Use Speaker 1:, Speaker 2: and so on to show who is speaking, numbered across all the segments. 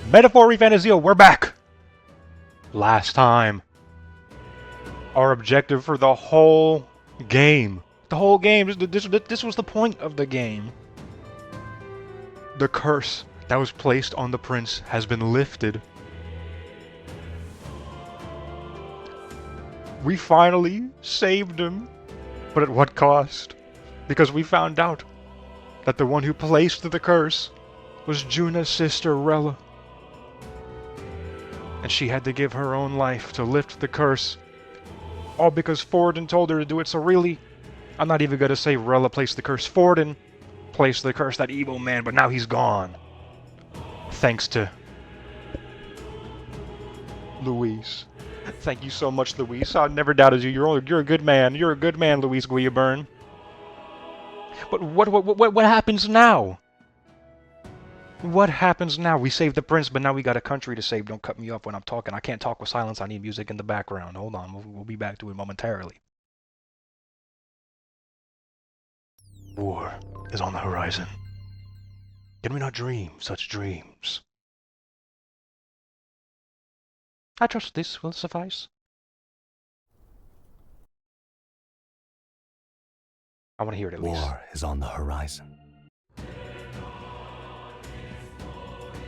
Speaker 1: Metaphor ReFantazio, we're back! Last time. Our objective for the whole game. The whole game. This was the point of the game. The curse that was placed on the prince has been lifted. We finally saved him. But at what cost? Because we found out that the one who placed the curse was Juna's sister, Rella. And she had to give her own life to lift the curse. All because Forden told her to do it, so really, I'm not even gonna say Rella placed the curse. Forden placed the curse, that evil man, but now he's gone. Thanks to Luis. Thank you so much, Luis. I never doubted you. You're a good man. You're a good man, Luis Guillaburn. But what happens now? What happens now? We saved the prince, but now we got a country to save. Don't cut me off when I'm talking. I can't talk with silence. I need music in the background. Hold on. We'll be back to it momentarily. War is on the horizon. Can we not dream such dreams? I trust this will suffice. I want to hear it at least.
Speaker 2: War is on the horizon.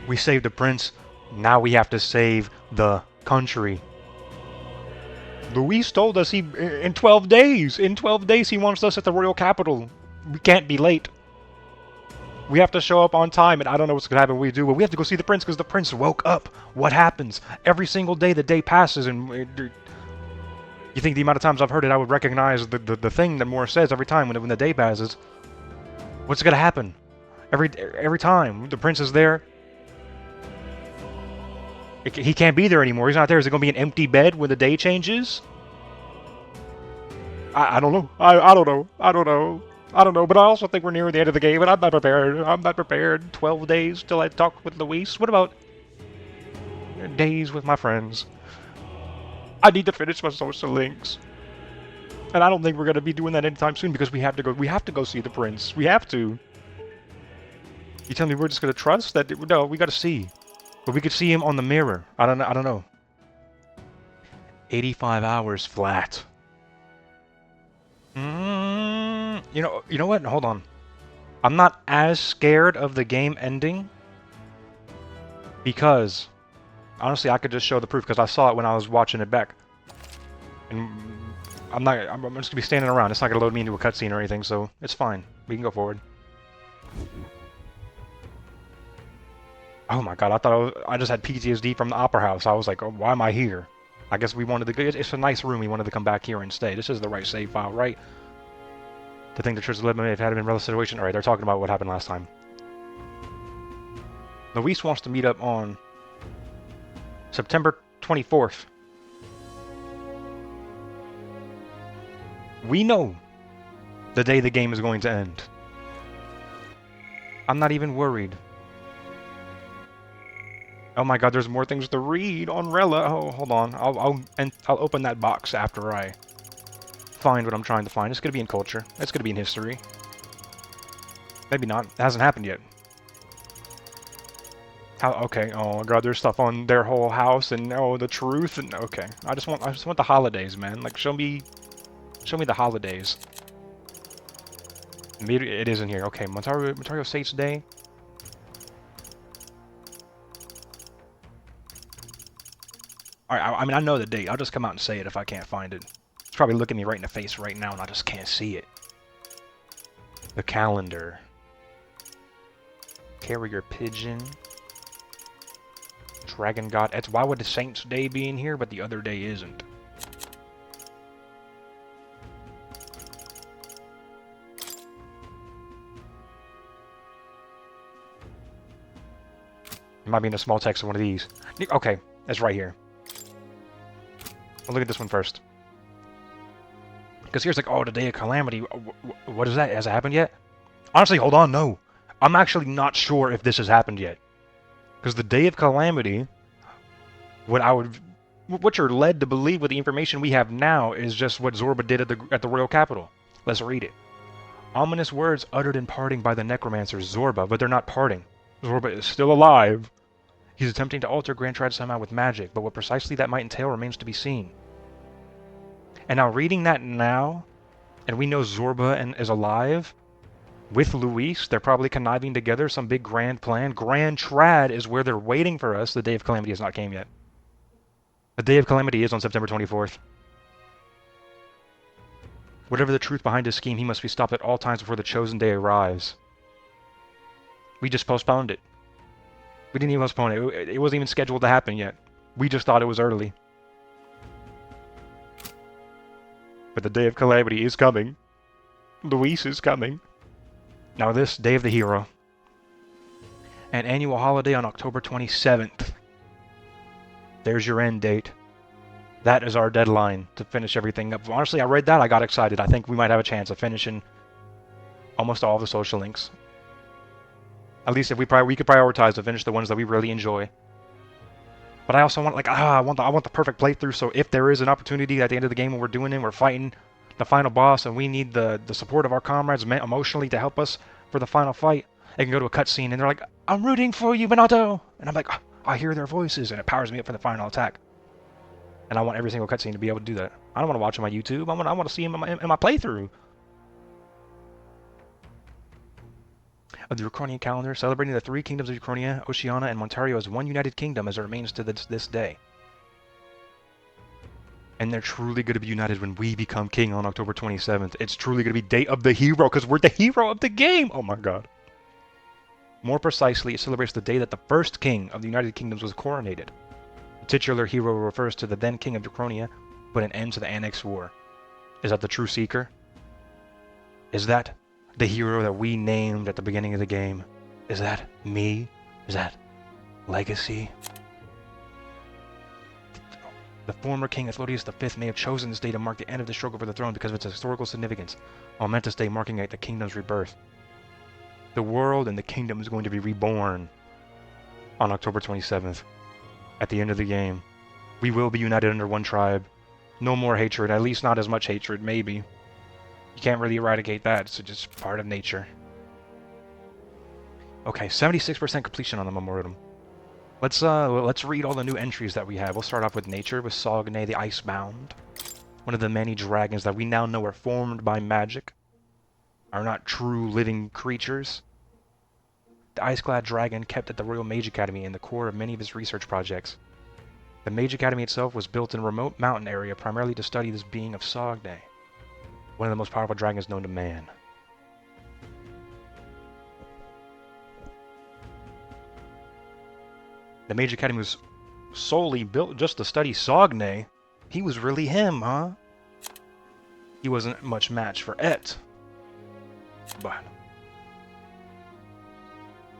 Speaker 1: We saved the prince, now we have to save the country. Luis told us in 12 days he wants us at the royal capital. We can't be late. We have to show up on time, and I don't know what's going to happen when we do, but we have to go see the prince because the prince woke up. What happens? Every single day the day passes, and you think the amount of times I've heard it, I would recognize the thing that Morris says every time when the day passes. What's going to happen? Every time the prince is there, he can't be there anymore. He's not there. Is it going to be an empty bed when the day changes? I don't know. I don't know. I don't know. I don't know. But I also think we're near the end of the game, and I'm not prepared. I'm not prepared. 12 days till I talk with Luis. What about days with my friends? I need to finish my social links. And I don't think we're going to be doing that anytime soon because we have to go see the prince. We have to. You tell me we're just going to trust that? No, we got to see. But we could see him on the mirror. I don't know. 85 hours flat. You know what? Hold on. I'm not as scared of the game ending because honestly, I could just show the proof because I saw it when I was watching it back. And I'm just gonna be standing around. It's not gonna load me into a cutscene or anything, so it's fine. We can go forward. Oh my god, I just had PTSD from the Opera House. I was like, oh, why am I here? I guess we wanted to... It's a nice room. We wanted to come back here and stay. This is the right save file, right? To think the Church of Libya may have had him in relative situation. Alright, they're talking about what happened last time. Luis wants to meet up on September 24th. We know the day the game is going to end. I'm not even worried. Oh my god, there's more things to read on Rella. Oh, hold on. I'll open that box after I find what I'm trying to find. It's gonna be in culture. It's gonna be in history. Maybe not. It hasn't happened yet. Okay. Oh god, there's stuff on their whole house and oh the truth and okay. I just want the holidays, man. Like show me the holidays. Maybe it isn't here. Okay, Montario Saints Day. Alright, I mean, I know the date. I'll just come out and say it if I can't find it. It's probably looking me right in the face right now, and I just can't see it. The calendar. Carrier Pigeon. Dragon God. Why would the Saints Day be in here, but the other day isn't? It might be in the small text of one of these. Okay, that's right here. Well, look at this one first. Because here's like, oh, the Day of Calamity. What is that? Has it happened yet? Honestly, hold on, no. I'm actually not sure if this has happened yet. Because the Day of Calamity, what you're led to believe with the information we have now is just what Zorba did at the Royal Capital. Let's read it. Ominous words uttered in parting by the necromancer Zorba, but they're not parting. Zorba is still alive. He's attempting to alter Grand Trad somehow with magic, but what precisely that might entail remains to be seen. And now reading that now, and we know Zorba is alive, with Luis, they're probably conniving together some big grand plan. Grand Trad is where they're waiting for us. The Day of Calamity has not came yet. The Day of Calamity is on September 24th. Whatever the truth behind his scheme, he must be stopped at all times before the chosen day arrives. We just postponed it. We didn't even postpone it. It wasn't even scheduled to happen yet. We just thought it was early. But the Day of Calamity is coming. Luis is coming. Now this, Day of the Hero. An annual holiday on October 27th. There's your end date. That is our deadline to finish everything up. Honestly, I read that, I got excited. I think we might have a chance of finishing almost all of the social links. At least if we could prioritize to finish the ones that we really enjoy. But I also want, I want the perfect playthrough, so if there is an opportunity at the end of the game when we're doing it, we're fighting the final boss, and we need the support of our comrades emotionally to help us for the final fight, they can go to a cutscene, and they're like, I'm rooting for you, Minato! And I'm like, oh, I hear their voices, and it powers me up for the final attack. And I want every single cutscene to be able to do that. I don't want to watch on my YouTube, I want to see him in my playthrough. Of the Ukrainian calendar, celebrating the three kingdoms of Ukraine, Oceania, and Montario as one united kingdom as it remains to this day. And they're truly going to be united when we become king on October 27th. It's truly going to be Day of the Hero, because we're the hero of the game! Oh my god. More precisely, it celebrates the day that the first king of the United Kingdoms was coronated. The titular hero refers to the then king of Ukraine, put an end to the Annex War. Is that the true seeker? Is that the hero that we named at the beginning of the game? Is that me? Is that legacy? The former king Athlodius V may have chosen this day to mark the end of the struggle for the throne because of its historical significance, a momentous day marking the kingdom's rebirth. The world and the kingdom is going to be reborn on October 27th. At the end of the game, we will be united under one tribe. No more hatred, at least not as much hatred, maybe. You can't really eradicate that, it's just part of nature. Okay, 76% completion on the Memoriam. Let's read all the new entries that we have. We'll start off with nature, with Sogne the Icebound. One of the many dragons that we now know are formed by magic, are not true living creatures. The ice-clad dragon kept at the Royal Mage Academy in the core of many of his research projects. The Mage Academy itself was built in a remote mountain area primarily to study this being of Sogne, one of the most powerful dragons known to man. The Mage Academy was solely built just to study Sogne. He was really him, huh? He wasn't much match for Et. But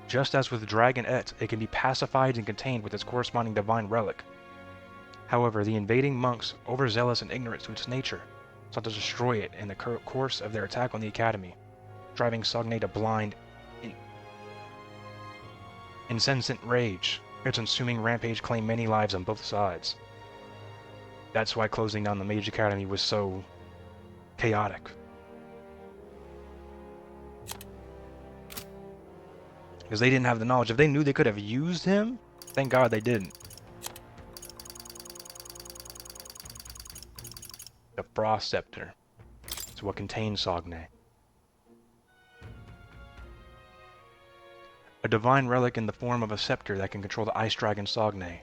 Speaker 1: just as with Dragon Et, it can be pacified and contained with its corresponding divine relic. However, the invading monks, overzealous and ignorant to its nature, sought to destroy it in the course of their attack on the Academy, driving Sogne to blind, insensate rage. Its ensuing rampage claimed many lives on both sides. That's why closing down the Mage Academy was so chaotic. Because they didn't have the knowledge. If they knew they could have used him, thank God they didn't. The Frost Scepter is what contains Sogne. A divine relic in the form of a scepter that can control the ice dragon Sogne.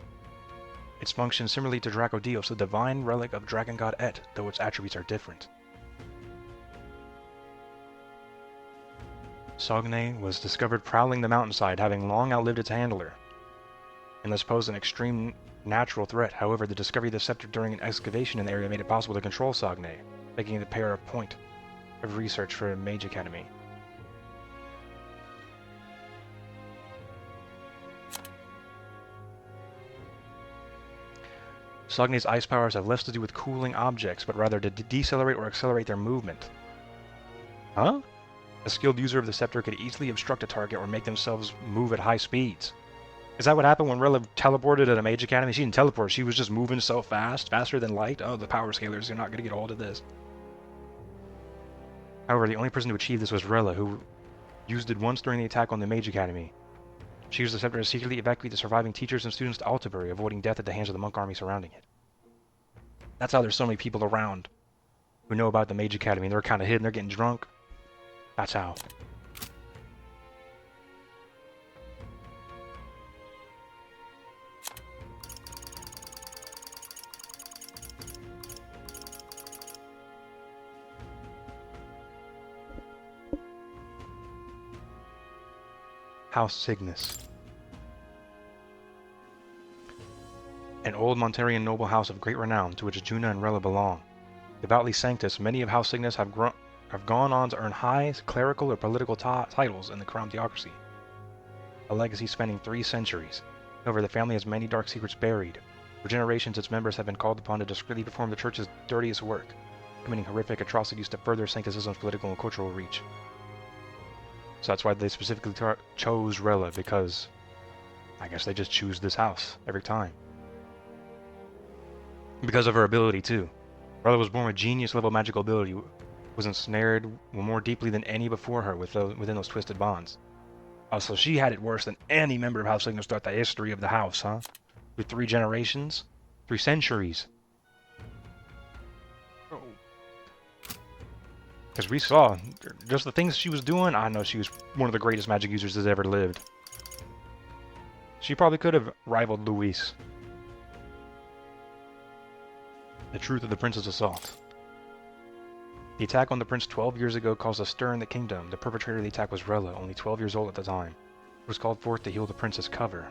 Speaker 1: Its function similarly to Dracodios, the divine relic of dragon god Et, though its attributes are different. Sogne was discovered prowling the mountainside, having long outlived its handler, and thus posed an extreme natural threat. However, the discovery of the scepter during an excavation in the area made it possible to control Sogne, making the pair a point of research for a mage academy. Sogne's ice powers have less to do with cooling objects, but rather to decelerate or accelerate their movement. Huh? A skilled user of the scepter could easily obstruct a target or make themselves move at high speeds. Is that what happened when Rilla teleported at a mage academy? She didn't teleport, she was just moving so fast, faster than light. Oh, the power scalers are not going to get a hold of this. However, the only person to achieve this was Rilla, who used it once during the attack on the mage academy. She used the scepter to secretly evacuate the surviving teachers and students to Altabury, avoiding death at the hands of the monk army surrounding it. That's how there's so many people around who know about the mage academy. They're kind of hidden, they're getting drunk. That's how. House Cygnus. An old Montarian noble house of great renown, to which Juna and Rella belong. Devoutly sanctus, many of House Cygnus have gone on to earn high clerical or political titles in the crown theocracy. A legacy spanning 3 centuries. However, the family has many dark secrets buried. For generations, its members have been called upon to discreetly perform the church's dirtiest work, committing horrific atrocities to further sancticism's political and cultural reach. So that's why they specifically chose Rella, because I guess they just choose this house every time. Because of her ability, too. Rella was born with genius-level magical ability, was ensnared more deeply than any before her within those twisted bonds. Oh, so she had it worse than any member of House Cygnus throughout the history of the house, huh? With 3 generations? 3 centuries. Because we saw, just the things she was doing, I know she was one of the greatest magic users that's ever lived. She probably could have rivaled Luis. The truth of the prince's assault. The attack on the prince 12 years ago caused a stir in the kingdom. The perpetrator of the attack was Rella, only 12 years old at the time. It was called forth to heal the prince's cover.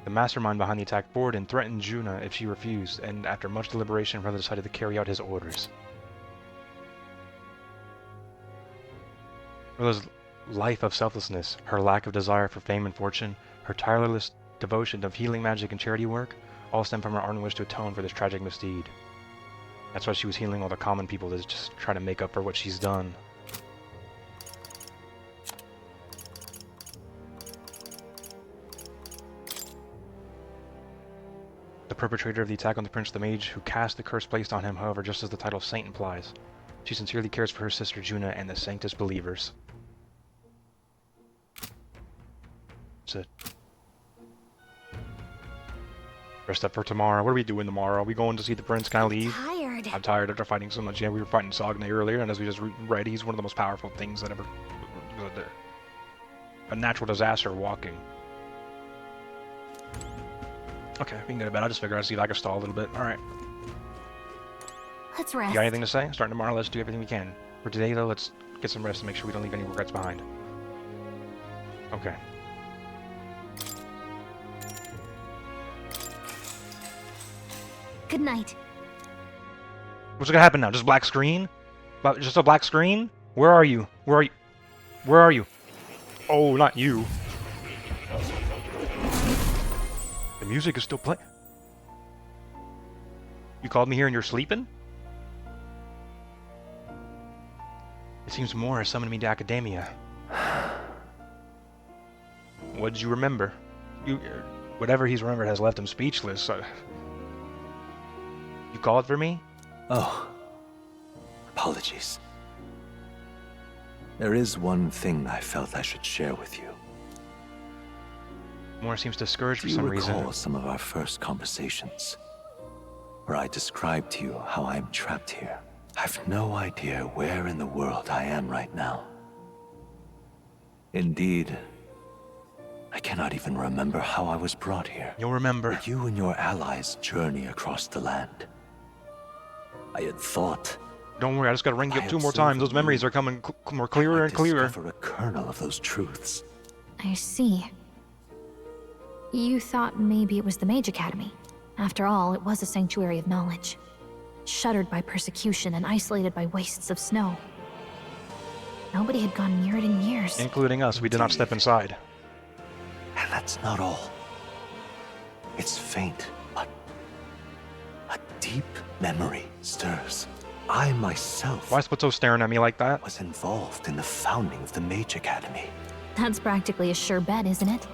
Speaker 1: The mastermind behind the attack bored and threatened Juna if she refused, and after much deliberation, Rella decided to carry out his orders. Rella's life of selflessness, her lack of desire for fame and fortune, her tireless devotion of healing magic and charity work, all stem from her ardent wish to atone for this tragic misdeed. That's why she was healing all the common people to just try to make up for what she's done. The perpetrator of the attack on the Prince the Mage, who cast the curse placed on him, however, just as the title Saint implies. She sincerely cares for her sister Juna and the Sanctus believers. That's it. Rest up for tomorrow. What are we doing tomorrow? Are we going to see the prince? Can I leave? I'm tired after fighting so much. Yeah, we were fighting Sogne earlier, and as we just read, he's one of the most powerful things that ever... A natural disaster walking. Okay, we can go to bed. I'll just figure out, see if I can stall a little bit. Alright.
Speaker 2: Let's rest.
Speaker 1: You got anything to say? Starting tomorrow, let's do everything we can. For today, though, let's get some rest and make sure we don't leave any regrets behind. Okay.
Speaker 2: Good night.
Speaker 1: What's gonna happen now? Just black screen? Just a black screen? Where are you? Where are you? Where are you? Oh, not you. The music is still playing. You called me here and you're sleeping? It seems Moore has summoned me to Academia. What did you remember? Whatever he's remembered has left him speechless. You called for me?
Speaker 3: Oh, apologies. There is one thing I felt I should share with you.
Speaker 1: Moore seems discouraged for some reason.
Speaker 3: Do you recall some of our first conversations, where I described to you how I am trapped here? I've no idea where in the world I am right now. Indeed. I cannot even remember how I was brought here.
Speaker 1: You'll remember.
Speaker 3: But you and your allies journey across the land. I had thought...
Speaker 1: Don't worry, I just gotta ring you
Speaker 3: I
Speaker 1: up 2 more
Speaker 3: observe
Speaker 1: times. Those
Speaker 3: you.
Speaker 1: memories are coming more clearer and clearer.
Speaker 3: Discover a kernel of those truths.
Speaker 2: I see. You thought maybe it was the Mage Academy. After all, it was a sanctuary of knowledge. Shuttered by persecution and isolated by wastes of snow. Nobody had gone near it in years.
Speaker 1: Including us, we did not step inside.
Speaker 3: And that's not all. It's faint, but a deep memory stirs. I myself
Speaker 1: Why is Splitzo staring at me like that?
Speaker 3: was involved in the founding of the Mage Academy.
Speaker 2: That's practically a sure bet, isn't it?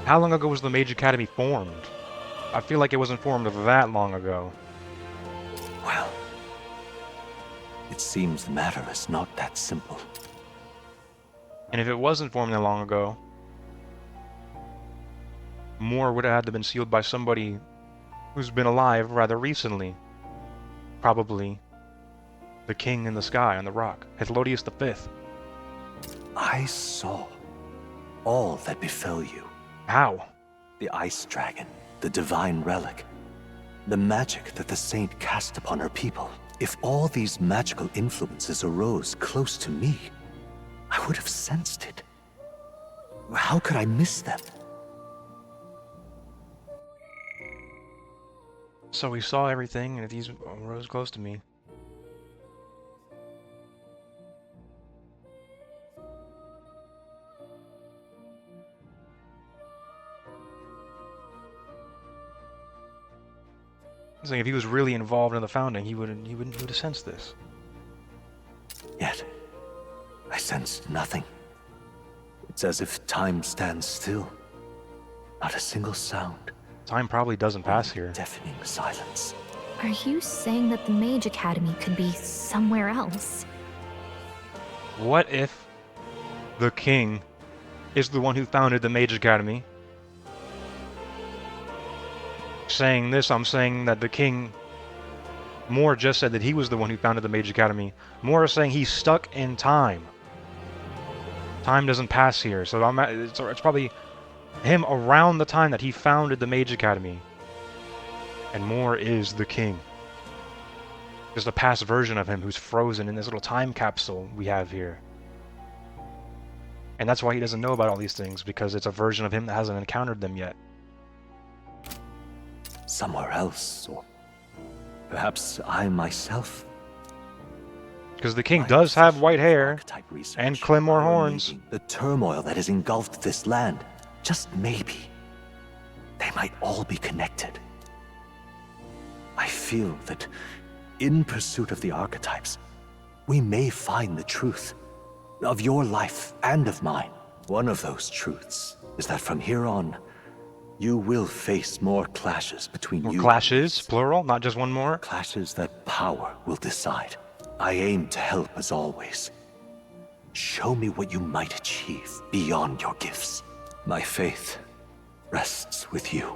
Speaker 1: How long ago was the Mage Academy formed? I feel like it wasn't formed that long ago.
Speaker 3: Well, it seems the matter is not that simple.
Speaker 1: And if it wasn't formed that long ago, more would have had to been sealed by somebody who's been alive rather recently. Probably the king in the sky on the rock, Hythlodaeus V.
Speaker 3: I saw all that befell you.
Speaker 1: How?
Speaker 3: The ice dragon, the divine relic, the magic that the saint cast upon her people. If all these magical influences arose close to me, I would have sensed it. How could I miss them?
Speaker 1: So we saw everything, and if these rose close to me. It's like if he was really involved in the founding, he would have sensed this.
Speaker 3: Yet, I sensed nothing. It's as if time stands still. Not a single sound.
Speaker 1: Time probably doesn't pass here.
Speaker 3: Deafening silence.
Speaker 2: Are you saying that the Mage Academy could be somewhere else?
Speaker 1: What if the king is the one who founded the Mage Academy? Saying this, I'm saying that the king... Moore just said that he was the one who founded the Mage Academy. Moore is saying he's stuck in time. Time doesn't pass here, so it's probably him around the time that he founded the Mage Academy. And Moore is the king. Just a past version of him who's frozen in this little time capsule we have here. And that's why he doesn't know about all these things, because it's a version of him that hasn't encountered them yet.
Speaker 3: Somewhere else, or perhaps I myself.
Speaker 1: Because the king does have white hair and Claymore horns.
Speaker 3: The turmoil that has engulfed this land, just maybe, they might all be connected. I feel that in pursuit of the archetypes, we may find the truth of your life and of mine. One of those truths is that from here on, you will face more clashes between you.
Speaker 1: Clashes, plural, not just one more.
Speaker 3: Clashes that power will decide. I aim to help as always. Show me what you might achieve beyond your gifts. My faith rests with you.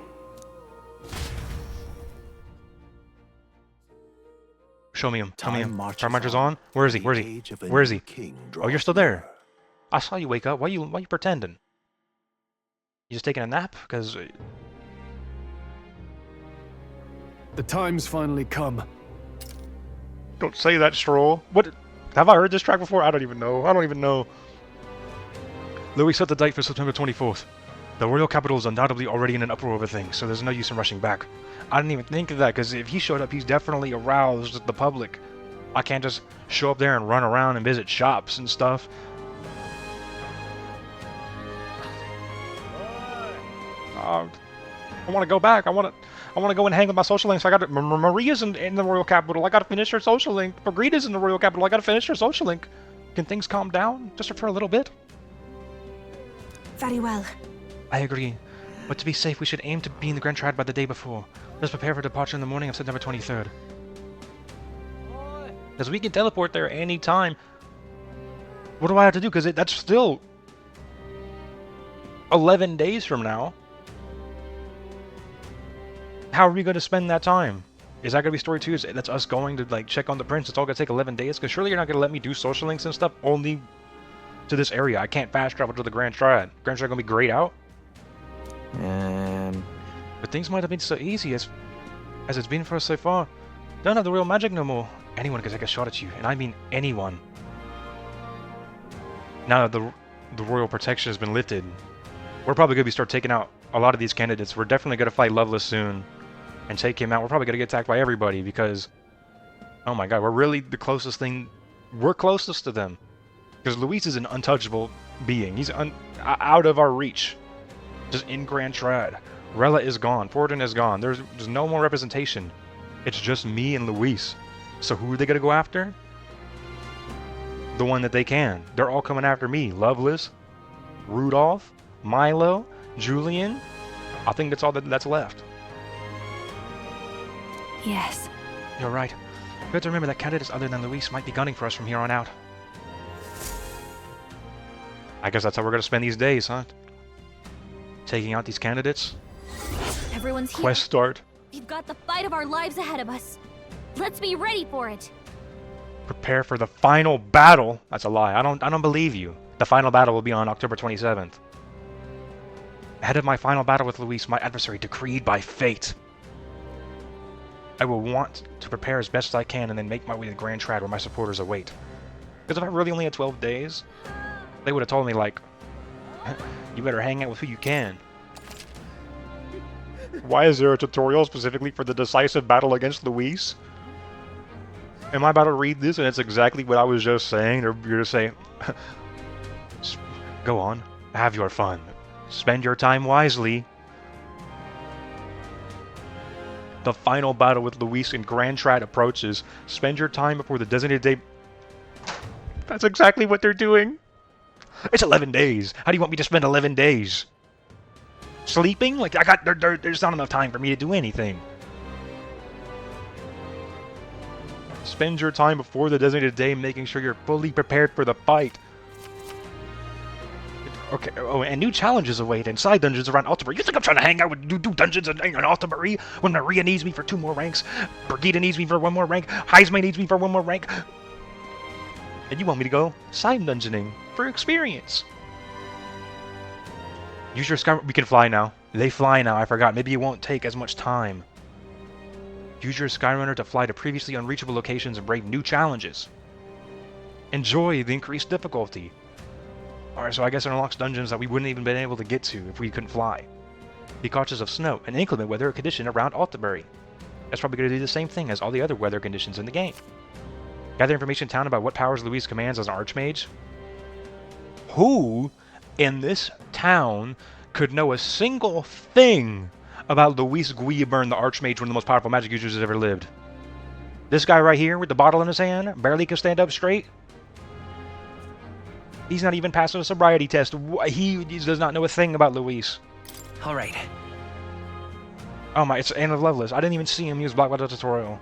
Speaker 1: Show me him. Tell me
Speaker 3: Time
Speaker 1: him.
Speaker 3: marches
Speaker 1: Time marches
Speaker 3: on.
Speaker 1: on. Where is he?
Speaker 3: The
Speaker 1: Where is he?
Speaker 3: age of a
Speaker 1: Where is
Speaker 3: new
Speaker 1: he?
Speaker 3: king
Speaker 1: Oh, you're still
Speaker 3: draws
Speaker 1: there.
Speaker 3: nearer.
Speaker 1: I saw you wake up. Why you pretending? You just taking a nap? Because
Speaker 4: The time's finally come.
Speaker 1: don't say that, Stroll. What? Have I heard this track before? I don't even know. I don't even know. Louis set the date for September 24th. The royal capital is undoubtedly already in an uproar over things, so there's no use in rushing back. I didn't even think of that, because if he showed up, he's definitely aroused the public. I can't just show up there and run around and visit shops and stuff. I want to go back. I want to go and hang with my social links. I got Maria's in the royal capital. I got to finish her social link. Margarita's in the royal capital. I got to finish her social link. Can things calm down just for a little bit?
Speaker 2: Very well.
Speaker 1: I agree. But to be safe, we should aim to be in the Grand Triad by the day before. Let's prepare for departure in the morning of September 23rd. Because we can teleport there any time. What do I have to do? Because that's still 11 days from now. How are we going to spend that time? Is that gonna be story 2? Is that's us going to like check on the prince? It's all gonna take 11 days? Because surely you're not gonna let me do social links and stuff only to this area. I can't fast travel to the Grand Triad. Grand Triad gonna be grayed out? But things might have been so easy as it's been for us so far. Don't have the real magic no more. Anyone can take a shot at you, and I mean anyone. Now that the royal protection has been lifted, we're probably gonna start taking out a lot of these candidates. We're definitely gonna fight Loveless soon and take him out. We're probably gonna get attacked by everybody because, oh my god, we're really the closest thing. We're closest to them because Luis is an untouchable being. He's out of our reach. Just in Grand Triad. Rella is gone. Forden is gone. There's no more representation. It's just me and Luis. So who are they gonna go after? The one that they can. They're all coming after me. Loveless, Rudolph, Milo, Julian. I think that's all that's left.
Speaker 2: Yes.
Speaker 1: You're right. You have to remember that candidates other than Luis might be gunning for us from here on out. I guess that's how we're gonna spend these days, huh? Taking out these candidates.
Speaker 2: Everyone's here.
Speaker 1: Quest start.
Speaker 2: We've got the fight of our lives ahead of us. Let's be ready for it.
Speaker 1: Prepare for the final battle. That's a lie. I don't believe you. The final battle will be on October 27th. Ahead of my final battle with Luis, my adversary decreed by fate. I will want to prepare as best as I can and then make my way to Grand Trad where my supporters await. Because if I really only had 12 days, they would have told me, like, you better hang out with who you can. Why is there a tutorial specifically for the decisive battle against Luis? Am I about to read this and it's exactly what I was just saying? Or you're to say, go on, have your fun. Spend your time wisely. The final battle with Luis in Grand Trad approaches. Spend your time before the designated day. That's exactly what they're doing. It's 11 days. How do you want me to spend 11 days? Sleeping? Like, there's not enough time for me to do anything. Spend your time before the designated day making sure you're fully prepared for the fight. Okay, oh, and new challenges await and side dungeons around Altabury. You think I'm trying to hang out with do dungeons in Altabury when Maria needs me for 2 more ranks, Brigida needs me for 1 more rank, Heisman needs me for 1 more rank, and you want me to go side dungeoning for experience? Use your sky. We can fly now. They fly now. I forgot. Maybe it won't take as much time. Use your Skyrunner to fly to previously unreachable locations and brave new challenges. Enjoy the increased difficulty. Alright, so I guess it unlocks dungeons that we wouldn't even been able to get to if we couldn't fly. Be cautious of snow and inclement weather condition around Altabury. That's probably going to do the same thing as all the other weather conditions in the game. Gather information in town about what powers Luis commands as an Archmage. Who in this town could know a single thing about Luis Guillaburn, the Archmage, one of the most powerful magic users that ever lived? This guy right here with the bottle in his hand, barely can stand up straight. He's not even passing a sobriety test. He does not know a thing about Luis.
Speaker 5: Alright.
Speaker 1: Oh my, it's Anna Loveless. I didn't even see him use Black Widow tutorial.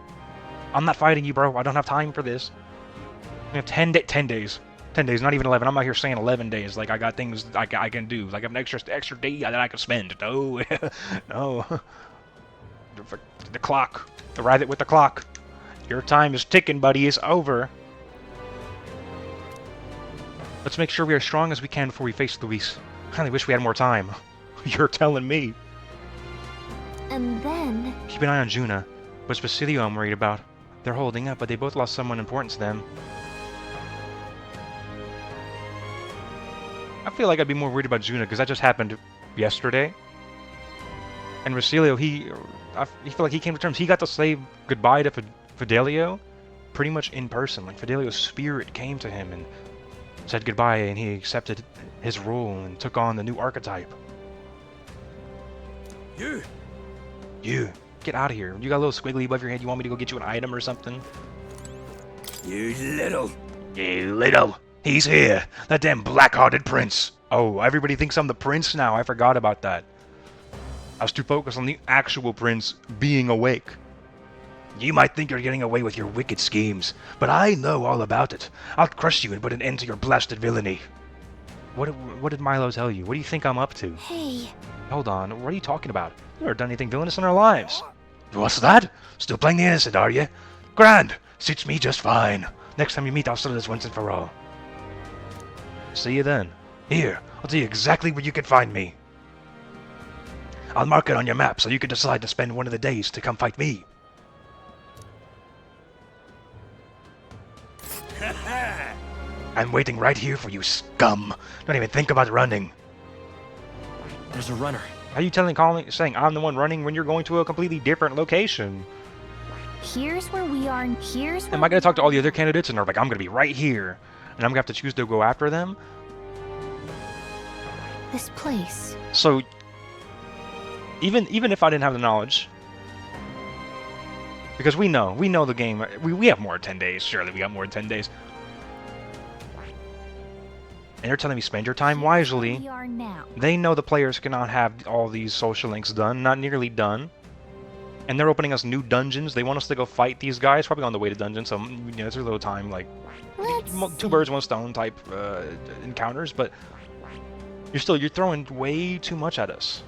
Speaker 1: I'm not fighting you, bro. I don't have time for this. We have 10 days. 10 days, not even 11. I'm out here saying 11 days. Like, I got things I can do. Like, I have an extra day that I can spend. No. No. The clock. Ride it with the clock. Your time is ticking, buddy. It's over. Let's make sure we are as strong as we can before we face Luis. I only wish we had more time. You're telling me.
Speaker 2: And then...
Speaker 1: Keep an eye on Juna. But it's Basilio I'm worried about. They're holding up, but they both lost someone important to them. I feel like I'd be more worried about Juna, because that just happened yesterday. And Basilio, he feel like he came to terms. He got to say goodbye to Fidelio pretty much in person. Like, Fidelio's spirit came to him and said goodbye, and he accepted his role and took on the new archetype. You! Get out of here. You got a little squiggly above your head. You want me to go get you an item or something?
Speaker 5: You little.
Speaker 1: He's here. That damn black-hearted prince. Oh, everybody thinks I'm the prince now. I forgot about that. I was too focused on the actual prince being awake. You might think you're getting away with your wicked schemes, but I know all about it. I'll crush you and put an end to your blasted villainy. What did Milo tell you? What do you think I'm up to?
Speaker 2: Hey.
Speaker 1: Hold on, what are you talking about? We've never done anything villainous in our lives. What's that? Still playing the innocent, are you? Grand! Suits me just fine. Next time you meet, I'll settle this once and for all. See you then. Here, I'll tell you exactly where you can find me. I'll mark it on your map so you can decide to spend one of the days to come fight me. I'm waiting right here for you, scum. Don't even think about running.
Speaker 5: There's a runner.
Speaker 1: How are you saying I'm the one running when you're going to a completely different location?
Speaker 2: Here's where we are. Here's where
Speaker 1: Am I going to talk to all the other candidates and they're like, I'm going to be right here, and I'm going to have to choose to go after them?
Speaker 2: this place.
Speaker 1: So, even if I didn't have the knowledge, because we know the game, we have more than 10 days, surely we got more than 10 days. And they're telling me spend your time wisely.
Speaker 2: We are now.
Speaker 1: They know the players cannot have all these social links done, not nearly done. And they're opening us new dungeons. They want us to go fight these guys, probably on the way to dungeon, so you know, it's a little time, like two birds, one stone type encounters, but you're throwing way too much at us.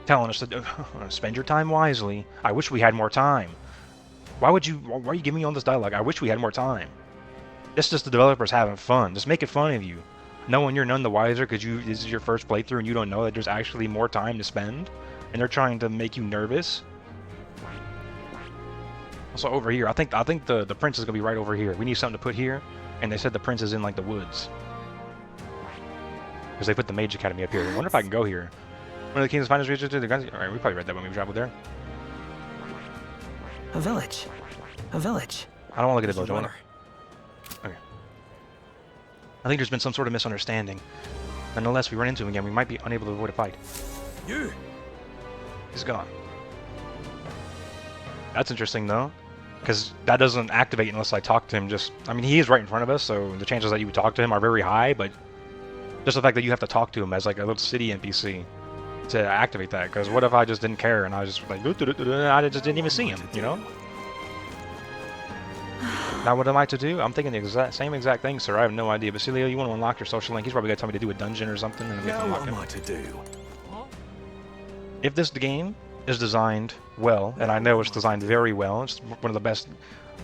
Speaker 1: Telling us to spend your time wisely. I wish we had more time. Why are you giving me all this dialogue? I wish we had more time. It's just the developers having fun. Just make it fun of you. Knowing you're none the wiser because this is your first playthrough and you don't know that there's actually more time to spend. And they're trying to make you nervous. Also over here, I think the prince is gonna be right over here. We need something to put here. And they said the prince is in like the woods. Because they put the Mage Academy up here. I wonder if I can go here. One of the king's finest reaches to the guns. Alright, we probably read that when we traveled there.
Speaker 5: A village. A village.
Speaker 1: I don't want to look at the
Speaker 5: There's a
Speaker 1: village.
Speaker 5: runner.
Speaker 1: Okay. I think there's been some sort of misunderstanding. Nonetheless, we run into him again. We might be unable to avoid a fight.
Speaker 5: You.
Speaker 1: He's gone. That's interesting, though. Because that doesn't activate unless I talk to him I mean, he is right in front of us, so the chances that you would talk to him are very high, but just the fact that you have to talk to him as like a little city NPC to activate that. Because what if I just didn't care and I was just like, I just didn't even see him, you know? Now what am I to do? I'm thinking the same exact thing, sir. I have no idea. Basilio, you want to unlock your social link? He's probably going to tell me to do a dungeon or something. And we have to
Speaker 3: Now
Speaker 1: unlock
Speaker 3: what
Speaker 1: it.
Speaker 3: am I to do?
Speaker 1: If this game is designed well, and I know it's designed very well, it's one of the best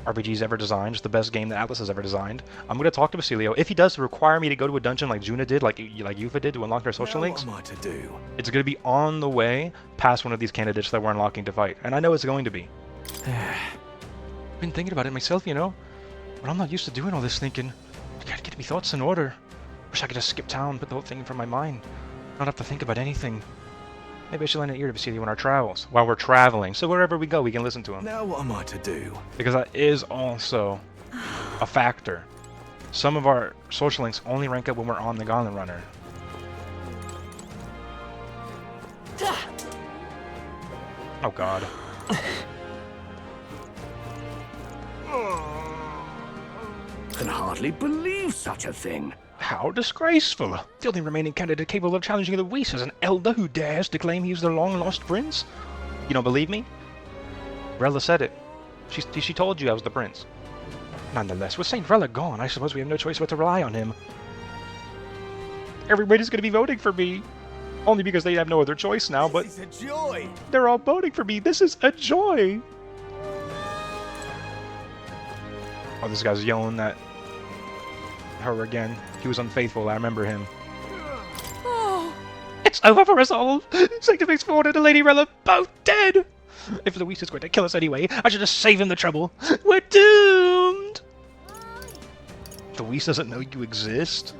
Speaker 1: RPGs ever designed, it's the best game that Atlas has ever designed, I'm going to talk to Basilio. If he does require me to go to a dungeon like Juna did, like Yufa did to unlock their social
Speaker 3: Now
Speaker 1: links,
Speaker 3: what am I to do?
Speaker 1: it's going to be on the way past one of these candidates that we're unlocking to fight. And I know it's going to be. I've been thinking about it myself, you know, but I'm not used to doing all this thinking. I gotta get me thoughts in order. Wish I could just skip town, put the whole thing from my mind, not have to think about anything. Maybe I should lend an ear to Basilio on our travels, while we're traveling, so wherever we go we can listen to him.
Speaker 3: Now what am I to do?
Speaker 1: Because that is also a factor. Some of our social links only rank up when we're on the Gauntlet Runner. Oh god.
Speaker 6: Can hardly believe such a thing.
Speaker 1: How disgraceful! The only remaining candidate capable of challenging the Whis is an elder who dares to claim he's the long-lost prince? You don't believe me? Rella said it. She told you I was the prince. Nonetheless, with Saint Rella gone, I suppose we have no choice but to rely on him. Everybody's gonna be voting for me. Only because they have no other choice now, but
Speaker 6: This is a joy.
Speaker 1: they're all voting for me. This is a joy! Oh, this guy's yelling at her again. He was unfaithful, I remember him. It's over for us all! Sanctifex Ford and the Lady Rella both dead! If the Whis is going to kill us anyway, I should just save him the trouble. We're doomed! The Whis doesn't know you exist?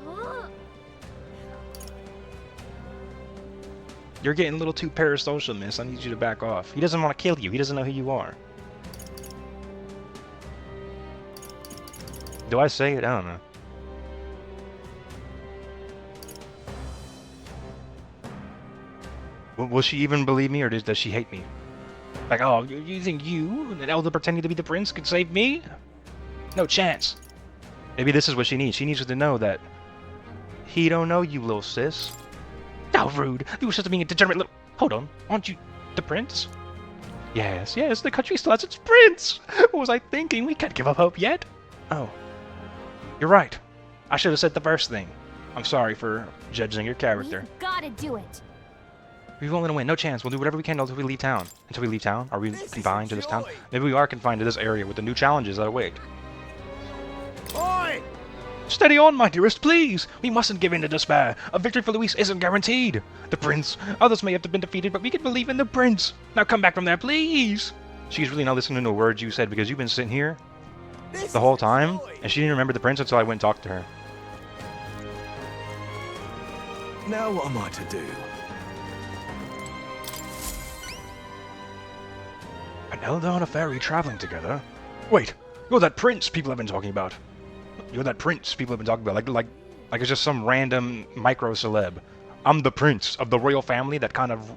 Speaker 1: You're getting a little too parasocial, miss. I need you to back off. He doesn't want to kill you. He doesn't know who you are. Do I say it? I don't know. Will she even believe me, or does she hate me? Like, oh, you think you, an elder pretending to be the prince, could save me? No chance. Maybe this is what she needs. She needs to know that he don't know you, little sis. How rude. You were supposed to be a degenerate little... Hold on. Aren't you the prince? Yes, the country still has its prince. What was I thinking? We can't give up hope yet. Oh. You're right. I should have said the first thing. I'm sorry for judging your character.
Speaker 2: We've gotta do it.
Speaker 1: We won't let him win. No chance. We'll do whatever we can until we leave town. Until we leave town? Are we confined to this town? Maybe we are confined to this area with the new challenges that await.
Speaker 6: Oi!
Speaker 1: Steady on, my dearest, please! We mustn't give in to despair. A victory for Luis isn't guaranteed. The prince. Others may have been defeated, but we can believe in the prince. Now come back from there, please! She's really not listening to a word you said because you've been sitting here the whole time, and she didn't remember the prince until I went and talked to her.
Speaker 4: Now what am I to do?
Speaker 1: An elder and a fairy traveling together? Wait, you're that prince people have been talking about. You're that prince people have been talking about, like it's just some random micro-celeb. I'm the prince of the royal family that kind of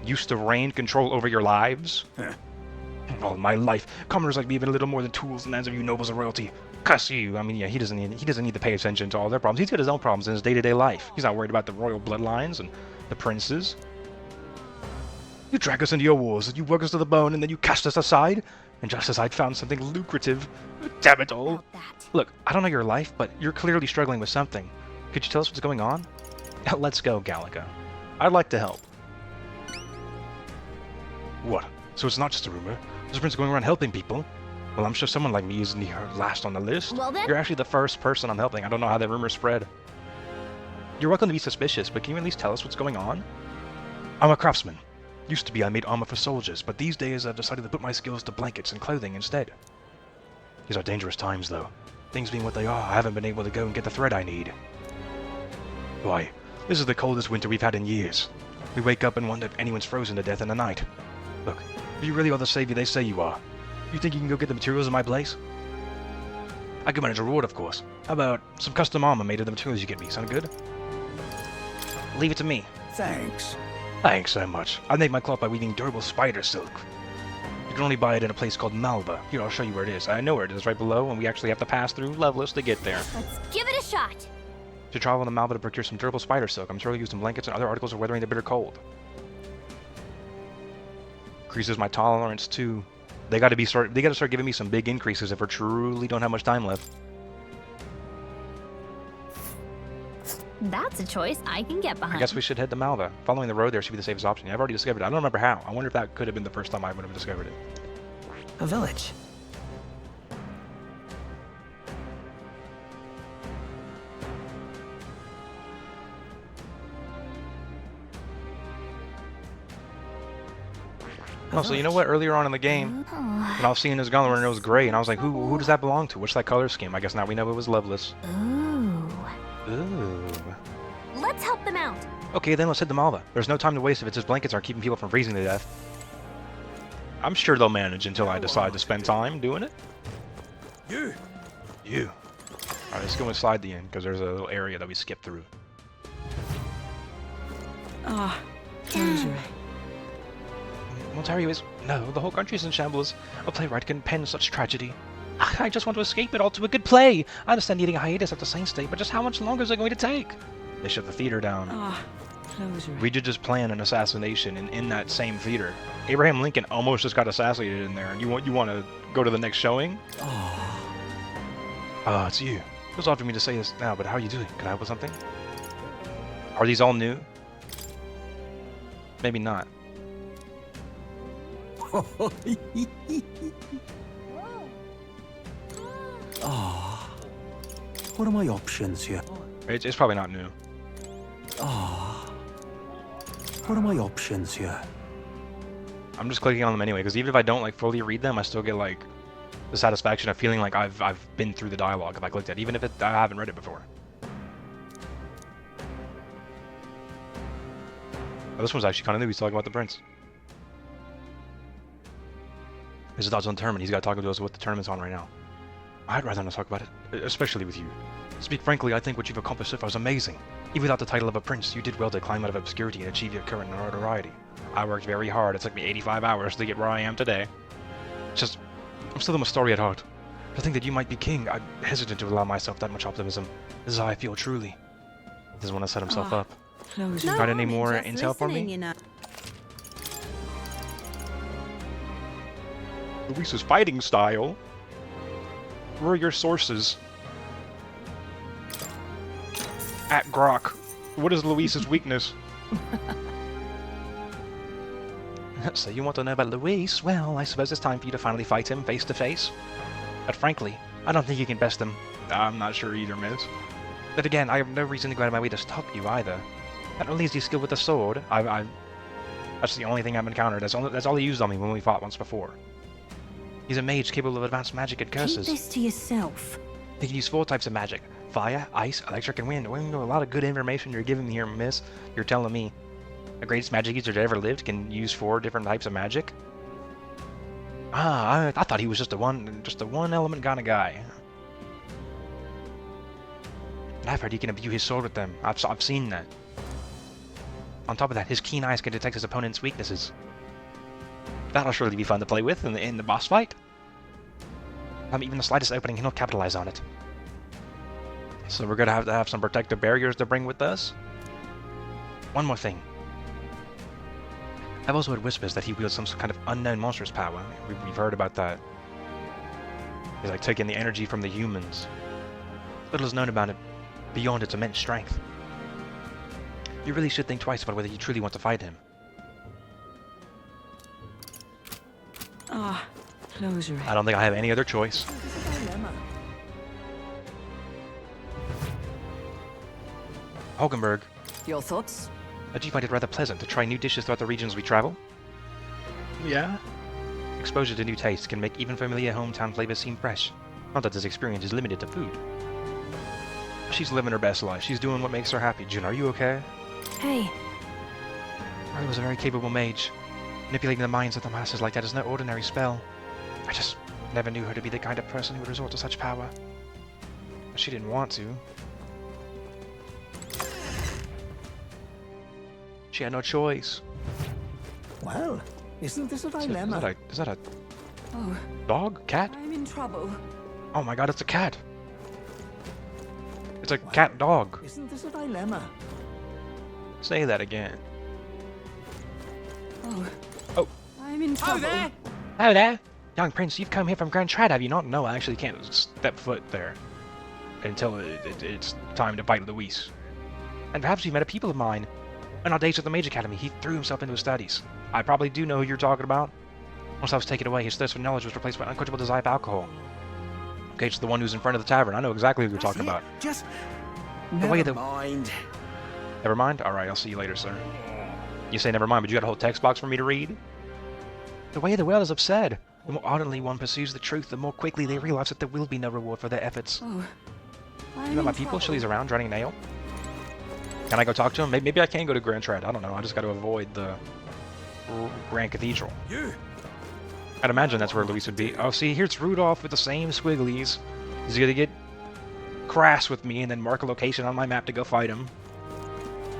Speaker 1: used to reign control over your lives. All my life, commoners like me have been little more than tools in the hands of you nobles of royalty. Cuss you. I mean, yeah, he doesn't need to pay attention to all their problems. He's got his own problems in his day-to-day life. He's not worried about the royal bloodlines and the princes. You drag us into your wars, and you work us to the bone, and then you cast us aside. And just as I'd found something lucrative, damn it all. Look, I don't know your life, but you're clearly struggling with something. Could you tell us what's going on? Let's go, Gallica. I'd like to help. What? So it's not just a rumor? This prince going around helping people? Well, I'm sure someone like me isn't here last on the list.
Speaker 2: Well then?
Speaker 1: You're actually the first person I'm helping. I don't know how that rumor spread. You're welcome to be suspicious, but can you at least tell us what's going on? I'm a craftsman. Used to be I made armor for soldiers, but these days I've decided to put my skills to blankets and clothing instead. These are dangerous times, though. Things being what they are, I haven't been able to go and get the thread I need. Why, this is the coldest winter we've had in years. We wake up and wonder if anyone's frozen to death in the night. Look, if you really are the savior they say you are, you think you can go get the materials in my place? I could manage a reward, of course. How about some custom armor made of the materials you get me? Sound good? Leave it to me.
Speaker 6: Thanks.
Speaker 1: Thanks so much. I made my cloth by weaving durable spider silk. You can only buy it in a place called Malva. Here, I'll show you where it is. I know where it is, right below, and we actually have to pass through Loveless to get there.
Speaker 2: Let's give it a shot.
Speaker 1: To travel to Malva to procure some durable spider silk. I'm sure you'll use some blankets and other articles for weathering the bitter cold. Increases my tolerance too. They gotta start giving me some big increases if we truly don't have much time left.
Speaker 2: That's a choice I can get behind.
Speaker 1: I guess we should head to Malva. Following the road there should be the safest option. I've already discovered it. I don't remember how. I wonder if that could have been the first time I would have discovered it.
Speaker 5: A village.
Speaker 1: Oh, so you know what? Earlier on in the game, when I was seeing this gun and it was gray, and I was like, who does that belong to? What's that color scheme? I guess now we know it was Loveless.
Speaker 2: Ooh.
Speaker 1: Ooh.
Speaker 2: Let's help them out.
Speaker 1: Okay, then let's head to Malva. There's no time to waste if it's just blankets aren't keeping people from freezing to death. I'm sure they'll manage until I decide to spend time doing it.
Speaker 6: You.
Speaker 1: Alright, let's go inside the inn, because there's a little area that we skipped through.
Speaker 7: Ah, closure.
Speaker 1: Ontario is... No, the whole country's in shambles. A playwright can pen such tragedy. I just want to escape it all to a good play. I understand needing a hiatus after Saint State, but just how much longer is it going to take? They shut the theater down.
Speaker 7: Ah, closure.
Speaker 1: We did just plan an assassination in that same theater. Abraham Lincoln almost just got assassinated in there, and you want to go to the next showing? It's you. It was odd for me to say this now, but how are you doing? Can I help with something? Are these all new? Maybe not.
Speaker 3: What are my options here?
Speaker 1: It's probably not new.
Speaker 3: What are my options here?
Speaker 1: I'm just clicking on them anyway, because even if I don't like fully read them, I still get like the satisfaction of feeling like I've been through the dialogue if I clicked it, even if I haven't read it before. Oh, this one's actually kind of new. He's talking about the prince. His thoughts on the tournament. He's got to talk to us what the tournament's on right now. I'd rather not talk about it, especially with you. To speak frankly, I think what you've accomplished so far is amazing. Even without the title of a prince, you did well to climb out of obscurity and achieve your current notoriety. I worked very hard. It took me 85 hours to get where I am today. It's just, I'm still a story at heart. To think that you might be king, I'm hesitant to allow myself that much optimism. This is how I feel truly. This is when I set himself up.
Speaker 7: Closure.
Speaker 1: Got any more intel for me?
Speaker 7: You know.
Speaker 1: Luis's fighting style? Where are your sources? At Grok. What is Luis's weakness? So you want to know about Luis? Well, I suppose it's time for you to finally fight him face to face. But frankly, I don't think you can best him. I'm not sure either, miss. But again, I have no reason to go out of my way to stop you either. Not only is he skilled with the sword, that's the only thing I've encountered. That's all he used on me when we fought once before. He's a mage capable of advanced magic and curses.
Speaker 7: Keep this to yourself.
Speaker 1: He can use 4 types of magic. Fire, ice, electric, and wind. Well, a lot of good information you're giving me here, miss. You're telling me the greatest magic user that ever lived can use 4 different types of magic? I thought he was just a one element kind of guy. And I've heard he can imbue his sword with them. I've seen that. On top of that, his keen eyes can detect his opponent's weaknesses. That'll surely be fun to play with in the boss fight. Even the slightest opening, he'll capitalize on it. So we're gonna have some protective barriers to bring with us. One more thing. I've also heard whispers that he wields some kind of unknown monstrous power. We've heard about that. He's like taking the energy from the humans. Little is known about it beyond its immense strength. You really should think twice about whether you truly want to fight him.
Speaker 7: Ah, close your
Speaker 1: I don't think I have any other choice. Hogenberg,
Speaker 7: Your thoughts?
Speaker 1: do you find it rather pleasant to try new dishes throughout the regions we travel? Yeah. Exposure to new tastes can make even familiar hometown flavors seem fresh. Not that this experience is limited to food. She's living her best life. She's doing what makes her happy. Jun, are you okay?
Speaker 2: Hey,
Speaker 1: Riley was a very capable mage. Manipulating the minds of the masses like that is no ordinary spell. I just never knew her to be the kind of person who would resort to such power. But she didn't want to. She had no choice.
Speaker 6: Well, isn't this a dilemma?
Speaker 1: Is that a
Speaker 7: Oh,
Speaker 1: dog? Cat?
Speaker 7: I'm in trouble.
Speaker 1: Oh my god, it's a cat. It's a cat dog.
Speaker 6: Isn't this a dilemma?
Speaker 1: Say that again.
Speaker 7: Oh.
Speaker 1: Oh.
Speaker 7: I'm in trouble.
Speaker 6: there!
Speaker 1: Hello there. Young prince, you've come here from Grand Trad, have you not? No, I actually can't step foot there until it's time to fight Luis. And perhaps you've met a pupil of mine. In our days at the Mage Academy, he threw himself into his studies. I probably do know who you're talking about. Once I was taken away, his thirst for knowledge was replaced by an unquenchable desire for alcohol. Okay, it's the one who's in front of the tavern. I know exactly who you're talking about.
Speaker 6: Just
Speaker 1: Never
Speaker 6: mind.
Speaker 1: Never mind? Alright, I'll see you later, sir. You say never mind, but you got a whole text box for me to read? The way of the world is absurd. The more ardently one pursues the truth, the more quickly they realize that there will be no reward for their efforts.
Speaker 7: Oh. I'm
Speaker 1: You know
Speaker 7: in
Speaker 1: my people?
Speaker 7: trouble.
Speaker 1: Shilly's around, drowning nail. Can I go talk to him? Maybe I can go to Grand Trad. I don't know. I just got to avoid the Grand Cathedral.
Speaker 6: You.
Speaker 1: I'd imagine that's where Luis would be. Oh, see, here's Rudolph with the same squigglies. He's gonna get crass with me and then mark a location on my map to go fight him.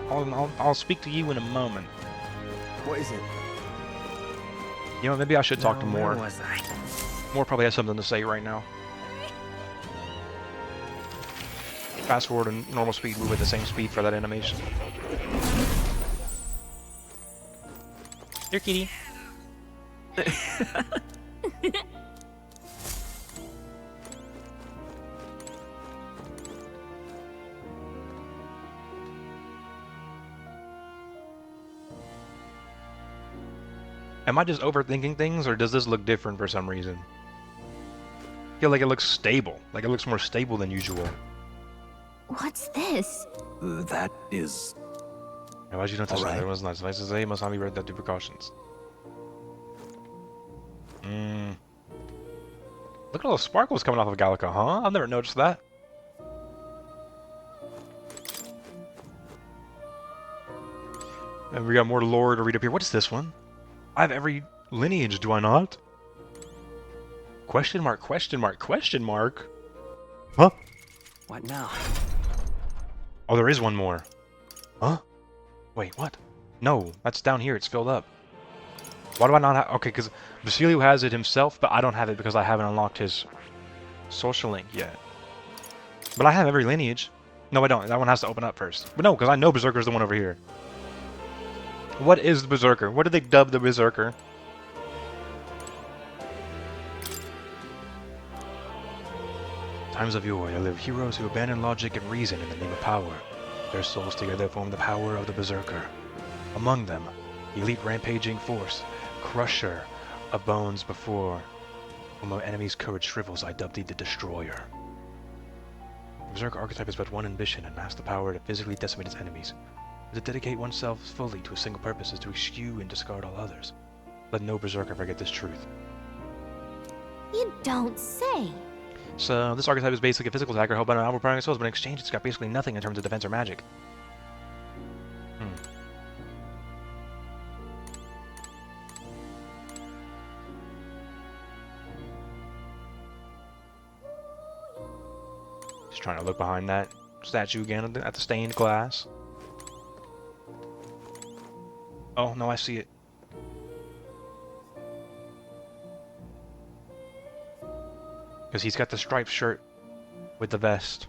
Speaker 1: I'll speak to you in a moment.
Speaker 6: What is it?
Speaker 1: You know, maybe I should talk to
Speaker 6: Where
Speaker 1: Moore.
Speaker 6: was I?
Speaker 1: Moore probably has something to say right now. Fast forward and normal speed, move at the same speed for that animation. Here, kitty. Am I just overthinking things, or does this look different for some reason? I feel like it looks stable. Like it looks more stable than usual.
Speaker 2: what's this?
Speaker 3: That is...
Speaker 1: Why would you not touch
Speaker 3: Alright.
Speaker 1: that? It was not suffice to say, must not be read that due precautions. Look at all the sparkles coming off of Gallica, huh? I've never noticed that. And we got more lore to read up here. What is this one? I have every lineage, do I not? Question mark, question mark, question mark. Huh?
Speaker 5: What now?
Speaker 1: Oh, there is one more. Huh? Wait, what? No, that's down here. It's filled up. Why do I not have... Okay, because Basilio has it himself, but I don't have it because I haven't unlocked his social link yet. But I have every lineage. No, I don't. That one has to open up first. But no, because I know Berserker's the one over here. What is the Berserker? What did they dub the Berserker? Times of yore, there lived heroes who abandoned logic and reason in the name of power. Their souls together form the power of the Berserker. Among them, the elite rampaging force, crusher of bones before. When my enemy's courage shrivels, I dub thee the Destroyer. The Berserker archetype has but one ambition, and master the power to physically decimate its enemies. To dedicate oneself fully to a single purpose is to eschew and discard all others. Let no Berserker forget this truth.
Speaker 2: You don't say.
Speaker 1: So, this archetype is basically a physical attacker held by an overpowering souls, but in exchange it's got basically nothing in terms of defense or magic. Just trying to look behind that statue again at the stained glass. Oh, no, I see it. Because he's got the striped shirt with the vest.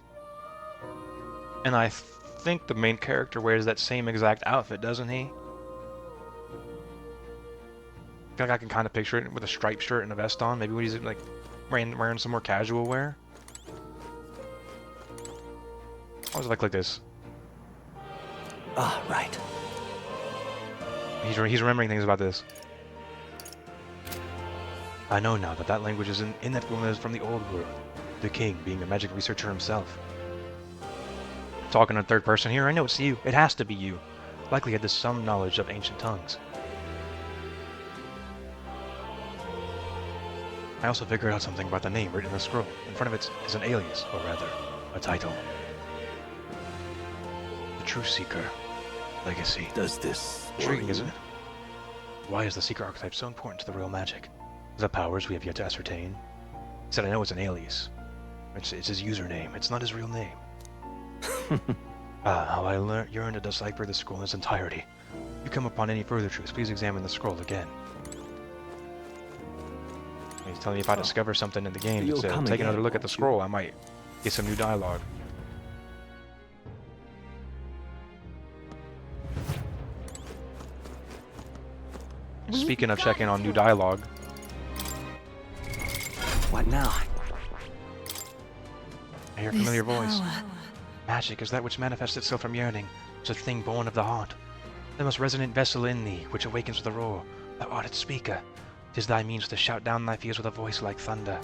Speaker 1: And I think the main character wears that same exact outfit, doesn't he? I feel like I can kind of picture it with a striped shirt and a vest on. Maybe when he's like wearing some more casual wear. Why does it look like this?
Speaker 3: Ah, right.
Speaker 1: He's remembering things about this. I know now that language is inevitable from the old world. The king being a magic researcher himself. Talking in third person here, I know it's you. It has to be you. Likely had some knowledge of ancient tongues. I also figured out something about the name written in the scroll. In front of it is an alias, or rather, a title. The Truth Seeker. Legacy.
Speaker 3: Does this
Speaker 1: Intriguing, isn't it? Why is the Seeker archetype so important to the real magic? Is that powers we have yet to ascertain? He said I know it's an alias. It's his username. It's not his real name. How I yearn to decipher the scroll in its entirety. If you come upon any further truths, please examine the scroll again. He's telling me if I discover something in the game,
Speaker 3: You'll
Speaker 1: take
Speaker 3: come
Speaker 1: another
Speaker 3: again,
Speaker 1: look at the
Speaker 3: won't you?
Speaker 1: scroll, I might get some new dialogue. Speaking of checking on new dialogue,
Speaker 5: What now?
Speaker 1: I hear a familiar voice. Magic is that which manifests itself from yearning, such thing born of the heart. The most resonant vessel in thee, which awakens with a roar. Thou art its speaker. 'Tis thy means to shout down thy fears with a voice like thunder.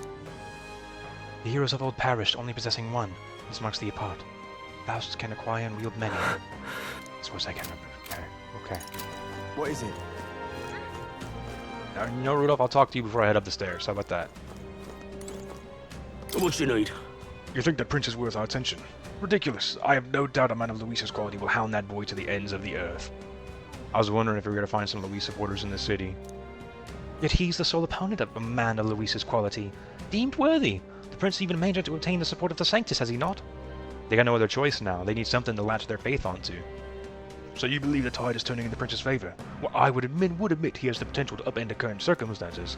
Speaker 1: The heroes of old perished, only possessing one. This marks thee apart. Thou can acquire and wield many. This was I can't remember. Okay.
Speaker 4: What is it?
Speaker 1: Now, you know, Rudolph, I'll talk to you before I head up the stairs. How about that?
Speaker 6: What you need?
Speaker 1: You think that prince is worth our attention? Ridiculous. I have no doubt a man of Luis's quality will hound that boy to the ends of the earth. I was wondering if we were going to find some Luis supporters in this city. Yet he's the sole opponent of a man of Luis's quality. Deemed worthy. The prince even managed to obtain the support of the Sanctus, has he not? They got no other choice now. They need something to latch their faith onto. So you believe the tide is turning in the prince's favor? Well, I would admit he has the potential to upend the current circumstances.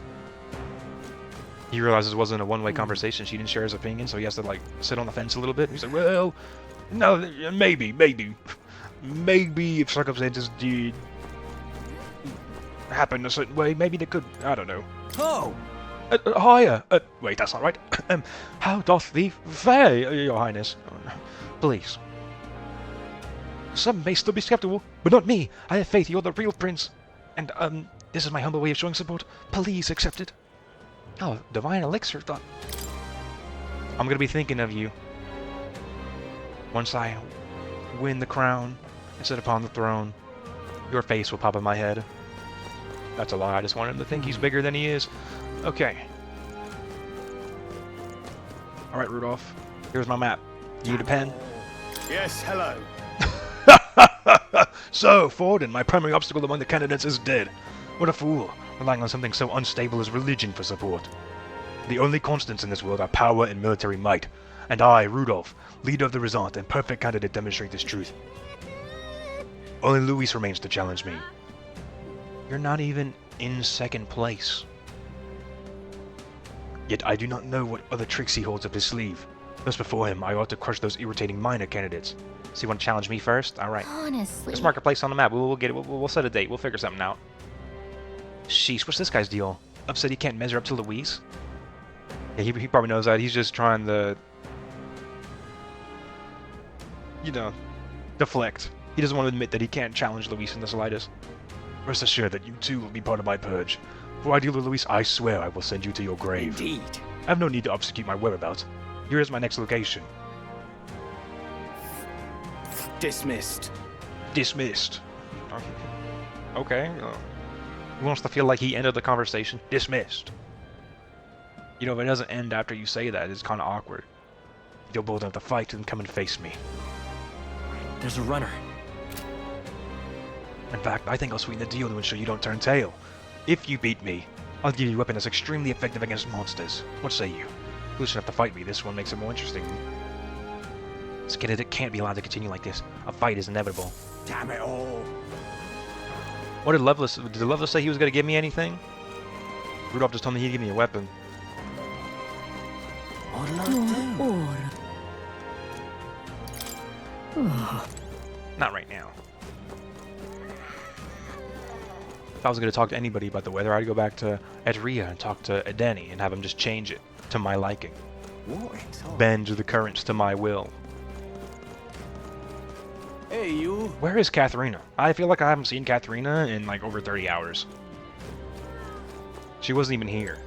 Speaker 1: He realizes it wasn't a one-way conversation. She didn't share his opinion, so he has to, like, sit on the fence a little bit. He's like, well, no, maybe if circumstances did happen a certain way, maybe they could, I don't know.
Speaker 4: Oh!
Speaker 1: Higher! Wait, that's not right. How doth thee fare, your highness? Please. Some may still be skeptical, but not me. I have faith you're the real prince. And, this is my humble way of showing support. Please accept it. Oh, divine elixir thought. I'm gonna be thinking of you. Once I win the crown and sit upon the throne, your face will pop in my head. That's a lie. I just want him to think he's bigger than he is. Okay. Alright, Rudolph. Here's my map. You need a pen?
Speaker 4: Yes, hello.
Speaker 1: So, Forden, my primary obstacle among the candidates is dead. What a fool, relying on something so unstable as religion for support. The only constants in this world are power and military might, and I, Rudolph, leader of the Resort and perfect candidate, demonstrate this truth. Only Luis remains to challenge me. You're not even in second place. Yet I do not know what other tricks he holds up his sleeve. Thus before him, I ought to crush those irritating minor candidates. So you want to challenge me first? Alright.
Speaker 2: Honestly.
Speaker 1: Let's mark a place on the map. We'll get it. We'll set a date. We'll figure something out. Sheesh, what's this guy's deal? Upset he can't measure up to Luis? Yeah, he probably knows that. He's just trying to, you know, deflect. He doesn't want to admit that he can't challenge Luis in the slightest. Rest assured that you too will be part of my purge. For I deal with Luis, I swear I will send you to your grave.
Speaker 6: Indeed.
Speaker 1: I have no need to obfuscate my whereabouts. Here is my next location.
Speaker 4: Dismissed.
Speaker 1: Dismissed. Okay. He wants to feel like he ended the conversation. Dismissed. You know, if it doesn't end after you say that, it's kind of awkward. You'll both have to fight and come and face me.
Speaker 5: There's a runner.
Speaker 1: In fact, I think I'll sweeten the deal to ensure you don't turn tail. If you beat me, I'll give you a weapon that's extremely effective against monsters. What say you? Foolish enough to fight me, this one makes it more interesting. This kid, it can't be allowed to continue like this. A fight is inevitable.
Speaker 6: Damn it all.
Speaker 1: What did Lovelace say he was going to give me anything? Rudolph just told me he'd give me a weapon.
Speaker 5: What'll I
Speaker 1: Not right now. If I was going to talk to anybody about the weather, I'd go back to Edria and talk to Edeni and have him just change it to my liking. Bend the currents to my will.
Speaker 4: Hey, you.
Speaker 1: Where is Katharina? I feel like I haven't seen Katharina in like over 30 hours. She wasn't even here.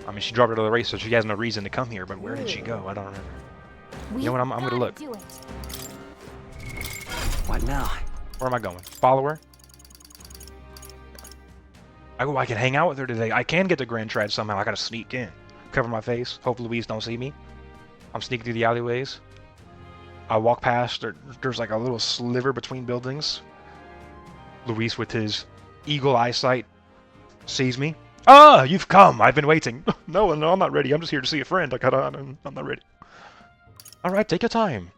Speaker 1: I mean, she dropped out of the race, so she has no reason to come here, but where did she go? I don't remember. You know what? I'm going to look.
Speaker 2: Do it.
Speaker 5: What now?
Speaker 1: Where am I going? Follow her? I can hang out with her today. I can get to Grand Trad somehow. I gotta sneak in. Cover my face. Hope Louise don't see me. I'm sneaking through the alleyways. I walk past. There's like a little sliver between buildings. Luis, with his eagle eyesight, sees me. Ah, you've come. I've been waiting. No, I'm not ready. I'm just here to see a friend. I'm not ready. All right, take your time.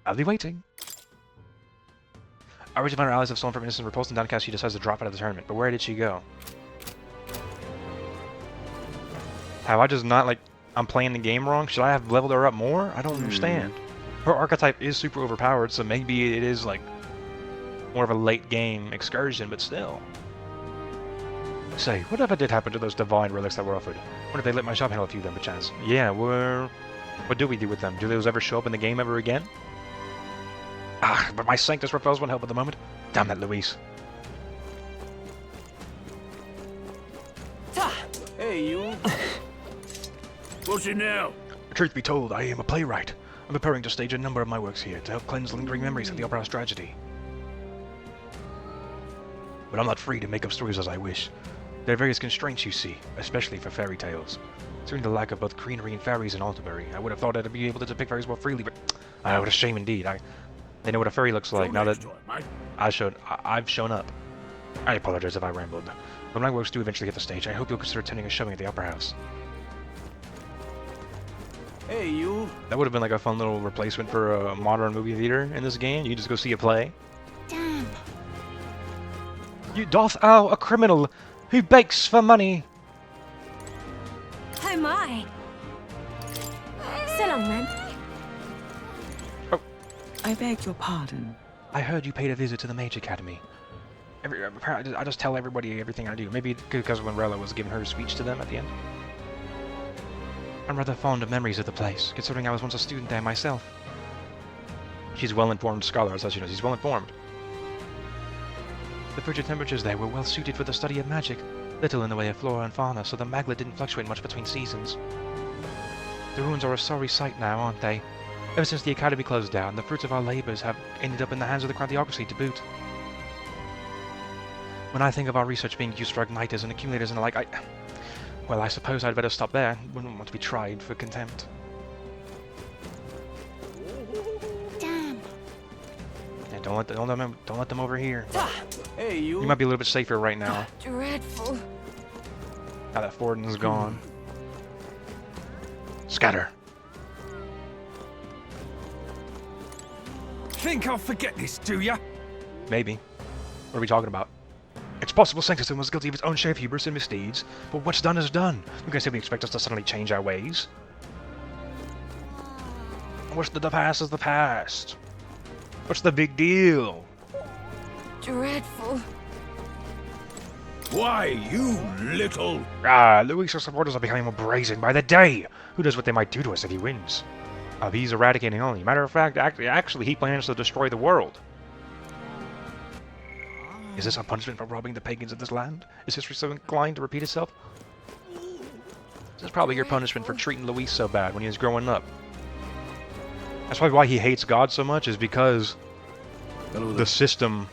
Speaker 1: I'll be waiting. Our region of allies have stolen from innocent, repulsed and downcast. She decides to drop out of the tournament. But where did she go? Have I just not, like, I'm playing the game wrong? Should I have leveled her up more? I don't understand. Her archetype is super overpowered, so maybe it is, like, more of a late game excursion, but still. Say, whatever did happen to those divine relics that were offered? What if they let my shop handle a few of them, perchance? Yeah, what do we do with them? Do those ever show up in the game ever again? Ah, but my Sanctus repels won't help at the moment. Damn that, Luis.
Speaker 4: Hey, you.
Speaker 6: What's it now?
Speaker 1: Truth be told, I am a playwright. I'm preparing to stage a number of my works here to help cleanse lingering memories of the opera's tragedy. But I'm not free to make up stories as I wish. There are various constraints, you see, especially for fairy tales. Considering the lack of both greenery and fairies in Alderbury, I would have thought I'd be able to depict fairies more freely, but what a shame indeed. They know what a fairy looks like now that I've shown up. I apologize if I rambled. When my works do eventually hit the stage, I hope you'll consider attending a showing at the Opera House.
Speaker 4: Hey, you.
Speaker 1: That would have been like a fun little replacement for a modern movie theater in this game. You just go see a play.
Speaker 2: Damn.
Speaker 1: You doth owe a criminal who begs for money.
Speaker 2: Oh my. Sit on then.
Speaker 8: I beg your pardon.
Speaker 1: I heard you paid a visit to the Mage Academy. I just tell everybody everything I do. Maybe because when Rella was giving her speech to them at the end. I'm rather fond of memories of the place, considering I was once a student there myself. She's a well-informed scholar, as you know. She's well-informed. The frigid temperatures there were well suited for the study of magic. Little in the way of flora and fauna, so the maglet didn't fluctuate much between seasons. The ruins are a sorry sight now, aren't they? Ever since the academy closed down, the fruits of our labours have ended up in the hands of the grandiocracy to boot. When I think of our research being used for igniters and accumulators and the like, well, I suppose I'd better stop there. Wouldn't want to be tried for contempt.
Speaker 2: Damn.
Speaker 1: Yeah, don't let them over here.
Speaker 4: Hey, you.
Speaker 1: You might be a little bit safer right now.
Speaker 7: Dreadful.
Speaker 1: Now that Forden's gone. Scatter.
Speaker 9: Think I'll forget this, do ya?
Speaker 1: Maybe. What are we talking about? It's possible Sanctuston was guilty of its own share of hubris and misdeeds, but what's done is done. You guys simply expect us to suddenly change our ways? What's the past is the past. What's the big deal?
Speaker 7: Dreadful.
Speaker 6: Why, you little...
Speaker 1: Luis' supporters are becoming more brazen by the day. Who knows what they might do to us if he wins? He's eradicating only. Matter of fact, actually, he plans to destroy the world. Is this our punishment for robbing the pagans of this land? Is history so inclined to repeat itself? This is probably your punishment for treating Luis so bad when he was growing up. That's probably why he hates God so much, is because the system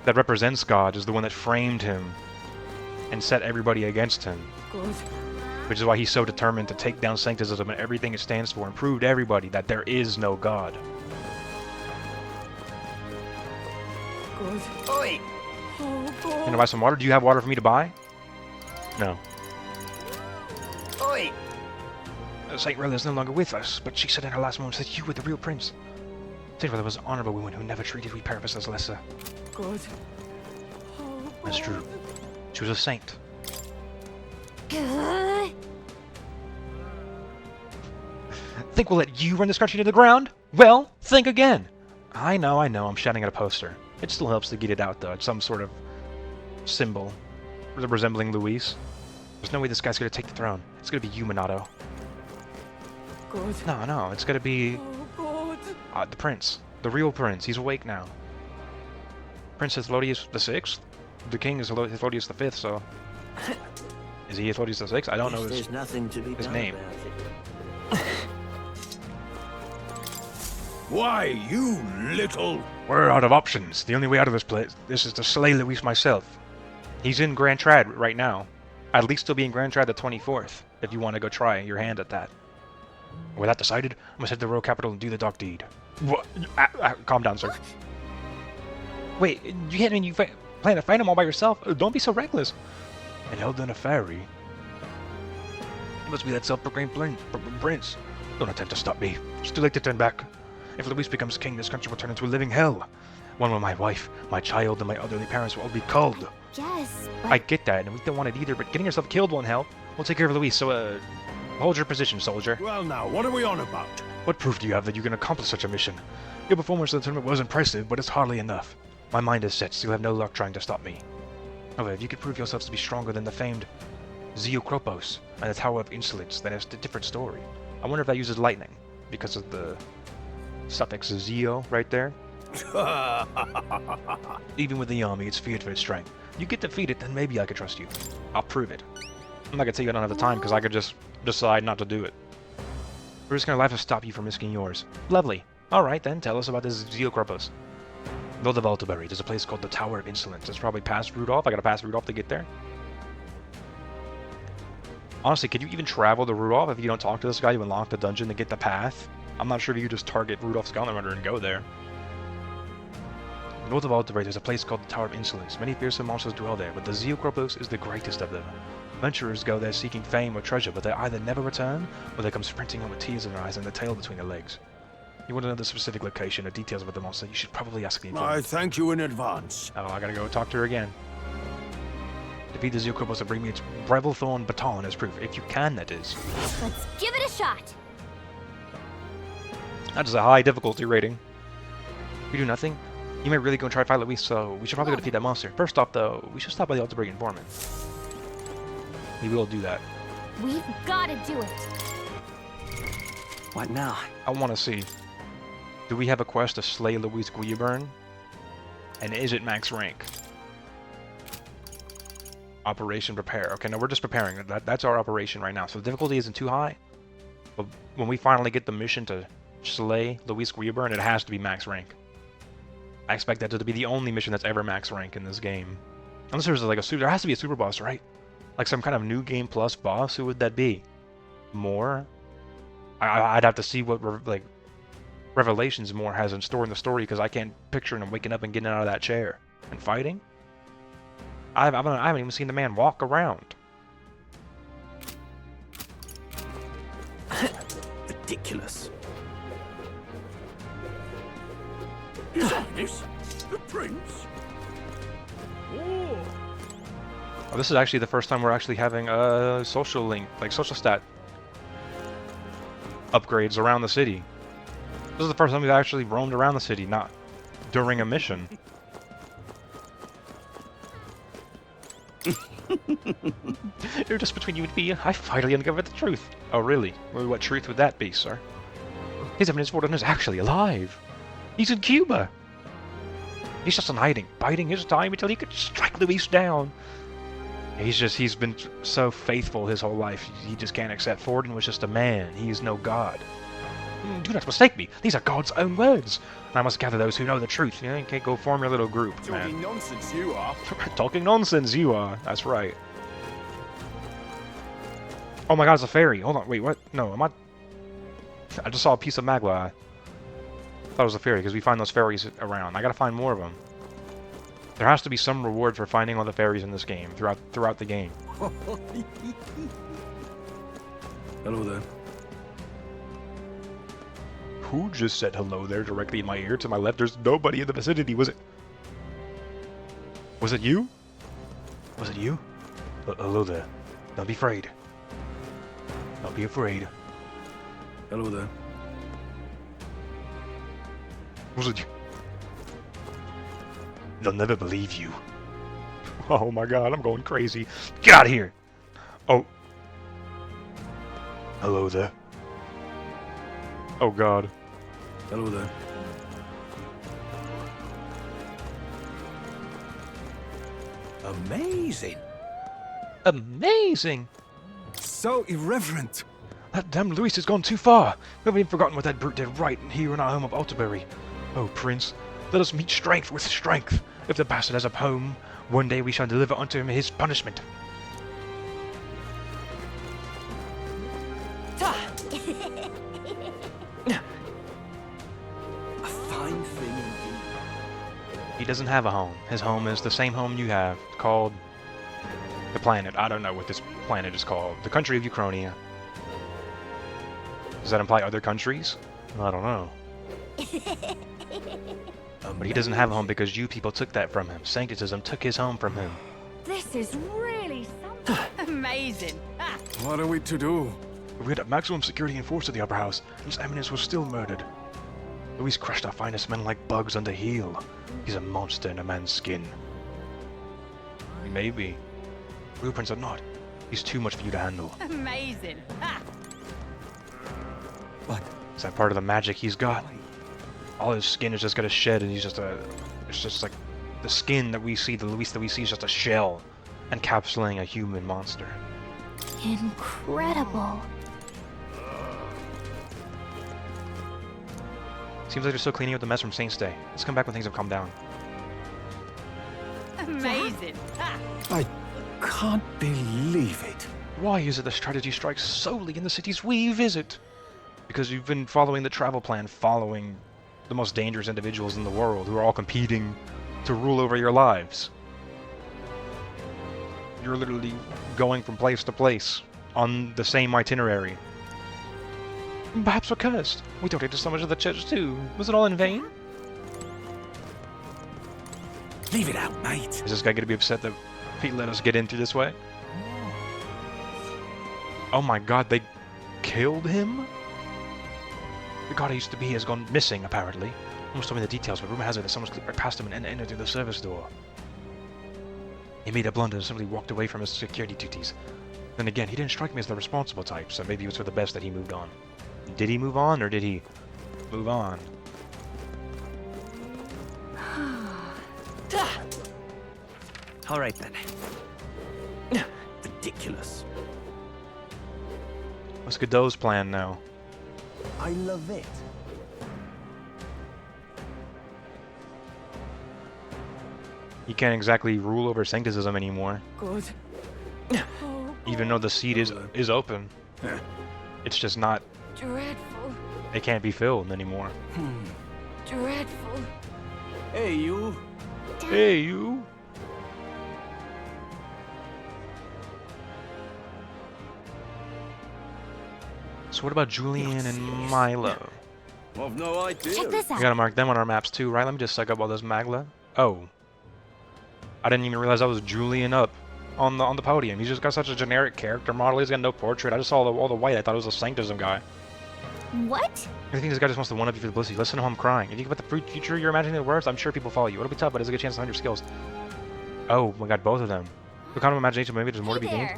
Speaker 1: that represents God is the one that framed him and set everybody against him.
Speaker 7: Good.
Speaker 1: Which is why he's so determined to take down sanctism and everything it stands for and prove to everybody that there is no God.
Speaker 7: Good. Oi! Oh, God.
Speaker 1: You gonna buy some water? Do you have water for me to buy? No.
Speaker 7: Oi!
Speaker 1: Saint Rilla is no longer with us, but she said in her last moments that you were the real prince. Saint Rilla was an honorable woman who never treated we Parapus as lesser.
Speaker 7: Good. Oh,
Speaker 1: That's true. She was a saint.
Speaker 2: Good.
Speaker 1: Think we'll let you run this country to the ground? Well, think again. I know, I'm shouting at a poster. It still helps to get it out, though. It's some sort of symbol resembling Luis. There's no way this guy's gonna take the throne. It's gonna be you, Minato.
Speaker 7: Good.
Speaker 1: No, it's gonna be
Speaker 7: Oh, God.
Speaker 1: the prince. The real prince. He's awake now. Prince Hythlodaeus the Sixth? The king is Hythlodaeus the Fifth, so... Is he Hythlodaeus the Sixth? I don't know his
Speaker 6: nothing to be done
Speaker 1: name.
Speaker 6: about it. Why, you little...
Speaker 1: We're out of options. The only way out of this place is to slay Luis myself. He's in Grand Trad right now. At least he'll be in Grand Trad the 24th, if you want to go try your hand at that. With that decided, I must head to the royal capital and do the dark deed. What? Calm down, sir. Wait, you can't mean you plan to fight him all by yourself? Don't be so reckless. And held in a fairy. He must be that self-proclaimed prince. Don't attempt to stop me. It's too late to turn back. If Luis becomes king, this country will turn into a living hell. One where my wife, my child, and my elderly parents will all be culled.
Speaker 2: Yes, but
Speaker 1: I get that, and we don't want it either, but getting yourself killed won't help. We'll take care of Luis, so, hold your position, soldier.
Speaker 6: Well now, what are we on about?
Speaker 1: What proof do you have that you can accomplish such a mission? Your performance in the tournament was impressive, but it's hardly enough. My mind is set, so you'll have no luck trying to stop me. However, if you could prove yourselves to be stronger than the famed Zeokropos and the Tower of Insolence, then it's a different story. I wonder if that uses lightning, because of the suffix Zeo right there. Even with the army, it's feared for its strength. You get defeated, then maybe I could trust you. I'll prove it. I'm not gonna tell you I don't have the time, because I could just decide not to do it. We're just gonna have to stop you from risking yours. Lovely. Alright then, tell us about this Zeokropos. North of Altabury, there's a place called the Tower of Insolence. It's probably past Rudolph. I gotta pass Rudolph to get there. Honestly, could you even travel to Rudolph if you don't talk to this guy? You unlock the dungeon to get the path? I'm not sure if you just target Rudolph's Gauntlet Runner and go there. North of Altabury, there's a place called the Tower of Insolence. Many fearsome monsters dwell there, but the Zeokropos is the greatest of them. Adventurers go there seeking fame or treasure, but they either never return, or they come sprinting home with tears in their eyes and their tail between their legs. You want to know the specific location or details about the monster, you should probably ask the informant.
Speaker 6: I thank you in advance.
Speaker 1: Oh, I gotta go talk to her again. Defeat the Zeokropos and bring me its Brevillethorn baton as proof. If you can, that is.
Speaker 2: let's give it a shot.
Speaker 1: That is a high difficulty rating. We do nothing. You may really go and try to fight Luis, so we should probably go defeat that monster. First off, though, we should stop by the Altabury informant. We will do that.
Speaker 2: We've gotta do it.
Speaker 5: What now?
Speaker 1: I want to see. Do we have a quest to slay Luis Guillaburn? And is it max rank? Operation prepare. Okay, no, we're just preparing. That's our operation right now. So the difficulty isn't too high. But when we finally get the mission to slay Luis Guillaburn, it has to be max rank. I expect that to be the only mission that's ever max rank in this game. Unless there's like there has to be a super boss, right? Like some kind of new game plus boss. Who would that be? More? I'd have to see what revelations Moore has in store in the story, because I can't picture him waking up and getting out of that chair and fighting. I haven't even seen the man walk around.
Speaker 5: Ridiculous.
Speaker 6: Is that this? The prince? Oh.
Speaker 1: Oh, this is actually the first time we're actually having a social link, like social stat upgrades around the city. This is the first time we've actually roamed around the city, not during a mission. Just between you and me, I finally uncovered the truth. Oh, really? Well, what truth would that be, sir? His Eminence Warden is actually alive. He's in Cuba. He's just in hiding, biding his time until he could strike Luis down. He's been so faithful his whole life, he just can't accept Forden was just a man, he is no god. Do not mistake me, these are God's own words. I must gather those who know the truth. You can't go form your little group, man.
Speaker 4: Talking nonsense, you are.
Speaker 1: Talking nonsense, you are. That's right. Oh my god, it's a fairy. Hold on, wait, what? No, am I just saw a piece of magla. I thought it was a fairy, because we find those fairies around. I gotta find more of them. There has to be some reward for finding all the fairies in this game, throughout the game.
Speaker 6: Hello there.
Speaker 1: Who just said hello there directly in my ear? To my left, there's nobody in the vicinity. Was it you? Was it you? Hello there. Don't be afraid. Don't be afraid.
Speaker 6: Hello there.
Speaker 1: Was it you? They'll never believe you. Oh my god, I'm going crazy. Get out of here! Oh. Hello there. Oh god.
Speaker 6: Hello there.
Speaker 9: Amazing.
Speaker 1: Amazing!
Speaker 9: So irreverent.
Speaker 1: That damn Luis has gone too far. We haven't even forgotten what that brute did right here in our home of Altabury. Oh, Prince, let us meet strength with strength. If the bastard has a home, one day we shall deliver unto him his punishment.
Speaker 6: A fine thing indeed.
Speaker 1: He doesn't have a home. His home is the same home you have, called the planet. I don't know what this planet is called. The country of Uchronia. Does that imply other countries? I don't know. But he doesn't have a home because you people took that from him. Sancticism took his home from him.
Speaker 7: This is really something. Amazing. Ah.
Speaker 9: What are we to do?
Speaker 1: We had maximum security enforced at the Upper House. His Eminence was still murdered. Luis crushed our finest men like bugs under heel. He's a monster in a man's skin. Maybe. Blueprints are not. He's too much for you to handle.
Speaker 7: Amazing. Ah.
Speaker 6: What?
Speaker 1: Is that part of the magic he's got? All his skin is just gonna shed, and he's just a... It's just like the skin that we see, the Luis that we see is just a shell encapsulating a human monster.
Speaker 2: Incredible.
Speaker 1: Seems like they're still cleaning up the mess from Saint's Day. Let's come back when things have calmed down.
Speaker 7: Amazing. Ah.
Speaker 9: I can't believe it.
Speaker 1: Why is it the strategy strikes solely in the cities we visit? Because you've been following the travel plan, following the most dangerous individuals in the world who are all competing to rule over your lives. You're literally going from place to place on the same itinerary. Perhaps we're cursed. We donated so much of the church too. Was it all in vain?
Speaker 9: Leave it out, mate.
Speaker 1: Is this guy gonna be upset that he let us get in through this way? Oh my god, they killed him? The god I used to be has gone missing, apparently. Almost told me the details, but rumor has it that someone's clipped right past him and entered through the service door. He made a blunder and simply walked away from his security duties. Then again, he didn't strike me as the responsible type, so maybe it was for the best that he moved on. Did he move on, or did he move on?
Speaker 5: All right then.
Speaker 6: Ridiculous.
Speaker 1: What's Godot's plan now?
Speaker 6: I love it.
Speaker 1: He can't exactly rule over sancticism anymore,
Speaker 7: Good. Oh,
Speaker 1: even though the seat is open. It's just not.
Speaker 7: dreadful.
Speaker 1: It can't be filled anymore.
Speaker 7: Dreadful.
Speaker 4: Hey, you.
Speaker 1: Hey, you! So what about Julian and Milo?
Speaker 4: I've no idea.
Speaker 2: Check this
Speaker 1: We
Speaker 2: out.
Speaker 1: gotta mark them on our maps too, right? Let me just suck up all this magla. Oh. I didn't even realize that was Julian up on the podium. He's just got such a generic character model. He's got no portrait. I just saw all the white. I thought it was a sanctism guy.
Speaker 2: What?
Speaker 1: I think this guy just wants to one-up you for the publicity. Listen to how I'm crying. If you can put the future you're imagining the worst, I'm sure people follow you. It'll be tough, but there's a good chance to learn your skills. Oh my god, both of them. What kind of imagination? Maybe there's more to be gained.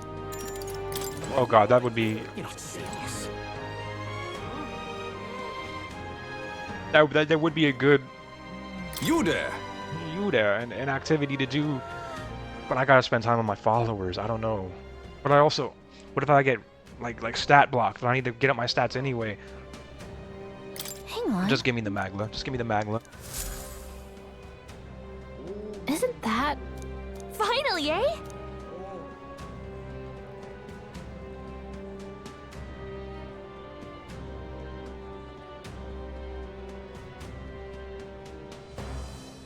Speaker 1: Oh god, that would be...
Speaker 6: You're not serious.
Speaker 1: That would be a good...
Speaker 9: You there.
Speaker 1: you there, an activity to do. But I gotta spend time with my followers. I don't know. But I also, what if I get like stat blocked? But I need to get up my stats anyway.
Speaker 2: Hang on.
Speaker 1: Just give me the Magla. Just give me the Magla.
Speaker 2: Isn't that... Finally, eh?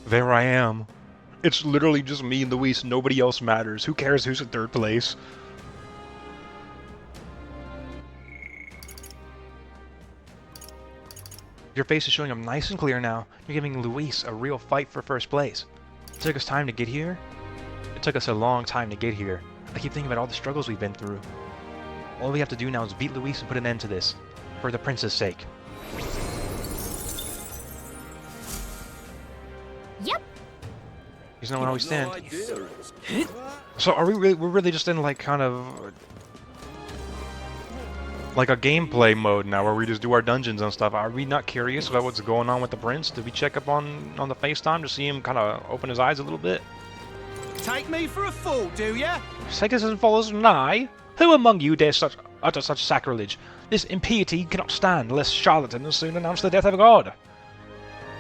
Speaker 1: There I am. It's literally just me and Luis. Nobody else matters. Who cares who's in third place? Your face is showing up nice and clear now. You're giving Luis a real fight for first place. It took us time to get here. It took us a long time to get here. I keep thinking about all the struggles we've been through. All we have to do now is beat Luis and put an end to this. For the prince's sake.
Speaker 2: Yep.
Speaker 1: He's knowing how we stand.
Speaker 4: No idea.
Speaker 1: So are we really, we're really just in like kind of like a gameplay mode now where we just do our dungeons and stuff. Are we not curious about what's going on with the prince? Did we check up on the FaceTime to see him kind of open his eyes a little bit?
Speaker 5: Take me for a fool, do ya?
Speaker 1: Seekers and followers nigh? Who among you dare utter such sacrilege? This impiety cannot stand lest charlatans soon announce the death of a god.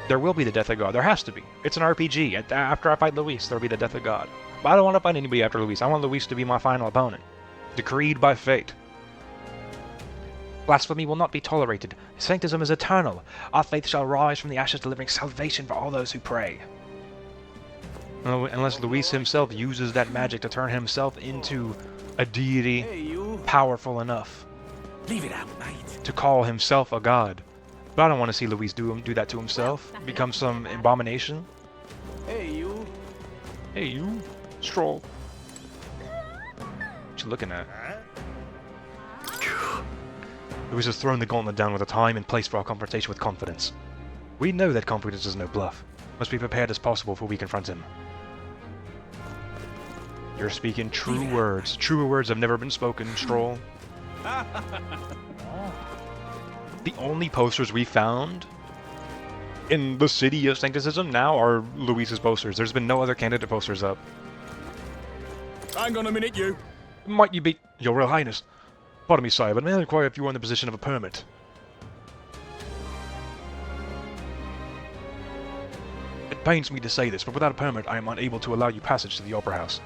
Speaker 1: There will be the death of God. There has to be. It's an RPG. After I fight Luis, there'll be the death of God. But I don't want to fight anybody after Luis. I want Luis to be my final opponent. Decreed by fate. Blasphemy will not be tolerated. Sanctism is eternal. Our faith shall rise from the ashes, delivering salvation for all those who pray. Unless Luis himself uses that magic to turn himself into a deity powerful enough
Speaker 5: Leave it out, mate.
Speaker 1: to call himself a god. But I don't want to see Luis do that to himself. Become some abomination.
Speaker 4: Hey, you.
Speaker 1: Hey, you. Stroll. What you looking at? Luis has thrown the gauntlet down with a time and place for our confrontation with confidence. We know that confidence is no bluff. Must be prepared as possible before we confront him. You're speaking true words. Truer words have never been spoken, Stroll. The only posters we found in the city of Sancticism now are Luis's posters. There's been no other candidate posters up.
Speaker 9: Hang on a minute, you.
Speaker 1: Might you be... Your Royal Highness. Pardon me, sire, but may I inquire if you are in the position of a permit? It pains me to say this, but without a permit, I am unable to allow you passage to the Opera House.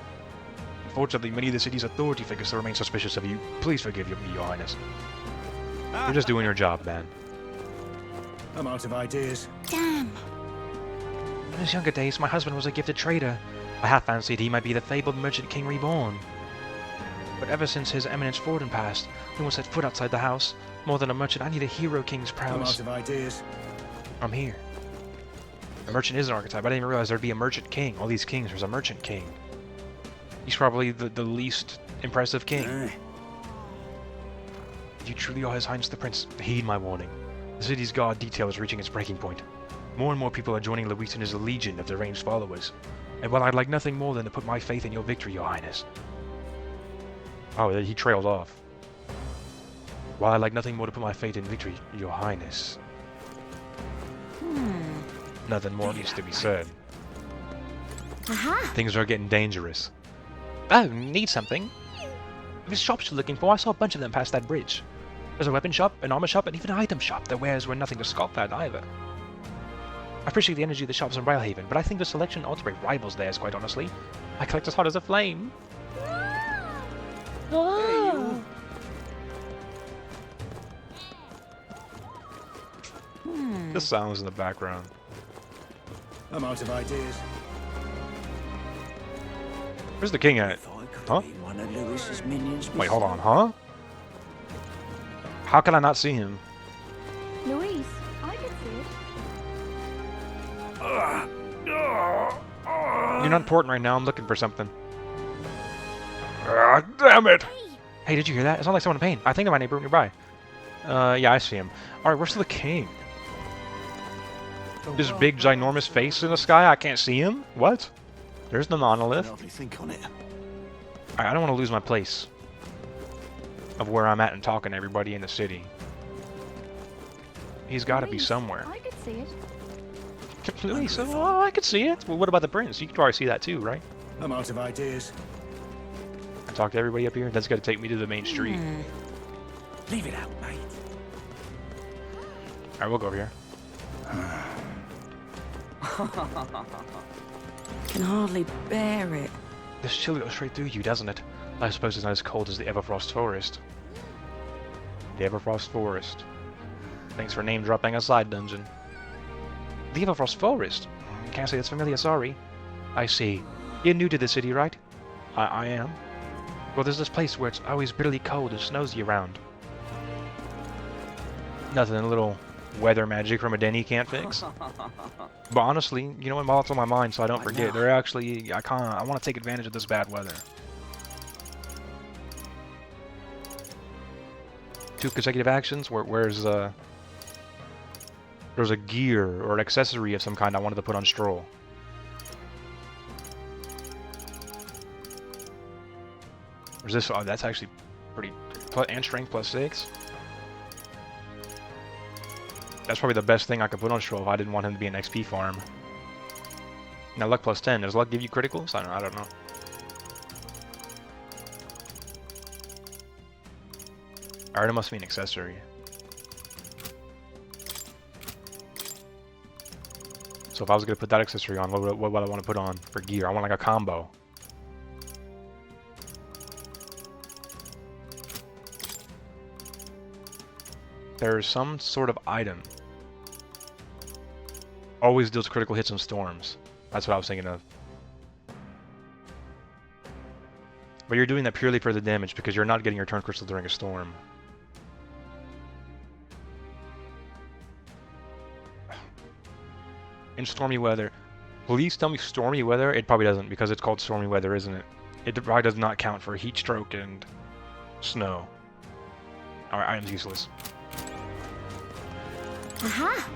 Speaker 1: Unfortunately, many of the city's authority figures still remain suspicious of you. Please forgive me, Your Highness. You're just doing your job, man.
Speaker 6: I'm out of ideas.
Speaker 2: Damn.
Speaker 1: In his younger days, my husband was a gifted trader. I half fancied he might be the fabled merchant king reborn. But ever since his eminence Forden passed, no one set foot outside the house. More than a merchant, I need a hero king's
Speaker 6: I'm
Speaker 1: prowess.
Speaker 6: out of ideas.
Speaker 1: I'm here. A merchant is an archetype. I didn't even realize there'd be a merchant king. All these kings, there's a merchant king. He's probably the least impressive king. If you truly are His Highness the Prince, heed my warning. The city's guard detail is reaching its breaking point. More and more people are joining Luis in his legion of deranged followers. And while I'd like nothing more than to put my faith in your victory, Your Highness... Oh, he trailed off. While I'd like nothing more to put my faith in victory, Your Highness... Nothing more needs to be said.
Speaker 2: Aha!
Speaker 1: Things are getting dangerous. Oh, need something? These shops you're looking for, I saw a bunch of them past that bridge. There's a weapon shop, an armor shop, and even an item shop. The wares were nothing to scoff at either. I appreciate the energy of the shops in Railhaven, but I think the selection ultimately rivals theirs, quite honestly. I collect as hot as a flame.
Speaker 2: Oh.
Speaker 1: The sounds in the background.
Speaker 6: I'm out of ideas.
Speaker 1: Where's the king at? Huh?
Speaker 5: One of Lewis's minions.
Speaker 1: Wait, hold on, huh? How can I not see him?
Speaker 7: Luis, I can see it.
Speaker 1: You're not important right now, I'm looking for something. Ah, damn it! Hey, did you hear that? It sounds like someone in pain. I think it might be nearby. Yeah, I see him. Alright, where's the king? This big, ginormous face in the sky? I can't see him? What? There's the monolith.
Speaker 5: Hardly think on it.
Speaker 1: Alright, I don't want to lose my place of where I'm at and talking to everybody in the city. He's got to be
Speaker 7: Luis,
Speaker 1: somewhere.
Speaker 7: I could see it.
Speaker 1: Luis, oh, I could see it. Well, what about the prince? You could probably see that too, right?
Speaker 5: I'm out of ideas.
Speaker 1: I talk to everybody up here. That's got to take me to the main street.
Speaker 5: Leave it out, mate.
Speaker 1: Alright, we'll go over here.
Speaker 8: Can hardly bear it.
Speaker 1: This chill goes straight through you, doesn't it? I suppose it's not as cold as the Everfrost Forest. The Everfrost Forest. Thanks for name dropping a side dungeon. The Everfrost Forest? Can't say that's familiar, sorry. I see. You're new to the city, right? I am. Well, there's this place where it's always bitterly cold and snows year-round. Nothing a little weather magic from a Denny can't fix. But honestly, you know what, while it's on my mind so I don't forget, they're actually, I want to take advantage of this bad weather. 2 consecutive actions, where's there's a gear or an accessory of some kind I wanted to put on Stroll. Where's this? Oh, that's actually pretty, and strength +6. That's probably the best thing I could put on Stroll if I didn't want him to be an XP farm. Now luck +10. Does luck give you criticals? I don't know. Alright, it must be an accessory. So if I was going to put that accessory on, what would I want to put on for gear? I want like a combo. There's some sort of item. Always deals critical hits and storms. That's what I was thinking of. But you're doing that purely for the damage because you're not getting your turn crystal during a storm. In stormy weather. Please tell me stormy weather? It probably doesn't because it's called stormy weather, isn't it? It probably does not count for heat stroke and snow. Alright, item's useless.
Speaker 2: Aha!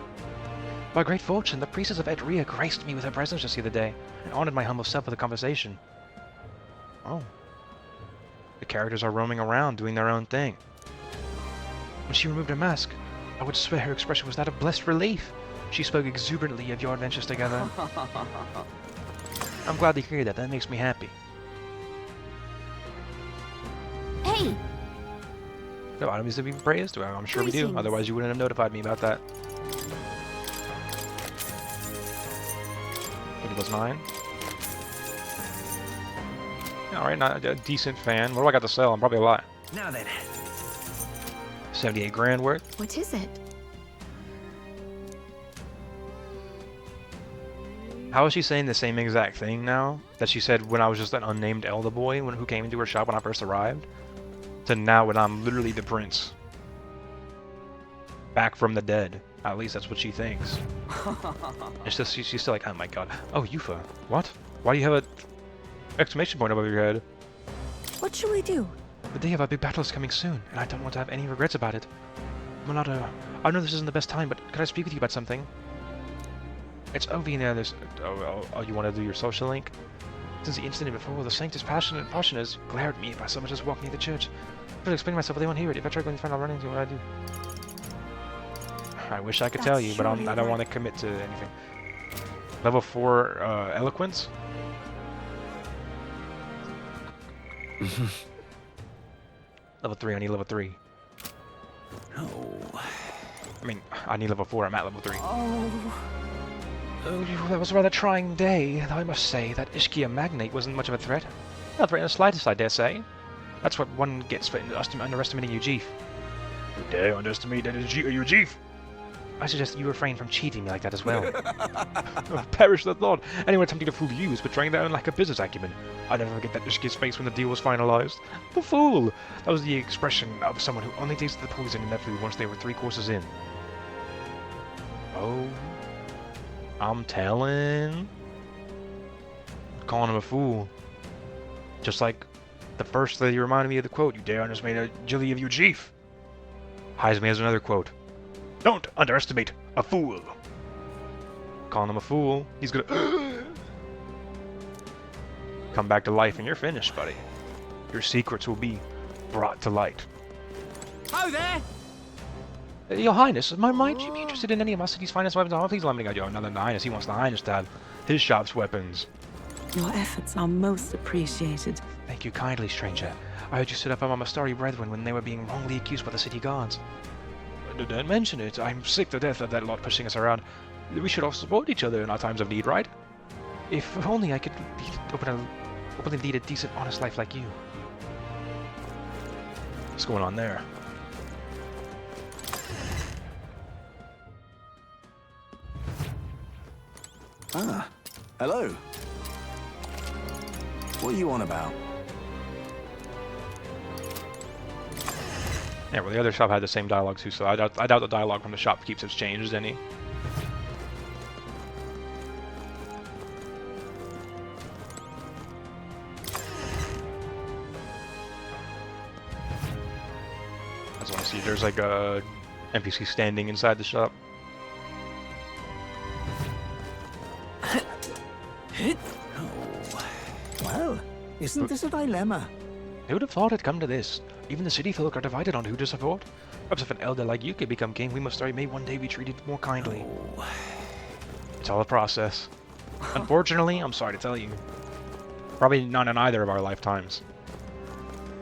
Speaker 1: By great fortune, the priestess of Edria graced me with her presence just the other day, and honored my humble self with a conversation. Oh. The characters are roaming around, doing their own thing. When she removed her mask, I would swear her expression was that of blessed relief. She spoke exuberantly of your adventures together. I'm glad to hear that. That makes me happy.
Speaker 2: Hey!
Speaker 1: No items to be praised? Well, I'm sure we do. Otherwise, you wouldn't have notified me about that. It was 9. Alright, not a decent fan. What do I got to sell? I'm probably a lot.
Speaker 5: Now then.
Speaker 1: 78 grand worth.
Speaker 2: What is it?
Speaker 1: How is she saying the same exact thing now that she said when I was just an unnamed elder boy who came into her shop when I first arrived? To now when I'm literally the prince. Back from the dead. At least that's what she thinks. It's just, she's still like, oh my god. Oh, Yufa. What? Why do you have a exclamation point above your head?
Speaker 8: What shall we do?
Speaker 1: The day of our big battle is coming soon, and I don't want to have any regrets about it. Monado, I know this isn't the best time, but could I speak with you about something? It's Ovi now, there's... Oh, you want to do your social link? Since the incident before, the Sanctus Passioners glared at me by so much as walking near the church. I explain myself, but they won't hear it. If I try going to find out, I'll run into what I do. I wish I could tell you, but I don't want to commit to anything. Level 4 Eloquence? Level 3, I need level 3.
Speaker 5: Oh.
Speaker 1: I mean, I need level 4, I'm at level 3.
Speaker 8: Oh.
Speaker 1: Oh, that was a rather trying day, though I must say that Ishkia Magnate wasn't much of a threat. Not threat in the slightest, I dare say. That's what one gets for underestimating Ujif. You dare underestimate Ujif? I suggest you refrain from cheating me like that as well. Oh, perish the thought! Anyone attempting to fool you is betraying their own lack of business acumen. I never forget that Ishkia's face when the deal was finalized. The fool! That was the expression of someone who only tasted the poison in their food once they were 3 courses in. Oh... I'm telling. Calling him a fool. Just like the first that he reminded me of the quote, you dare underestimate a Jilly of Ujif. Heisman has another quote. Don't underestimate a fool. Calling him a fool, he's gonna come back to life and you're finished, buddy. Your secrets will be brought to light.
Speaker 5: Ho there!
Speaker 1: Your Highness, might you be interested in any of my city's finest weapons? Oh, please let me go. Yo, another Highness. He wants the Highness to have his shop's weapons.
Speaker 8: Your efforts are most appreciated.
Speaker 1: Thank you kindly, stranger. I heard you stood up for my Mastari brethren when they were being wrongly accused by the city guards. Don't mention it. I'm sick to death of that lot pushing us around. We should all support each other in our times of need, right? If only I could openly lead a decent, honest life like you. What's going on there?
Speaker 6: Ah, hello. What are you on about?
Speaker 1: Yeah, well, the other shop had the same dialogue too, so I doubt the dialogue from the shop keeps its changed any. I just want to see if there's like a NPC standing inside the shop.
Speaker 6: Well, isn't this a dilemma?
Speaker 1: Who would have thought it'd come to this? Even the city folk are divided on who to support. Perhaps if an elder like you could become king, we must may one day be treated more kindly. It's all a process. Unfortunately, I'm sorry to tell you. Probably not in either of our lifetimes.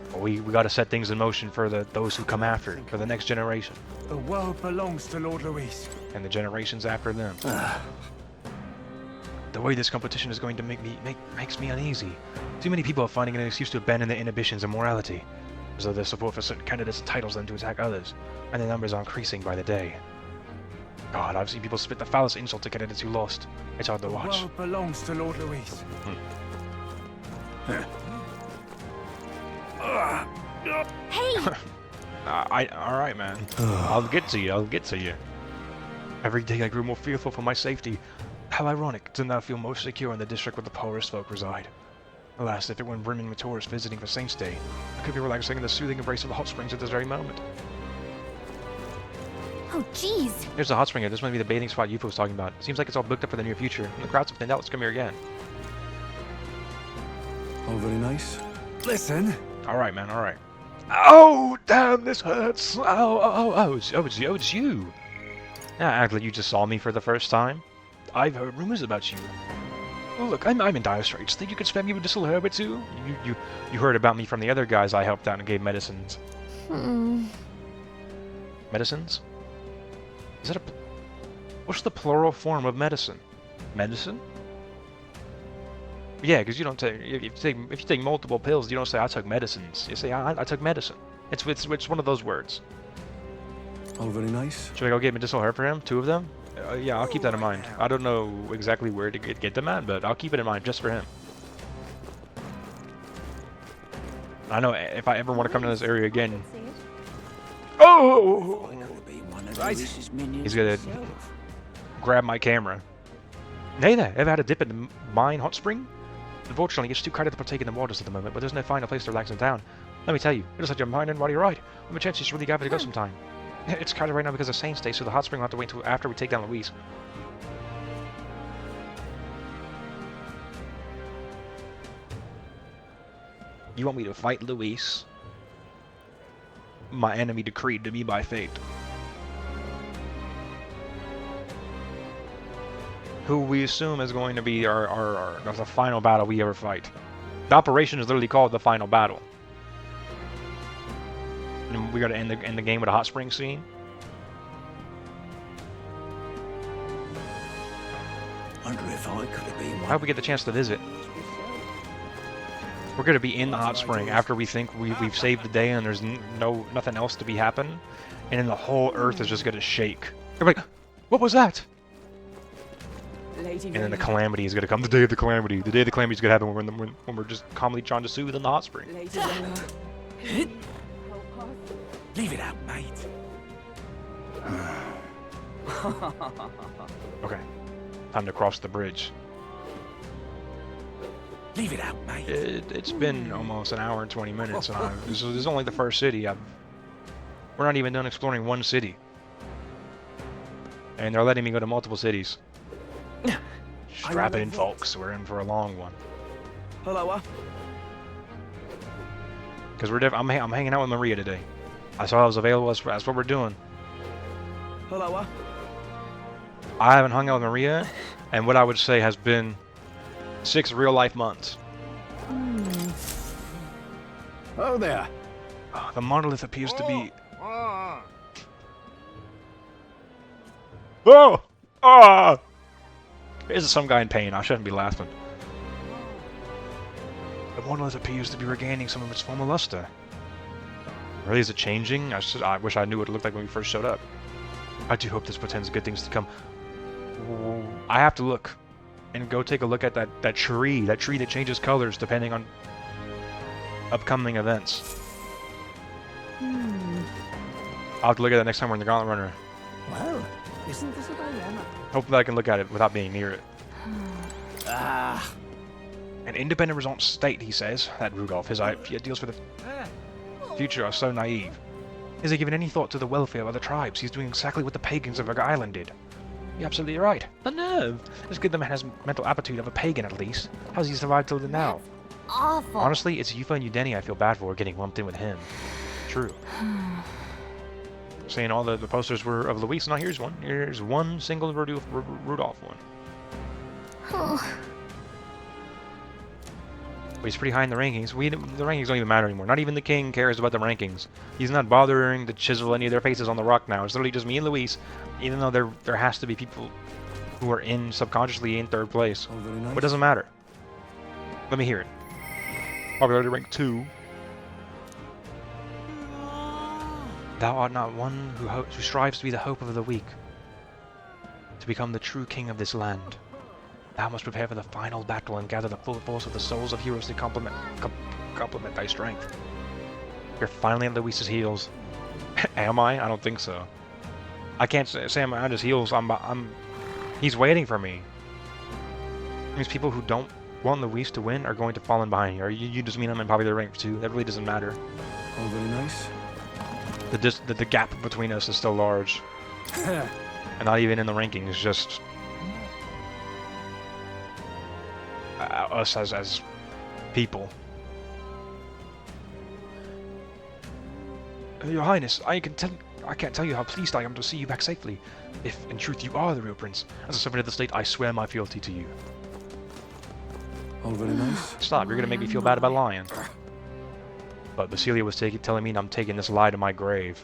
Speaker 1: But we gotta set things in motion for those who come after, for the next generation.
Speaker 5: The world belongs to Lord Luis.
Speaker 1: And the generations after them. The way this competition is going to makes me uneasy. Too many people are finding an excuse to abandon their inhibitions and morality, as though their support for certain candidates entitles them to attack others, and the numbers are increasing by the day. God, I've seen people spit the foulest insult to candidates who lost. It's hard to watch.
Speaker 5: The world belongs to Lord Luis.
Speaker 7: Hey!
Speaker 1: Alright, man. I'll get to you. Every day I grew more fearful for my safety. How ironic to now feel most secure in the district where the poorest folk reside. Alas, if it weren't brimming with tourists visiting for Saint's Day, I could be relaxing in the soothing embrace of the hot springs at this very moment.
Speaker 2: Oh, jeez.
Speaker 1: Here's the hot spring here. This might be the bathing spot UFO was talking about. Seems like it's all booked up for the near future. And the crowds have thinned out. Let's come here again.
Speaker 6: Oh, very nice. Listen.
Speaker 1: Alright, man, alright. Oh, damn, this hurts. It's you. Yeah, act like you just saw me for the first time. I've heard rumors about you. Oh, look, I'm in dire straits. Think you could spare me with medicinal herb or two? You heard about me from the other guys I helped out and gave medicines. Medicines? Is that what's the plural form of medicine? Medicine? Yeah, because you don't take if you take multiple pills, you don't say I took medicines. You say I took medicine. It's one of those words.
Speaker 6: Oh, very nice.
Speaker 1: Should I go get medicinal herb for him? 2 of them? Yeah, I'll keep that in mind. I don't know exactly where to get them at, but I'll keep it in mind just for him. I know if I ever want to come to this area again. Oh!
Speaker 6: Right.
Speaker 1: He's gonna grab my camera. Hey there, ever had a dip in the mine hot spring? Unfortunately, it's too crowded to partake in the waters at the moment, but there's no finer place to relax in town. Let me tell you, it'll set your mind in while you're right. I'm a chance you should really gather to go sometime. It's crowded right now because of Saint's Day, so the hot spring will have to wait until after we take down Luis. You want me to fight Luis? My enemy decreed to me by fate. Who we assume is going to be the final battle we ever fight. The operation is literally called the final battle. And we gotta end the game with a hot spring scene.
Speaker 6: Wonder if I could have been
Speaker 1: I hope we get the chance to visit. We're gonna be in the hot spring after we think we've saved the day and there's nothing else to be happening, and then the whole earth is just gonna shake. Everybody, what was that? And then the calamity is gonna come. The day of the calamity. The day of the calamity is gonna happen when we're just calmly trying to soothe in the hot spring.
Speaker 5: Leave it out, mate.
Speaker 1: Okay, time to cross the bridge.
Speaker 5: Leave it out, mate.
Speaker 1: It's been almost an hour and 20 minutes, and this is only the first city. We're not even done exploring one city, and they're letting me go to multiple cities. Strap in, folks. We're in for a long one.
Speaker 6: Hello,
Speaker 1: Because I'm hanging out with Maria today. I saw I was available. That's what we're doing.
Speaker 4: Hello.
Speaker 1: I haven't hung out with Maria, and what I would say has been 6 real-life months.
Speaker 4: Oh there.
Speaker 1: The monolith appears to be... Oh! Ah! There's some guy in pain. I shouldn't be laughing. The monolith appears to be regaining some of its former luster. Really, is it changing? I wish I knew what it looked like when we first showed up. I do hope this portends good things to come. I have to look and go take a look at that tree that changes colors depending on upcoming events. I'll have to look at that next time we're in the Gauntlet Runner.
Speaker 6: Well, isn't this a dilemma?
Speaker 1: Hopefully I can look at it without being near it.
Speaker 4: Ah.
Speaker 1: An independent results state, he says, that Rudolph, his deals for the future are so naive. Has he given any thought to the welfare of other tribes? He's doing exactly what the pagans of our island did. You're absolutely right. The nerve! It's good the man has mental aptitude of a pagan at least. How's he survived till now?
Speaker 2: Awful.
Speaker 1: Honestly, it's Yufa and Udeni I feel bad for getting lumped in with him. True. Saying all the posters were of Luis. Now here's one. Here's one single Rudolph one. But he's pretty high in the rankings. The rankings don't even matter anymore. Not even the king cares about the rankings. He's not bothering to chisel any of their faces on the rock now. It's literally just me and Luis, even though there has to be people who are subconsciously in 3rd place.
Speaker 4: Oh, very nice.
Speaker 1: But it doesn't matter. Let me hear it. Popularity rank 2. Thou art not one who strives to be the hope of the weak, to become the true king of this land. Thou must prepare for the final battle and gather the full force of the souls of heroes to complement thy strength. You're finally at Luis's heels. Am I? I don't think so. I can't say I'm at his heels. He's waiting for me. It means people who don't want Luis to win are going to fall in behind here. You just mean I'm in popular rank 2. That really doesn't matter.
Speaker 4: Oh, very nice.
Speaker 1: The gap between us is still large. And not even in the rankings, just us as people. Your Highness, I can't tell you how pleased I am to see you back safely. If in truth you are the real prince, as a servant of the state, I swear my fealty to you.
Speaker 4: Oh, very nice.
Speaker 1: Stop! You're gonna make me feel bad about lying. But Basilia was telling me I'm taking this lie to my grave.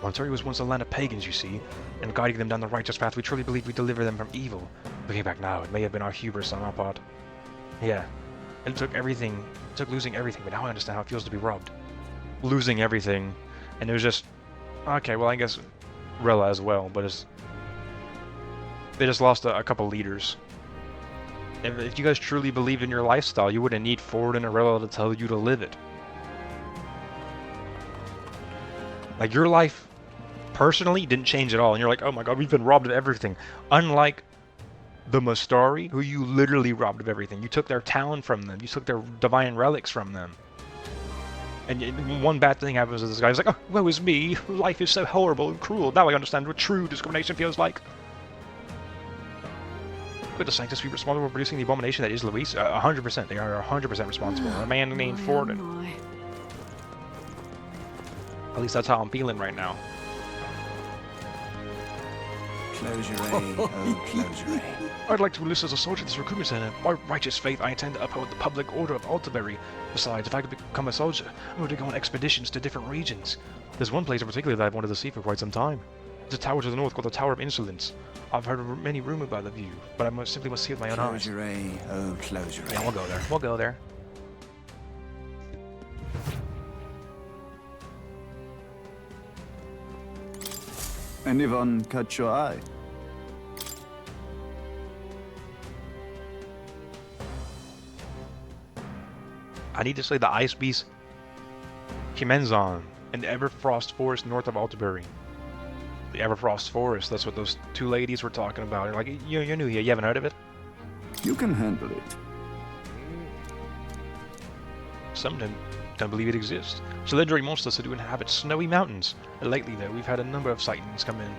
Speaker 1: Monterey was once a land of pagans, you see, and guiding them down the righteous path, we truly believed we'd deliver them from evil. Looking back now, it may have been our hubris on our part. Yeah, it took losing everything, but now I understand how it feels to be robbed. Losing everything, and it was just, okay, well I guess Rella as well, but they just lost a couple leaders. If you guys truly believed in your lifestyle, you wouldn't need Ford and Arella to tell you to live it. Like, your life, personally, didn't change at all, and you're like, oh my god, we've been robbed of everything. Unlike the Mastari, who you literally robbed of everything. You took their talent from them. You took their divine relics from them. And one bad thing happens to this guy. He's like, oh, woe is me. Life is so horrible and cruel. Now I understand what true discrimination feels like. Could the Sanctus be responsible for producing the abomination that is Luis? 100%. They are 100% responsible. A man named Forden. At least that's how I'm feeling right now.
Speaker 4: Closure, oh, closure.
Speaker 1: I'd like to enlist as a soldier in this recruitment center. By righteous faith, I intend to uphold the public order of Altabury. Besides, if I could become a soldier, I'm going to go on expeditions to different regions. There's one place in particular that I've wanted to see for quite some time. There's a tower to the north called the Tower of Insolence. I've heard many rumors about the view, but I simply must see with my own eyes.
Speaker 4: Closure, oh, closure.
Speaker 1: Yeah, we'll go there. We'll go there.
Speaker 4: Anyone catch your eye?
Speaker 1: I need to slay the Ice Beast Kimenzon in the Everfrost Forest north of Altabury. The Everfrost Forest, that's what those two ladies were talking about. You're like, you're new here, you haven't heard of it?
Speaker 4: You can handle it.
Speaker 1: Some don't believe it exists. It's a legendary monster said to inhabit snowy mountains. Lately, though, we've had a number of sightings come in.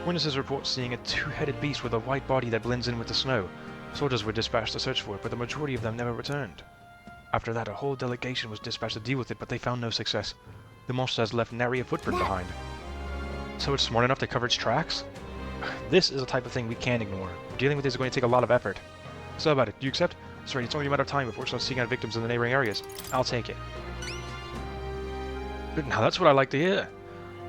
Speaker 1: Witnesses report seeing a two-headed beast with a white body that blends in with the snow. Soldiers were dispatched to search for it, but the majority of them never returned. After that, a whole delegation was dispatched to deal with it, but they found no success. The monster has left nary a footprint behind. So it's smart enough to cover its tracks? This is a type of thing we can't ignore. Dealing with this is going to take a lot of effort. So about it, do you accept? Sorry, it's only a matter of time before it starts seeking out victims in the neighboring areas. I'll take it. Good, now that's what I like to hear.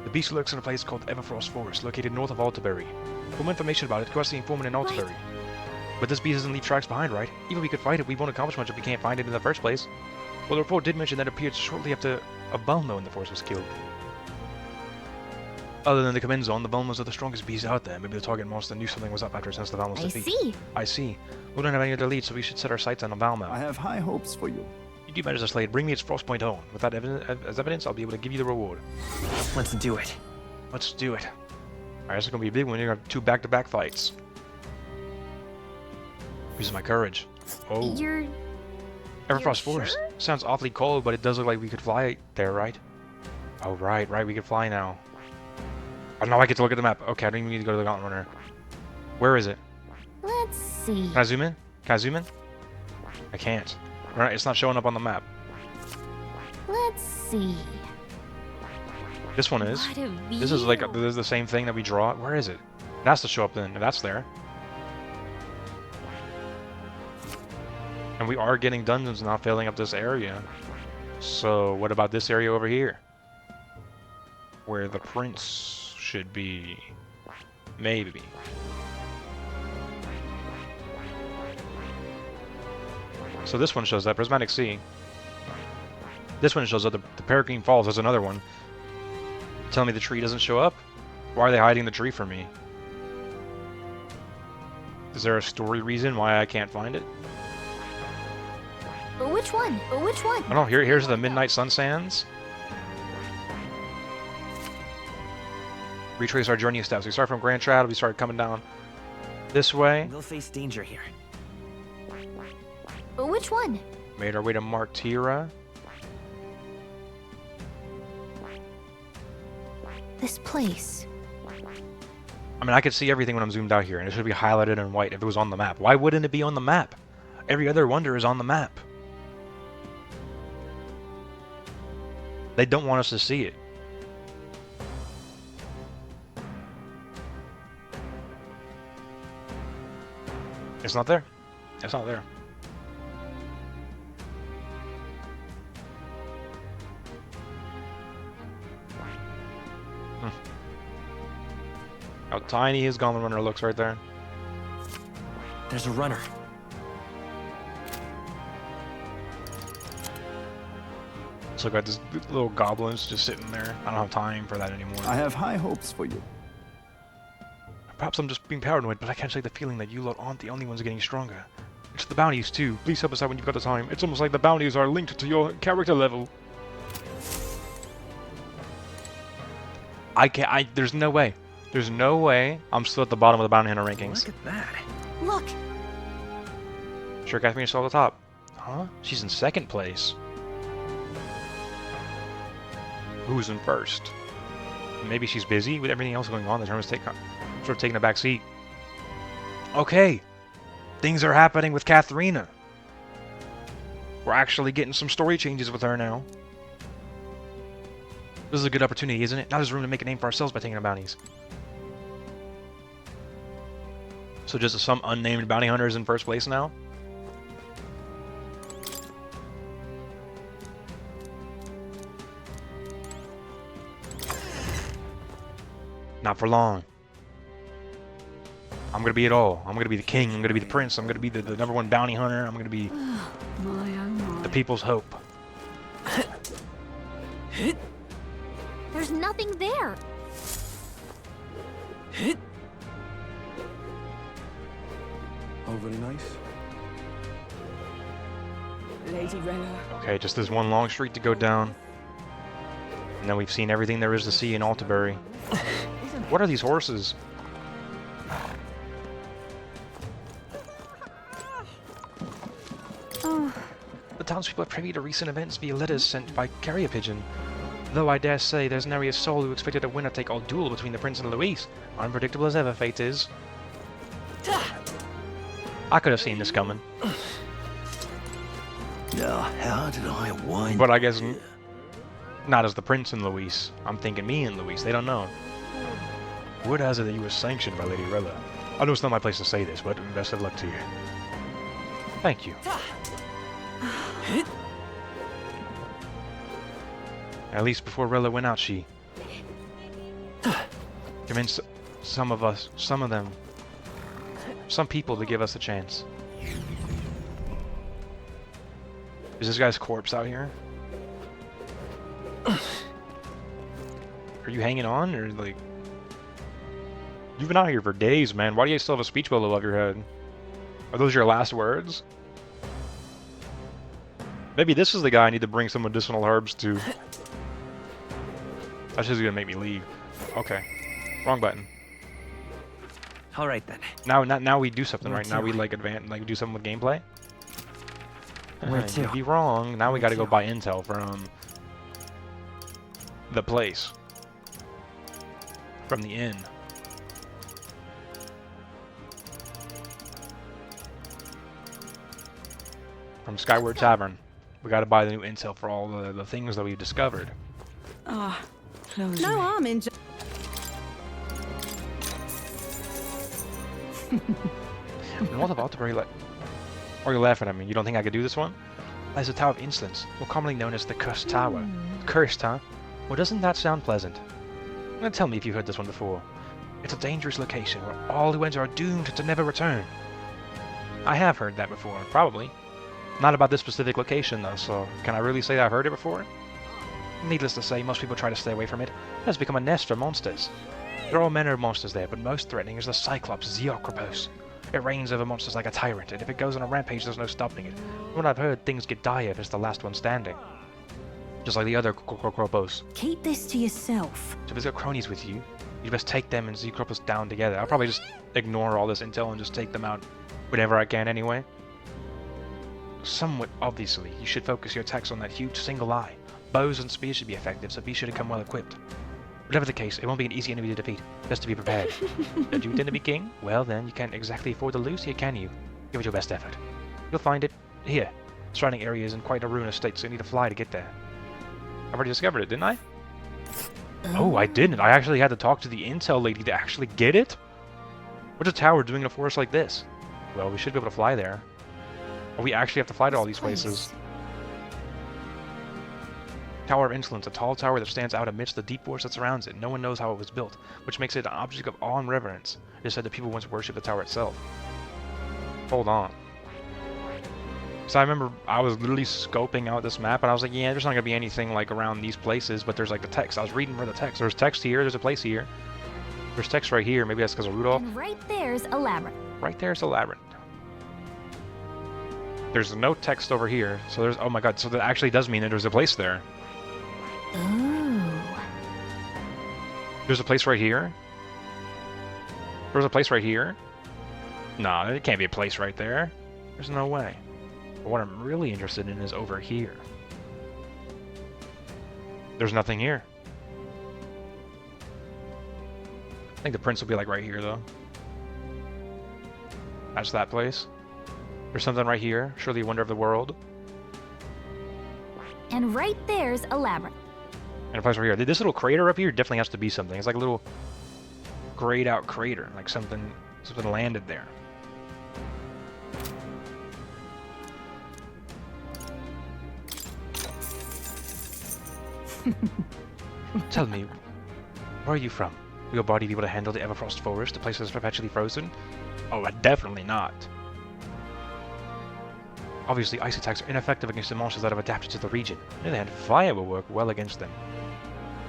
Speaker 1: The beast lurks in a place called Everfrost Forest, located north of Altaberry. For more information about it, go ask the informant in Altaberry. Right. But this beast doesn't leave tracks behind, right? Even if we could fight it, we won't accomplish much if we can't find it in the first place. Well, the report did mention that it appeared shortly after a Bulmo in the forest was killed. Other than the command zone, the Bulmos are the strongest beasts out there. Maybe the target monster knew something was up after since the Valmo's defeat. I see. We don't have any other leads, so we should set our sights on a Valmo.
Speaker 4: I have high hopes for you.
Speaker 1: You do matters, Slade. Bring me its Frostpoint Horn. With that as evidence, I'll be able to give you the reward.
Speaker 3: Let's do it.
Speaker 1: Let's do it. Alright, this is gonna be a big one. You're gonna have 2 back-to-back fights. Use my courage. Oh. Everfrost Forest. Sure? Sounds awfully cold, but it does look like we could fly there, right? Oh, right, we can fly now. Oh, now I get to look at the map. Okay, I don't even need to go to the Gauntlet Runner. Where is it?
Speaker 2: Let's see.
Speaker 1: Can I zoom in? Can I zoom in? I can't. Right, it's not showing up on the map.
Speaker 2: Let's see.
Speaker 1: This one is. This is like this is the same thing that we draw. Where is it? It has to show up then. If that's there. And we are getting dungeons now filling up this area. So what about this area over here? Where the prince should be. Maybe. So this one shows up. Prismatic Sea. This one shows up. The Peregrine Falls is another one. Tell me the tree doesn't show up? Why are they hiding the tree from me? Is there a story reason why I can't find it?
Speaker 2: Which one? Which one?
Speaker 1: I don't know. Here's the Midnight Sun Sands. Retrace our journey steps. We start from Grand Trad. We start coming down this way.
Speaker 3: We'll face danger here.
Speaker 2: Which one?
Speaker 1: Made our way to Martira.
Speaker 2: This place.
Speaker 1: I mean, I could see everything when I'm zoomed out here, and it should be highlighted in white if it was on the map. Why wouldn't it be on the map? Every other wonder is on the map. They don't want us to see it. It's not there. It's not there. How tiny his Gauntlet Runner looks right there.
Speaker 3: There's a runner.
Speaker 1: So I got this little goblins just sitting there. I don't have time for that anymore.
Speaker 4: I have high hopes for you.
Speaker 1: Perhaps I'm just being paranoid, but I can't shake the feeling that you lot aren't the only ones getting stronger. It's the bounties too. Please help us out when you've got the time. It's almost like the bounties are linked to your character level. There's no way. There's no way I'm still at the bottom of the bounty hunter rankings.
Speaker 3: Look at that.
Speaker 2: Look.
Speaker 1: Sure, Catherine, still at the top. Huh? She's in second place. Who's in first? Maybe she's busy with everything else going on. The tournament's sort of taking a back seat. Okay. Things are happening with Katharina. We're actually getting some story changes with her now. This is a good opportunity, isn't it? Now there's room to make a name for ourselves by taking the bounties. So just some unnamed bounty hunter is in first place now? Not for long. I'm gonna be it all. I'm gonna be the king. I'm gonna be the prince. I'm gonna be the #1 bounty hunter. I'm gonna be the people's hope.
Speaker 2: There's nothing there.
Speaker 9: Oh, very nice.
Speaker 8: Lady Rena.
Speaker 1: Okay, just this one long street to go down. And then we've seen everything there is to see in Altaberry. What are these horses? The townspeople are privy to recent events via letters sent by carrier pigeon. Though I dare say there's nary a soul who expected a winner-take-all duel between the prince and Louise. Unpredictable as ever fate is. I could have seen this coming.
Speaker 3: Now, how did I wind
Speaker 1: But I guess not as the prince and Louise. I'm thinking me and Louise. They don't know. Word has it that you were sanctioned by Lady Rella. I know it's not my place to say this, but best of luck to you. Thank you. At least before Rella went out, she convinced some people to give us a chance. Is this guy's corpse out here? Are you hanging on, or like... You've been out here for days, man. Why do you still have a speech bubble above your head? Are those your last words? Maybe this is the guy I need to bring some medicinal herbs to. That's just gonna make me leave. Okay. Wrong button.
Speaker 3: Alright then.
Speaker 1: Now we do something, right? Now we like do something with gameplay?
Speaker 3: Where to?
Speaker 1: You'd be wrong. Now we gotta go buy intel from the place. From the inn. From Skyward Tavern. We gotta buy the new intel for all the things that we've discovered.
Speaker 8: Ah, close. No harm in.
Speaker 1: North of Altabury, like... Or you're laughing at me. You don't think I could do this one? Lies the Tower of Insolence, more commonly known as the Cursed Tower. Cursed, huh? Well, doesn't that sound pleasant? Now tell me if you've heard this one before. It's a dangerous location where all who enter are doomed to never return. I have heard that before, probably. Not about this specific location, though, so can I really say I've heard it before? Needless to say, most people try to stay away from it. It has become a nest for monsters. There are all manner of monsters there, but most threatening is the Cyclops Zeocropos. It reigns over monsters like a tyrant, and if it goes on a rampage, there's no stopping it. From what I've heard, things get dire if it's the last one standing. Just like the other Kropos.
Speaker 8: Keep this to yourself.
Speaker 1: So if it's got cronies with you, you best take them and Zeocropos down together. I'll probably just ignore all this intel and just take them out whenever I can anyway. Somewhat obviously, you should focus your attacks on that huge single eye. Bows and spears should be effective, so be sure to come well equipped. Whatever the case, it won't be an easy enemy to defeat. Best to be prepared. Don't you intend to be king? Well then, you can't exactly afford to lose here, can you? Give it your best effort. You'll find it here. Surrounding area is in quite a ruinous state, so you need to fly to get there. I've already discovered it, didn't I? Oh, I didn't. I actually had to talk to the intel lady to actually get it? What's a tower doing in a forest like this? Well, we should be able to fly there. Or we actually have to fly to all these places. Tower of Insolence, a tall tower that stands out amidst the deep forest that surrounds it. No one knows how it was built, which makes it an object of awe and reverence. It is said that people once worshipped the tower itself. Hold on. So I remember I was literally scoping out this map, and I was like, yeah, there's not going to be anything like around these places, but there's like the text. I was reading for the text. There's text here, there's a place here. There's text right here. Maybe that's because of Rudolph.
Speaker 2: And right there's a labyrinth.
Speaker 1: Right there's a labyrinth. There's no text over here, so there's... Oh my god, so that actually does mean that there's a place there.
Speaker 2: Ooh.
Speaker 1: There's a place right here? There's a place right here? Nah, there can't be a place right there. There's no way. But what I'm really interested in is over here. There's nothing here. I think the prince will be like right here, though. That's that place. There's something right here. Surely a wonder of the world.
Speaker 2: And right there's a labyrinth.
Speaker 1: And a place right here. This little crater up here definitely has to be something. It's like a little grayed out crater. Like something landed there. Tell me, where are you from? Will your body be able to handle the Everfrost Forest, the place that's perpetually frozen? Oh, definitely not. Obviously, ice attacks are ineffective against the monsters that have adapted to the region. On the other hand, fire will work well against them.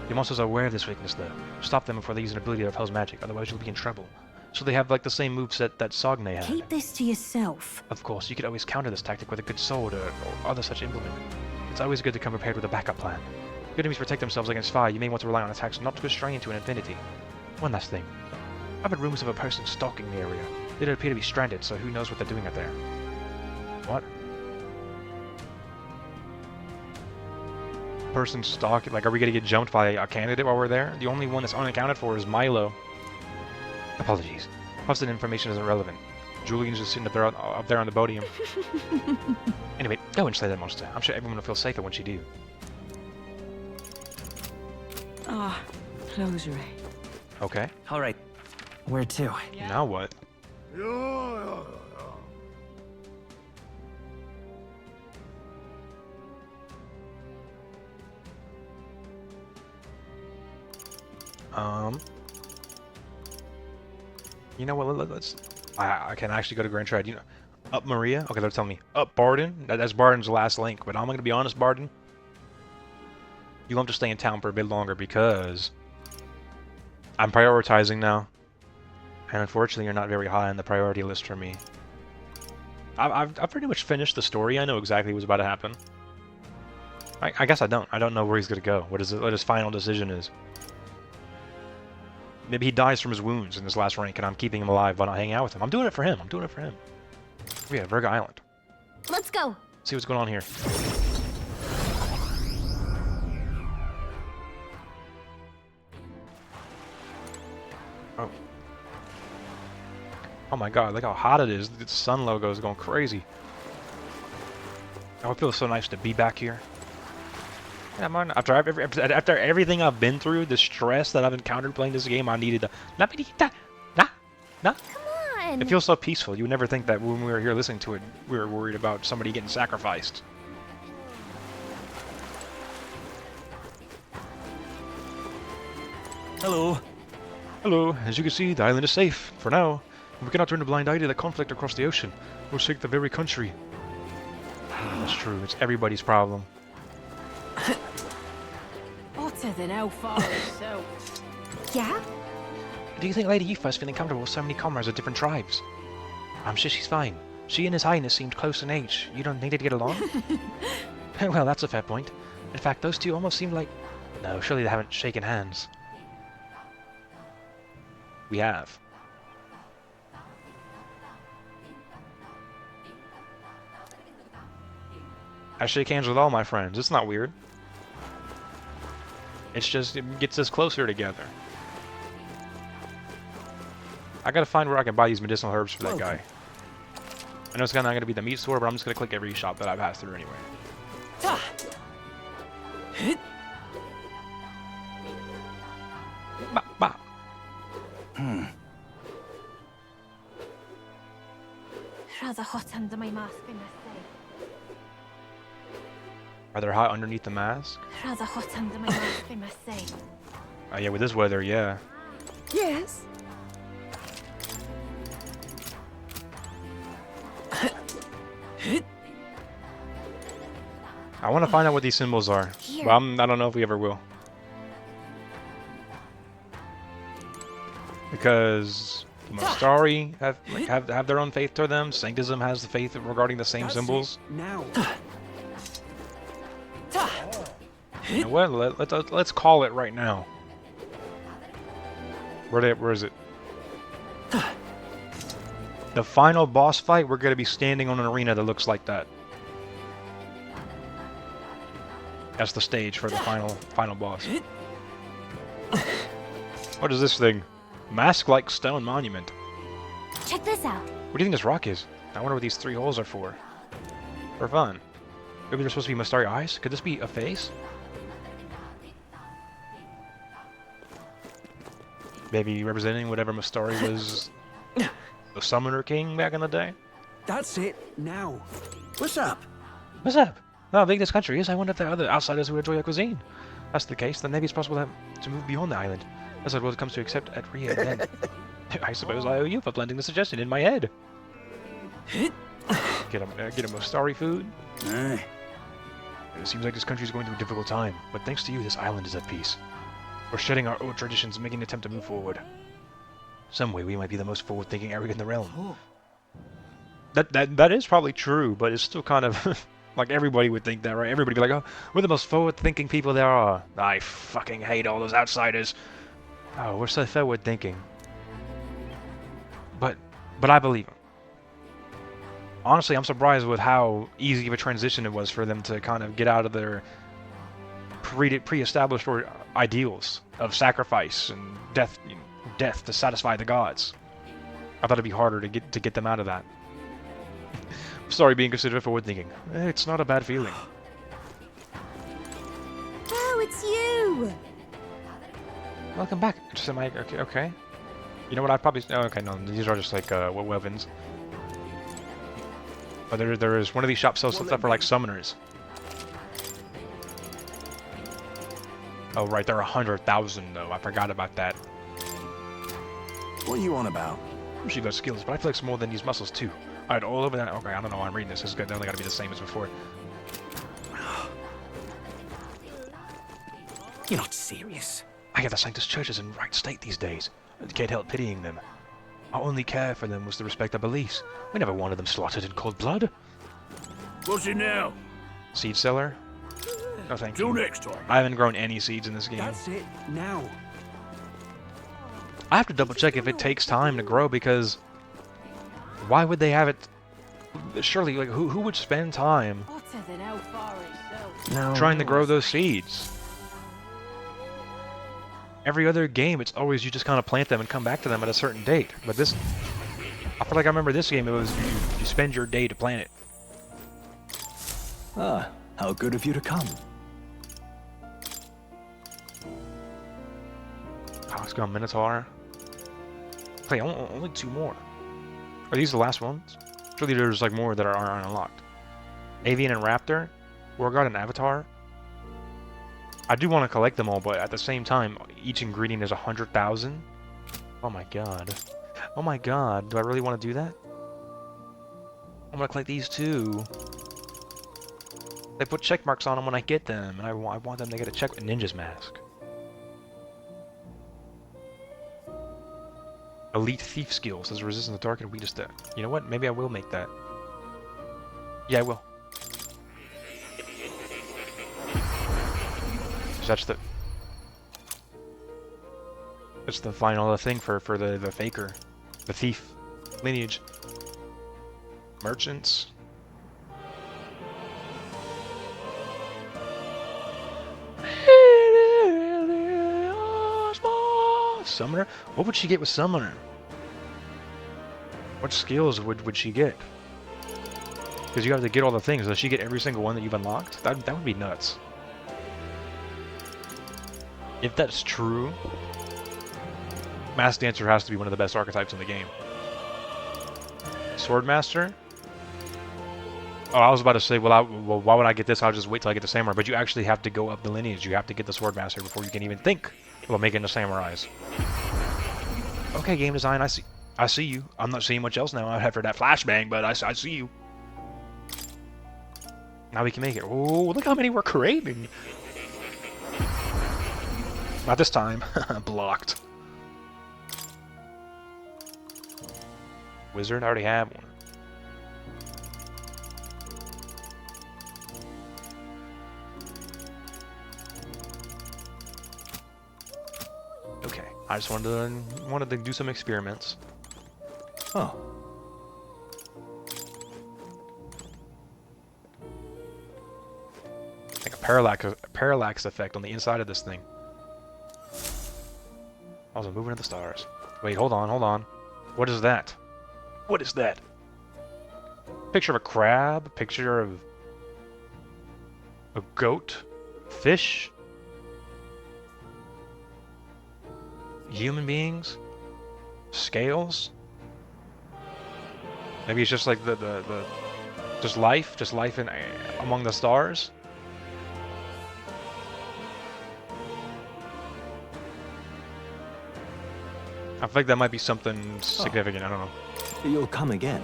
Speaker 1: The monsters are aware of this weakness, though. Stop them before they use an ability that repels magic, otherwise you'll be in trouble. So they have like the same moveset that Sogne had.
Speaker 8: Keep this to yourself.
Speaker 1: Of course, you could always counter this tactic with a good sword or other such implement. It's always good to come prepared with a backup plan. If enemies protect themselves against fire, you may want to rely on attacks not to go straight into an infinity. One last thing. I've heard rumors of a person stalking the area. They don't appear to be stranded, so who knows what they're doing out there. What? Person stalking? Like, are we gonna get jumped by a candidate while we're there? The only one that's unaccounted for is Milo. Apologies. Hosted information isn't relevant. Julian's just sitting up there on the podium. Anyway, go and slay that monster. I'm sure everyone will feel safer once you do.
Speaker 8: Ah, close your eye.
Speaker 1: Okay.
Speaker 10: All right. Where to?
Speaker 1: Now what? You know what? Let's. I can actually go to Grand Trade. You know, up Maria. Okay, they're telling me up Barden. That's Barden's last link. But I'm gonna be honest, Barden. You have to stay in town for a bit longer because I'm prioritizing now, and unfortunately, you're not very high on the priority list for me. I've pretty much finished the story. I know exactly what's about to happen. I guess I don't. I don't know where he's gonna go. What his final decision is. Maybe he dies from his wounds in his last rank, and I'm keeping him alive by not hanging out with him. I'm doing it for him. I'm doing it for him. Oh yeah, Virga Island.
Speaker 2: Let's go.
Speaker 1: See what's going on here. Oh. Oh my god, look how hot it is. The sun logo is going crazy. Oh, it feels so nice to be back here. Yeah, man, after everything I've been through, the stress that I've encountered playing this game, I needed to... Nah.
Speaker 2: Come on.
Speaker 1: It feels so peaceful. You would never think that when we were here listening to it, we were worried about somebody getting sacrificed.
Speaker 10: Hello.
Speaker 1: Hello. As you can see, the island is safe, for now. We cannot turn a blind eye to the conflict across the ocean, or shake the very country. That's true. It's everybody's problem.
Speaker 8: Hotter than hellfire itself.
Speaker 2: Yeah?
Speaker 1: Do you think Lady Aoife is feeling comfortable with so many comrades of different tribes? I'm sure she's fine. She and His Highness seemed close in age. You don't think they'd get along? Well, that's a fair point. In fact, those two almost seem like... No, surely they haven't shaken hands. We have. I shake hands with all my friends. It's not weird. It's just, it gets us closer together. I gotta find where I can buy these medicinal herbs for that guy. I know it's not gonna be the meat store, but I'm just gonna click every shop that I pass through anyway. Bah.
Speaker 2: Rather hot under my mask, I must say.
Speaker 1: Are they hot underneath the mask?
Speaker 2: Rather hot under my mask, I must say.
Speaker 1: Oh yeah, with this weather, yeah.
Speaker 8: Yes.
Speaker 1: I want to find out what these symbols are.
Speaker 2: Here.
Speaker 1: Well, I don't know if we ever will. Because Mostari have their own faith to them. Sanctism has the faith regarding the same symbols.
Speaker 5: Now.
Speaker 1: You know what? Let's call it right now. Where is it? The final boss fight, we're gonna be standing on an arena that looks like that. That's the stage for the final boss. What is this thing? Mask-like stone monument.
Speaker 2: Check this out.
Speaker 1: What do you think this rock is? I wonder what these 3 holes are for. For fun. Maybe they're supposed to be Mustari eyes? Could this be a face? Maybe representing whatever Mustari was the Summoner King back in the day?
Speaker 5: That's it. Now.
Speaker 10: What's up?
Speaker 1: What's up? How big this country is, I wonder if there are other outsiders who enjoy our cuisine. If that's the case, then maybe it's possible to move beyond the island. That's what it comes to accept at Rio, then. I suppose I owe you for planting the suggestion in my head. Get a Mostari food?
Speaker 10: Aye.
Speaker 1: It seems like this country is going through a difficult time, but thanks to you, this island is at peace. We're shedding our old traditions and making an attempt to move forward. Some way, we might be the most forward-thinking area in the realm. That is probably true, but it's still kind of like everybody would think that, right? Everybody would be like, "Oh, we're the most forward-thinking people there are." I fucking hate all those outsiders. Oh, we're so forward-thinking. But I believe them. Honestly, I'm surprised with how easy of a transition it was for them to kind of get out of their pre-established ideals of sacrifice and death to satisfy the gods. I thought it'd be harder to get them out of that. Sorry, being considered forward thinking. It's not a bad feeling.
Speaker 8: Oh, it's you!
Speaker 1: Welcome back. Just am I okay? Okay. You know what? I probably. Oh, okay, no. These are just like weapons. But there is one of these shops sells stuff for like summoners. Oh right, they're 100,000 though. I forgot about that.
Speaker 10: What are you on about?
Speaker 1: She got skills, but I flex more than these muscles too. Alright, all over that. Okay, I don't know why I'm reading this. It's good. They only gotta be the same as before.
Speaker 10: You're not serious.
Speaker 1: I get the Sanctus churches in right state these days. I can't help pitying them. Our only care for them was to respect their beliefs. We never wanted them slaughtered in cold blood.
Speaker 6: What's it now?
Speaker 1: Seed seller? No thank you.
Speaker 6: Till next time.
Speaker 1: I haven't grown any seeds in this game.
Speaker 5: That's it. Now.
Speaker 1: I have to double check if it takes time to grow because why would they have it? Surely, like, who would spend time
Speaker 8: Hotter than how far itself.
Speaker 10: No.
Speaker 1: trying to grow those seeds? Every other game, it's always you just kind of plant them and come back to them at a certain date. But this, I feel like I remember this game, it was you spend your day to plant it.
Speaker 3: Ah, how good of you to come.
Speaker 1: Oh, let's go Minotaur. Okay, only 2 more. Are these the last ones? Surely there's like more that aren't unlocked. Avian and Raptor, Warguard and Avatar. I do want to collect them all, but at the same time, each ingredient is 100,000. Oh my god. Oh my god, do I really want to do that? I'm gonna collect these too. They put check marks on them when I get them, and I want them to get a check Ninja's mask. Elite thief skills as resistant to dark and weakest to. You know what? Maybe I will make that. Yeah, I will. That's the final thing for the faker, the thief lineage. Merchants. Summoner? What would she get with Summoner? What skills would she get? Because you have to get all the things. Does she get every single one that you've unlocked? That would be nuts. If that's true, Masked Dancer has to be one of the best archetypes in the game. Swordmaster? Oh, I was about to say, well, why would I get this? I'll just wait till I get the Samurai. But you actually have to go up the lineage. You have to get the Swordmaster before you can even think about making the Samurais. Okay, game design, I see you. I'm not seeing much else now after that flashbang, but I see you. Now we can make it. Oh, look how many we're creating. Not this time. Blocked. Wizard, I already have one. Okay, I just wanted to do some experiments.
Speaker 3: Oh.
Speaker 1: Like a parallax effect on the inside of this thing. I was moving to the stars. Wait, hold on. What is that? What is that? Picture of a crab, picture of a goat, fish, human beings, scales. Maybe it's just like just life in among the stars. I feel like that might be something significant. I don't know.
Speaker 3: You'll come again.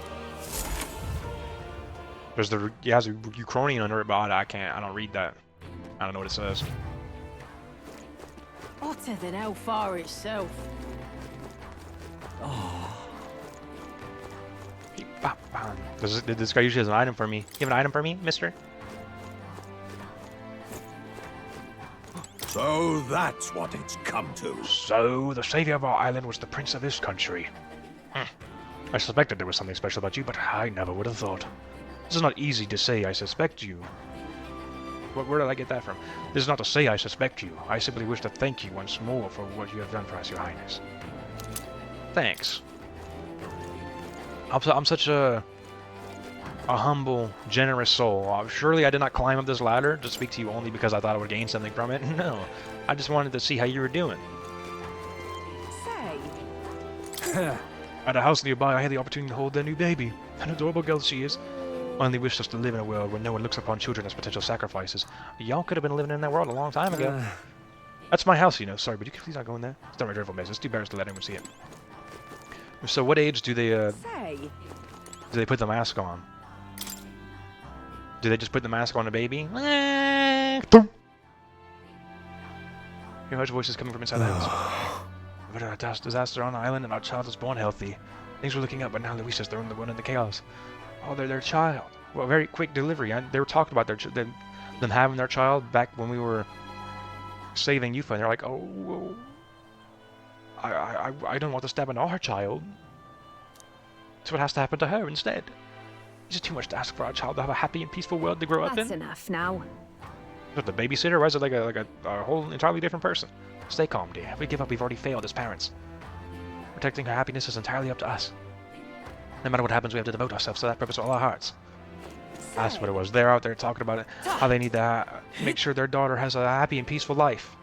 Speaker 1: There's it has a Ukrainian under it, but I don't read that. I don't know what it says.
Speaker 8: Hotter than how far itself.
Speaker 1: Did this guy usually has an item for me? You have an item for me, mister?
Speaker 6: So that's what it's come to.
Speaker 1: So, the savior of our island was the prince of this country. I suspected there was something special about you, but I never would have thought. This is not easy to say I suspect you. Where did I get that from? This is not to say I suspect you. I simply wish to thank you once more for what you have done for us, your highness. Thanks. I'm such a humble, generous soul. Surely I did not climb up this ladder to speak to you only because I thought I would gain something from it. No, I just wanted to see how you were doing. At a house nearby, I had the opportunity to hold their new baby. An adorable girl she is. I only wish us to live in a world where no one looks upon children as potential sacrifices. Y'all could have been living in that world a long time ago. That's my house, you know. Sorry, but you can please not go in there. It's not my dreadful maze. It's too embarrassed to let anyone see it. So what age do they put the mask on? Do they just put the mask on a baby? Your harsh voice is coming from inside the house. We've had a disaster on the island and our child was born healthy. Things were looking up, but now Luis is throwing the one in the chaos. Oh, they're their child. Well, very quick delivery. They were talking about them having their child back when we were saving Yufa, and they're like, oh, I don't want to stab an our child. So what has to happen to her instead? It's just too much to ask for our child to have a happy and peaceful world to grow up in.
Speaker 8: That's enough now.
Speaker 1: What, the babysitter? Or is it like a whole entirely different person? Stay calm, dear. If we give up, we've already failed as parents. Protecting her happiness is entirely up to us. No matter what happens, we have to devote ourselves to that purpose with all our hearts. That's what it was. They're out there talking about it. How they need to make sure their daughter has a happy and peaceful life.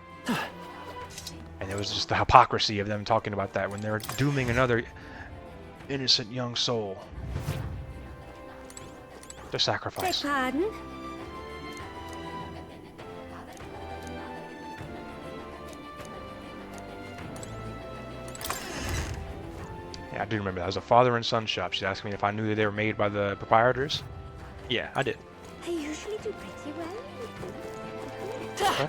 Speaker 1: And it was just the hypocrisy of them talking about that when they're dooming another innocent young soul to sacrifice.
Speaker 8: Pardon?
Speaker 1: Yeah, I do remember that. It was a father and son shop. She asked me if I knew that they were made by the proprietors. Yeah, I did.
Speaker 8: I usually do pretty well. How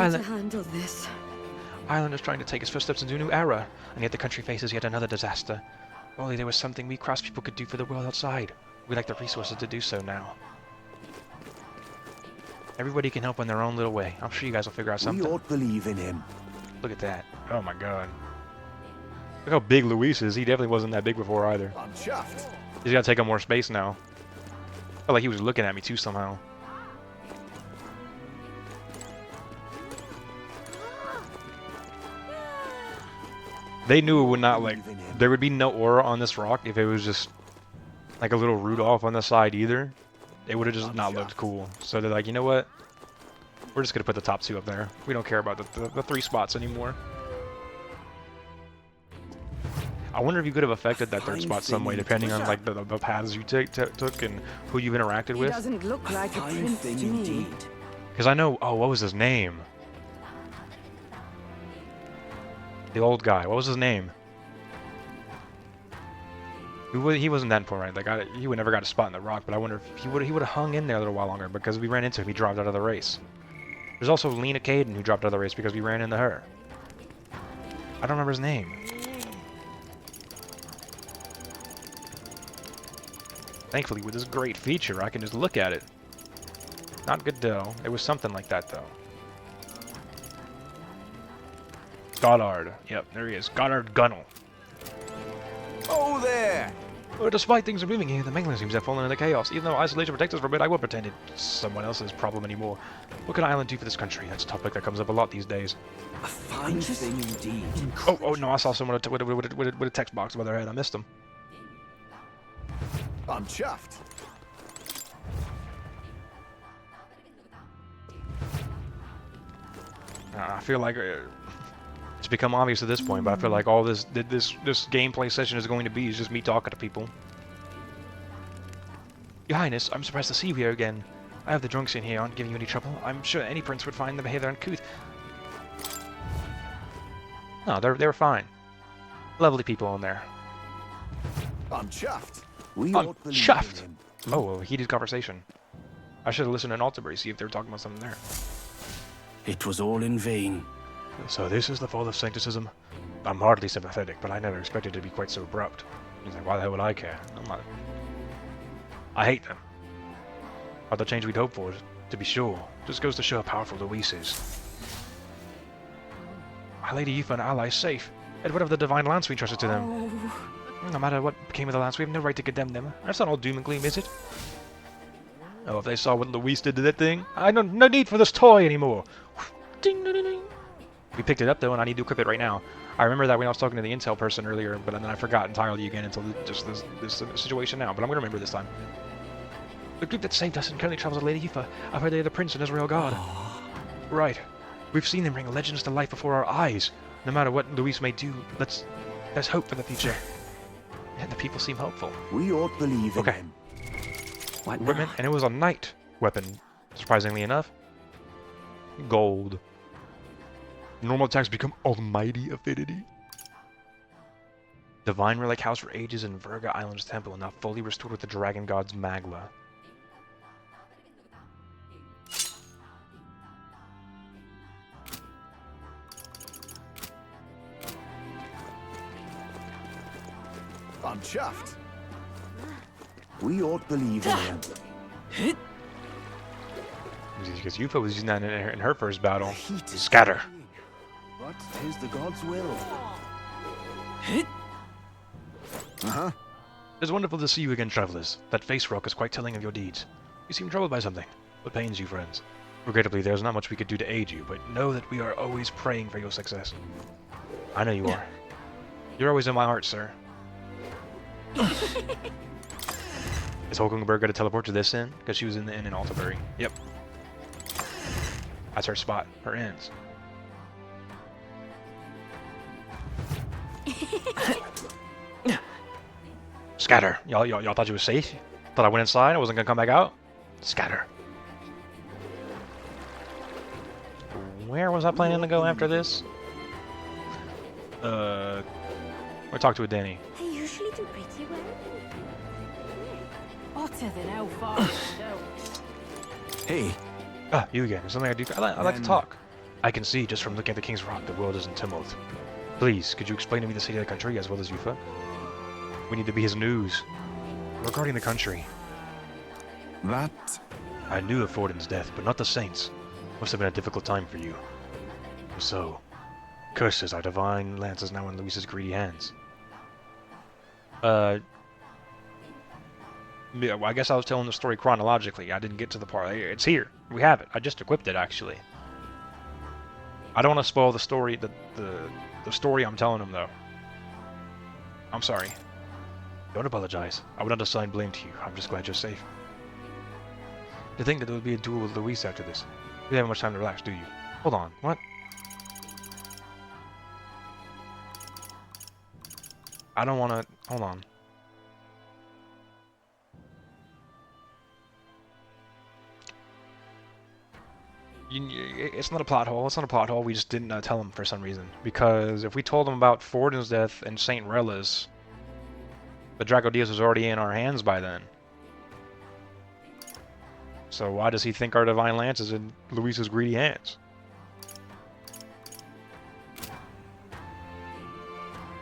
Speaker 8: to handle this?
Speaker 1: Ireland is trying to take its first steps into a new era, and yet the country faces yet another disaster. If only there was something we cross people could do for the world outside. We lack the resources to do so now. Everybody can help in their own little way. I'm sure you guys will figure out something.
Speaker 6: We ought to believe in him.
Speaker 1: Look at that. Oh my god. Look how big Luis is. He definitely wasn't that big before either.
Speaker 6: I'm chuffed.
Speaker 1: He's gotta take up more space now. Felt like he was looking at me too somehow. They knew it would not, like, there would be no aura on this rock if it was just like a little Rudolph on the side either. It would have just not looked cool. So they're like, you know what? We're just gonna put the top two up there. We don't care about the three spots anymore. I wonder if you could have affected that third spot some way, depending on like the paths you took and who you've interacted with.
Speaker 8: He doesn't look like a prince to me.
Speaker 1: Because I know, oh, what was his name? The old guy. What was his name? He wasn't that important, right? Like he would never got a spot in the rock, but I wonder if he would have hung in there a little while longer because we ran into him. He dropped out of the race. There's also Lena Caden who dropped out of the race because we ran into her. I don't remember his name. Thankfully, with this great feature, I can just look at it. Not Godot. It was something like that, though. Goddard. Yep, there he is. Goddard Gunnel.
Speaker 6: Oh, there!
Speaker 1: Well, despite things improving here, the mainland seems to have fallen into chaos. Even though isolation protects us from it, I won't pretend it's someone else's problem anymore. What can Ireland do for this country? That's a topic that comes up a lot these days.
Speaker 6: A fine thing indeed.
Speaker 1: Oh no, I saw someone with a text box above their head. I missed them.
Speaker 6: I'm chuffed.
Speaker 1: I feel like it's become obvious at this point, but I feel like all this gameplay session is going to be is just me talking to people. Your Highness, I'm surprised to see you here again. I hope the drunks in here aren't giving you any trouble. I'm sure any prince would find the behavior uncouth. No, they're fine. Lovely people in there.
Speaker 6: I'm chuffed.
Speaker 1: I'm chuffed. Oh, a heated conversation. I should have listened to an Altabury, see if they were talking about something there.
Speaker 6: It was all in vain.
Speaker 1: So this is the fall of sancticism? I'm hardly sympathetic, but I never expected it to be quite so abrupt. He's like, why the hell would I care? I'm not... I hate them. Not the change we'd hoped for, to be sure. Just goes to show how powerful Luis is. My Lady Yufa and allies safe. And what of the divine lance we trusted to them? No matter what became of the lance, we have no right to condemn them. That's not all doom and gloom, is it? Oh, if they saw what Luis did to that thing, I no need for this toy anymore. Ding, ding, ding, ding. We picked it up though, and I need to equip it right now. I remember that when I was talking to the intel person earlier, but then I forgot entirely again until just this situation now. But I'm gonna remember this time. The group that saved us and currently travels with Lady Yufa. I've heard they are the Prince and Israel God. Right. We've seen them bring legends to life before our eyes. No matter what Luis may do, there's hope for the future. And the people seem hopeful.
Speaker 6: We ought believe in him.
Speaker 5: What
Speaker 1: Equipment, and it was a knight weapon, surprisingly enough. Gold. Normal attacks become almighty affinity. Divine relic house for ages in Virga Island's temple, now fully restored with the dragon god's Magla.
Speaker 6: I'm chuffed. We ought believe in him.
Speaker 1: Because Yufa was using that in her first battle.
Speaker 6: The heat is
Speaker 1: Scatter.
Speaker 6: burning, but 'tis the god's will.
Speaker 1: It is wonderful to see you again, travelers. That face rock is quite telling of your deeds. You seem troubled by something. What pains you, friends? Regrettably, there is not much we could do to aid you, but know that we are always praying for your success. I know you are. You're always in my heart, sir. Is Hulkenberg going to teleport to this inn? Because she was in the inn in Altabury. Yep. That's her spot. Her ends. Scatter. Y'all thought you was safe? Thought I went inside? I wasn't going to come back out? Scatter. Where was I planning to go after this? We'll talk to a Danny.
Speaker 8: I usually do pretty well.
Speaker 7: Hotter than how far you go.
Speaker 6: Hey,
Speaker 1: Ah, you again. Something I do. I like to talk. I can see just from looking at the King's Rock the world is in tumult. Please, could you explain to me the state of the country as well as Yufa? We need to be his news. Regarding the country.
Speaker 6: that...
Speaker 1: I knew of Forden's death, but not the Saints. Must have been a difficult time for you. So, curses, our divine lance is now in Luis's greedy hands. Yeah, well, I guess I was telling the story chronologically. I didn't get to the part. It's here. We have it. I just equipped it, actually. I don't want to spoil the story, the story I'm telling him, though. I'm sorry. Don't apologize. I would not assign blame to you. I'm just glad you're safe. To think that there would be a duel with Luis after this. You don't have much time to relax, do you? Hold on. What? I don't want to... Hold on. It's not a plot hole. It's not a plot hole. We just didn't tell him for some reason. Because if we told him about Forden's death and St. Rella's, the Draco Diaz was already in our hands by then. So why does he think our Divine Lance is in Luis's greedy hands?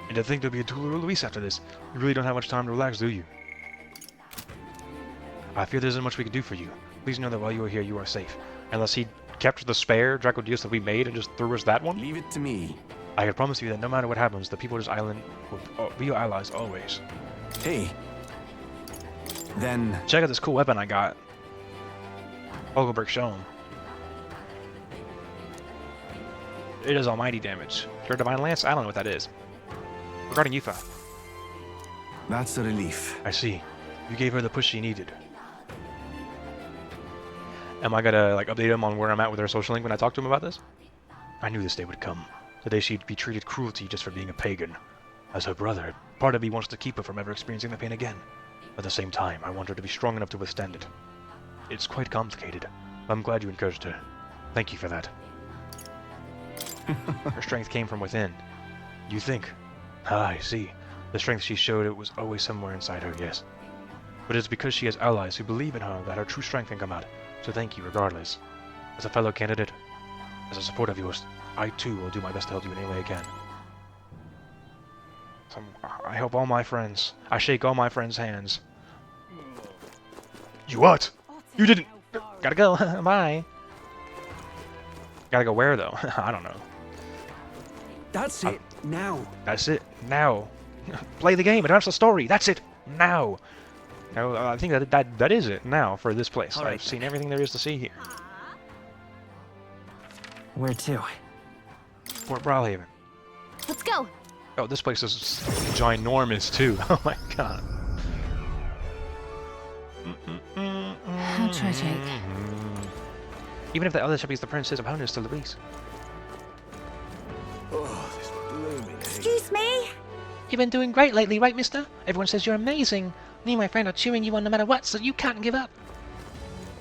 Speaker 1: And to think there'll be a duel with Luis after this. You really don't have much time to relax, do you? I fear there isn't much we can do for you. Please know that while you are here, you are safe. Unless he kept the spare Draco Diaz that we made and just threw us that one?
Speaker 6: Leave it to me.
Speaker 1: I can promise you that no matter what happens, the people of this island will be your allies always.
Speaker 6: Hey. Then...
Speaker 1: Check out this cool weapon I got. Hulkenberg show him. It is almighty damage. Your Divine Lance? I don't know what that is. Regarding Yufa.
Speaker 6: That's a relief.
Speaker 1: I see. You gave her the push she needed. Am I gonna like update him on where I'm at with her social link when I talk to him about this? I knew this day would come. The day she'd be treated cruelty just for being a pagan. As her brother, part of me wants to keep her from ever experiencing the pain again. At the same time, I want her to be strong enough to withstand it. It's quite complicated. I'm glad you encouraged her. Thank you for that. Her strength came from within. You think? Ah, I see. The strength she showed, it was always somewhere inside her, yes. But it's because she has allies who believe in her that her true strength can come out. So thank you regardless. As a fellow candidate, as a support of yours, I too will do my best to help you in any way I can. So I hope all my friends, I shake all my friends' hands. You what? You didn't... Gotta go. Bye. Gotta go where though? I don't know.
Speaker 5: That's it. Now.
Speaker 1: That's it. Now. Play the game. Advance the story. That's it. Now. No, I think that is it now for this place.
Speaker 5: All right.
Speaker 1: I've seen everything there is to see here.
Speaker 5: Where to?
Speaker 1: Fort Brawlhaven.
Speaker 2: Let's go.
Speaker 1: Oh, this place is ginormous too. Oh my god.
Speaker 7: Tragic.
Speaker 1: Even if the other ship is the prince's opponents to Luis.
Speaker 10: Oh, this blooming heat.
Speaker 8: Excuse me?
Speaker 1: You've been doing great lately, right, mister? Everyone says you're amazing. Me and my friend are cheering you on no matter what, so you can't give up.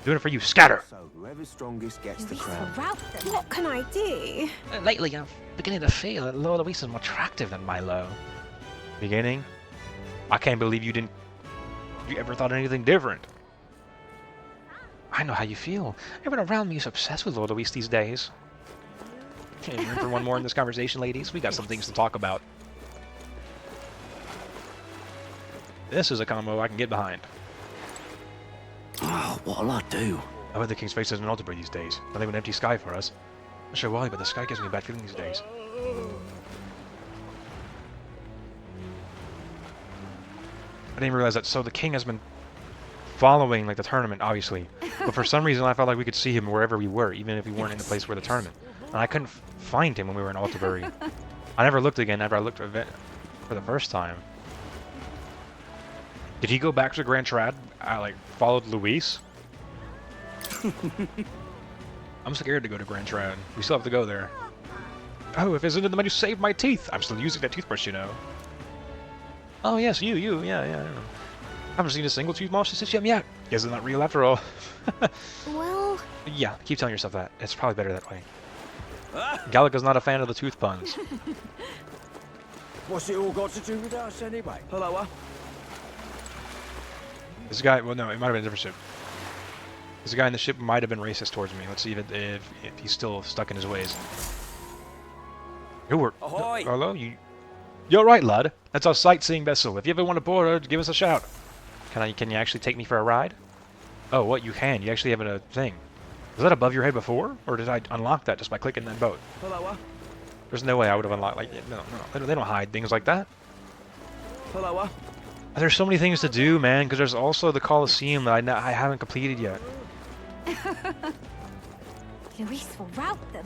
Speaker 1: Doing it for you, scatter!
Speaker 10: So whoever's strongest gets the
Speaker 8: Luis
Speaker 10: crown.
Speaker 8: will rout them. What can I do?
Speaker 1: Lately, I'm beginning to feel that Lord Luis is more attractive than Milo. Beginning? I can't believe you ever thought anything different. I know how you feel. Everyone around me is obsessed with Lord Luis these days. Room for one more in this conversation, ladies? We got some things to talk about. This is a combo I can get behind.
Speaker 10: Oh, what'll I do?
Speaker 1: I bet the King's face isn't alter these days. Nothing but an empty sky for us. Not sure why, but the sky gives me a bad feeling these days. I didn't realize that. So the king has been following like the tournament, obviously, but for some reason I felt like we could see him wherever we were, even if we weren't in the place where the tournament. And I couldn't find him when we were in Altabury. I never looked again after I looked for the first time. Did he go back to Grand Trad? I like followed Luis. I'm scared to go to Grand Trad. We still have to go there. Oh, if it's into the menu, save my teeth. I'm still using that toothbrush, you know. Oh yes, you, yeah. I haven't seen a single tooth monster system yet. Guess it's not real after all.
Speaker 2: Well...
Speaker 1: Yeah, keep telling yourself that. It's probably better that way. Gallica's not a fan of the tooth puns.
Speaker 6: What's it all got to do with us anyway?
Speaker 5: Hello,
Speaker 1: This guy, well no, it might have been a different ship. This guy in the ship might have been racist towards me. Let's see if he's still stuck in his ways.
Speaker 5: Ahoy!
Speaker 1: Hello, you... You're right, lad. That's our sightseeing vessel. If you ever want to board her, give us a shout. Can you actually take me for a ride? Oh, what? You can. You actually have a thing. Was that above your head before? Or did I unlock that just by clicking that boat?
Speaker 5: Hello,
Speaker 1: There's no way I would have unlocked... Like, no. They don't hide things like that.
Speaker 5: hello,
Speaker 1: There's so many things to do, man, because there's also the Colosseum that I haven't completed yet.
Speaker 8: Luis will rout them.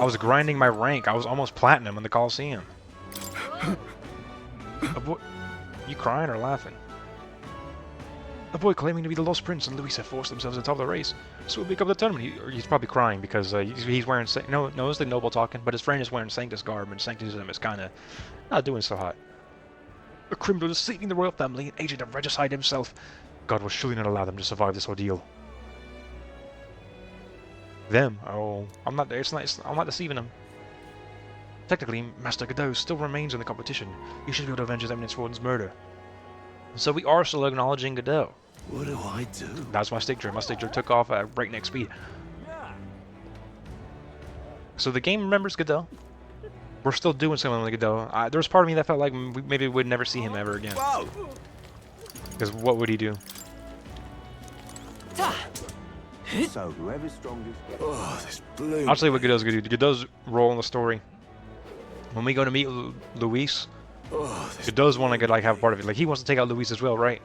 Speaker 1: I was grinding my rank. I was almost platinum in the Colosseum. You crying or laughing? A boy claiming to be the Lost Prince and Luis have forced themselves on top of the race. So we'll become the tournament. He's probably crying because he's wearing... No, it's the noble talking, but his friend is wearing Sanctus garb, and Sanctusism is kind of not doing so hot. A criminal deceiving the royal family, an agent of regicide himself. God will surely not allow them to survive this ordeal. Them? Oh, I'm not deceiving them. Technically, Master Godot still remains in the competition. He should be able to avenge his Eminence Warden's murder. So we are still acknowledging Godot.
Speaker 10: What do I do?
Speaker 1: That's my stick drift. My stick drift took off at breakneck speed. So the game remembers Godot. We're still doing something with Godot. There was part of me that felt like maybe we'd never see him ever again. Because what would he do?
Speaker 10: So whoever's strongest gets... Oh, this blue.
Speaker 1: I'll tell you what Godot's gonna do. Godot's role in the story. When we go to meet Luis, Godot's want to have part of it. Like, he wants to take out Luis as well, right?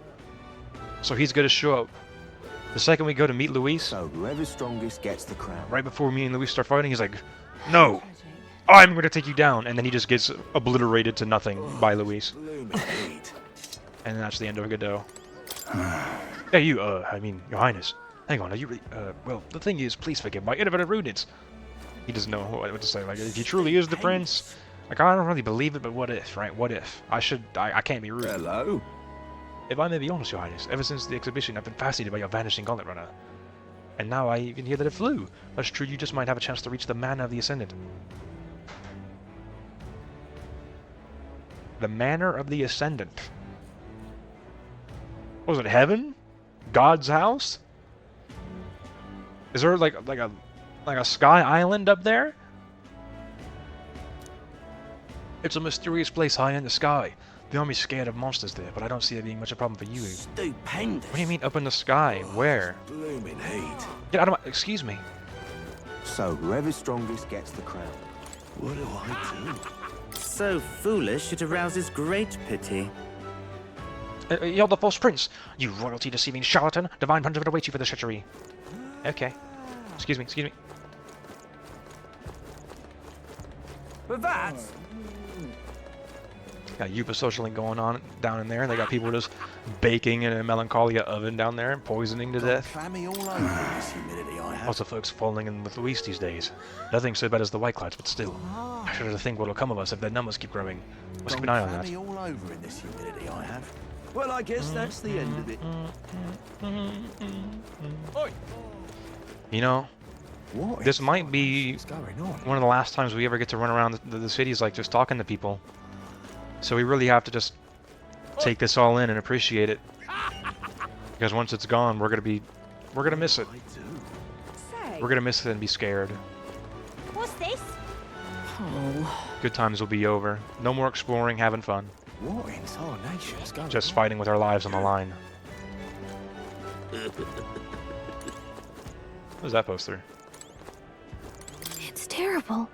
Speaker 1: So he's gonna show up. The second we go to meet Luis,
Speaker 10: So whoever's strongest gets the crown.
Speaker 1: right before me and Luis start fighting, he's like, "No, I'm going to take you down," and then he just gets obliterated to nothing by Luis. And that's the end of Godot. Hey, you, I mean, Your Highness. Hang on, are you really, well, the thing is, please forgive my innovative rudeness. He doesn't know what to say. Like, if he truly is the prince, like, I don't really believe it, but what if, right? What if? I can't be rude.
Speaker 6: Hello?
Speaker 1: If I may be honest, Your Highness, ever since the exhibition, I've been fascinated by your vanishing gauntlet runner. And now I even hear that it flew. That's true, you just might have a chance to reach the Manor of the Ascendant. The Manor of the Ascendant. What was it, heaven? God's house? Is there like a sky island up there? It's a mysterious place high in the sky. The army's scared of monsters there, but I don't see it being much a problem for you.
Speaker 10: Stupendous.
Speaker 1: What do you mean up in the sky? Where?
Speaker 10: Blooming heat.
Speaker 1: Get out of my... Excuse me.
Speaker 10: So whoever's strongest gets the crown. What do I do?
Speaker 11: So foolish it arouses great pity.
Speaker 1: You're the false prince. You royalty-deceiving charlatan. Divine punishment awaits you for this treachery. Okay. Excuse me.
Speaker 5: But that...
Speaker 1: Got youth socialing going on down in there. They got people just baking in a melancholia oven down there and poisoning to death.
Speaker 6: Clammy all over in this humidity I have.
Speaker 1: Lots of folks falling in with Luis these days. Nothing so bad as the white clouds, but still. I shudder to think what'll come of us if their numbers keep growing. Must keep an eye on that.
Speaker 6: Clammy all over in this humidity I have. Well, I guess that's the end of it. Oi.
Speaker 1: You know,
Speaker 10: What
Speaker 1: this
Speaker 10: is
Speaker 1: might be
Speaker 10: going on?
Speaker 1: one of the last times we ever get to run around the cities like just talking to people. So we really have to just take this all in and appreciate it. Because once it's gone, we're gonna miss it.
Speaker 8: Say,
Speaker 1: We're gonna miss it and be scared.
Speaker 8: what's this?
Speaker 1: Good times will be over. No more exploring, having fun.
Speaker 10: What in tarnation's going
Speaker 1: Just
Speaker 10: on?
Speaker 1: fighting with our lives on the line. What was that poster?
Speaker 2: It's terrible.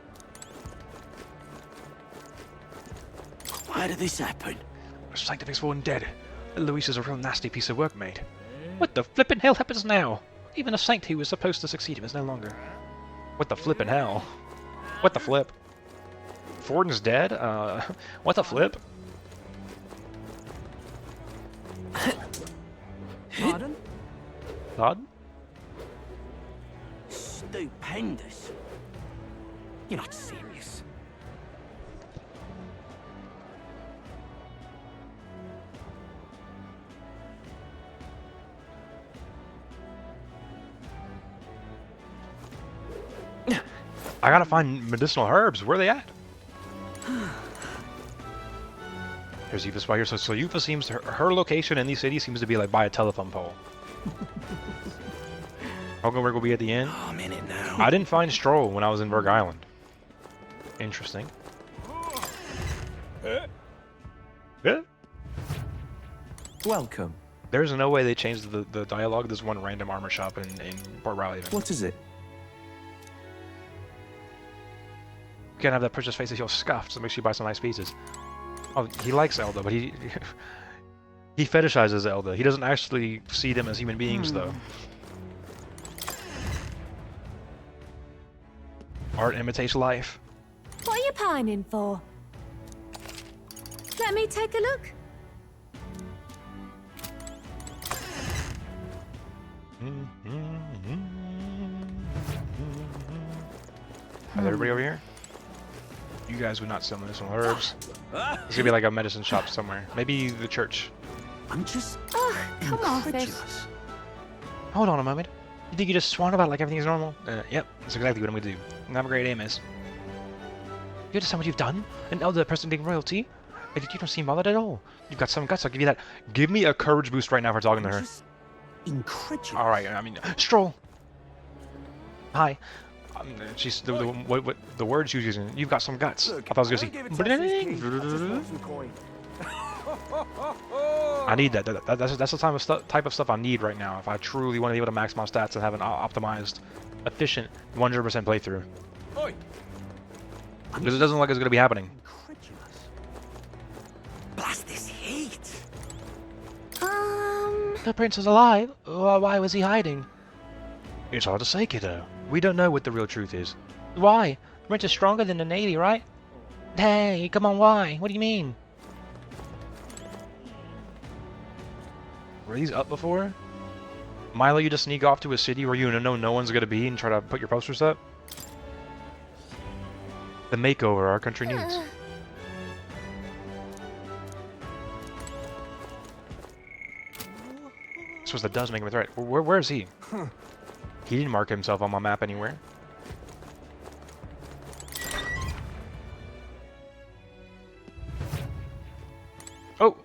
Speaker 6: Why did this happen?
Speaker 1: A scientific's fallen dead. Luis is a real nasty piece of work, mate. What the flippin' hell happens now? Even a saint who was supposed to succeed him is no longer. What the flippin' hell? What the flip? Fortin's dead? What the flip?
Speaker 8: Pardon?
Speaker 1: Todd?
Speaker 6: Stupendous. You're not serious.
Speaker 1: I gotta find medicinal herbs. Where are they at? There's Yufa's by here. So Yufa seems to, her location in these cities seems to be like by a telephone pole. Hogenberg will be at the end.
Speaker 6: Oh, I'm in it now.
Speaker 1: I didn't find Stroll when I was in Berg Island. Interesting. Yeah.
Speaker 10: Welcome.
Speaker 1: There's no way they changed the dialogue. There's one random armor shop in Port Riley.
Speaker 10: What is it?
Speaker 1: You can't have that purchase face if you're scuffed, so make sure you buy some nice pieces. Oh, he likes Elda, but he he fetishizes Elda. He doesn't actually see them as human beings, though. Art imitates life.
Speaker 8: What are you pining for? Let me take a look.
Speaker 1: Is everybody over here? You guys would not sell medicinal herbs. There's gonna be like a medicine shop somewhere. Maybe the church.
Speaker 6: I'm just
Speaker 8: Oh, come on, Fish.
Speaker 6: incredulous.
Speaker 1: Hold on a moment. You think you just swan about like everything's normal? Yep, that's exactly what I'm gonna do. Have a great day, miss. You understand what you've done? An elder presenting royalty? You don't seem bothered at all. You've got some guts, I'll give you that. Give me a courage boost right now for talking to her.
Speaker 6: Just incredulous.
Speaker 1: Alright, I mean, Stroll! Hi. She's the word she was using. You've got some guts.
Speaker 10: Look,
Speaker 1: I thought I was gonna
Speaker 10: give it
Speaker 1: see.
Speaker 10: to us, King. I just want some coin.
Speaker 1: I need that. That's the type of stuff I need right now if I truly want to be able to max my stats and have an optimized, efficient 100% playthrough.
Speaker 6: Oi.
Speaker 1: Because it doesn't look like it's going to be happening.
Speaker 6: Incredulous. Blast this heat.
Speaker 1: The prince is alive? Why was he hiding? It's hard to say, kiddo. We don't know what the real truth is. Why? The prince is stronger than the Navy, right? Hey, come on, why? What do you mean? Were these up before? Milo, you just sneak off to a city where you know no one's gonna be and try to put your posters up? The makeover our country needs. This that does make him a threat. Where is he? He didn't mark himself on my map anywhere. Oh!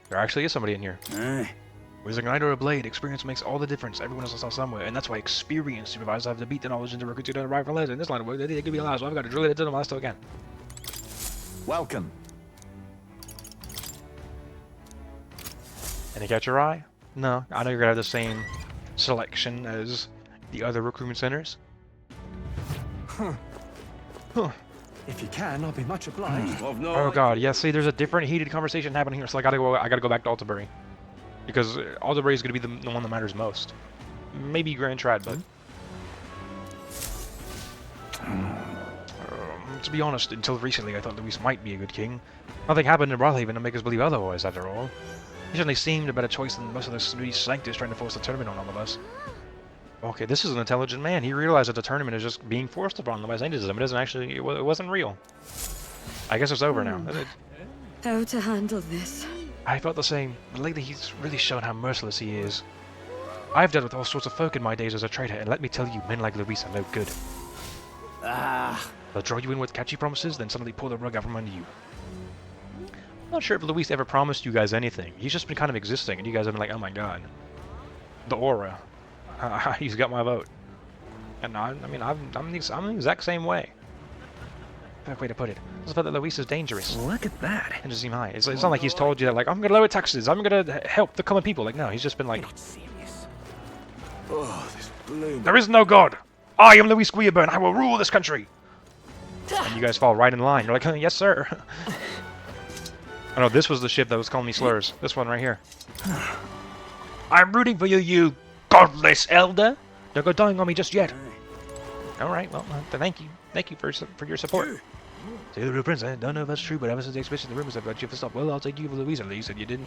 Speaker 1: There actually is somebody in here. With a knight or a blade, experience makes all the difference. Everyone has to somewhere, and that's why experienced supervisors have to beat the knowledge into recruits who don't arrive from legend. In this line of work, they could be alive, so I've got to drill it into them while I still can.
Speaker 10: Welcome.
Speaker 1: Any catch your eye? No, I know you're gonna have the same selection as the other recruitment centers.
Speaker 10: If you can, I'll be much obliged.
Speaker 1: Oh god, yeah, see, there's a different heated conversation happening here, so I gotta go back to Altabury. Because Altabury is gonna be the one that matters most. Maybe Grand Trad, but... To be honest, until recently I thought Luis might be a good king. Nothing happened in Rothaven to make us believe otherwise, after all. He certainly seemed a better choice than most of the Swedish sanctors trying to force the tournament on all of us. Okay, this is an intelligent man. He realized that the tournament is just being forced upon them by sanctism. It doesn't actually... It wasn't real. I guess it's over now.
Speaker 8: How to handle this?
Speaker 1: I felt the same, but lately he's really shown how merciless he is. I've dealt with all sorts of folk in my days as a traitor, and let me tell you, men like Luis are no good. They'll draw you in with catchy promises, then suddenly pull the rug out from under you. I'm not sure if Luis ever promised you guys anything. He's just been kind of existing, and you guys have been like, oh my god. The aura. He's got my vote. And I'm the exact same way. Perfect way to put it. I just felt that Luis is dangerous.
Speaker 6: Look at that.
Speaker 1: And just seem high. It's not like he's told you that, like, I'm gonna lower taxes, I'm gonna help the common people. Like, no, he's just been like...
Speaker 6: Not serious. Oh, this bloom.
Speaker 1: There is no god! I am Luis Guillaburn, I will rule this country! And you guys fall right in line. You're like, yes sir. Oh no, this was the ship that was calling me slurs. This one right here. I'm rooting for you, you godless elder! Don't go dying on me just yet. Alright, well, thank you. Thank you for your support. Say the real prince, I don't know if that's true, but ever since the expedition, the rumors about you have stopped. Well, I'll take you for Louise at least, and you did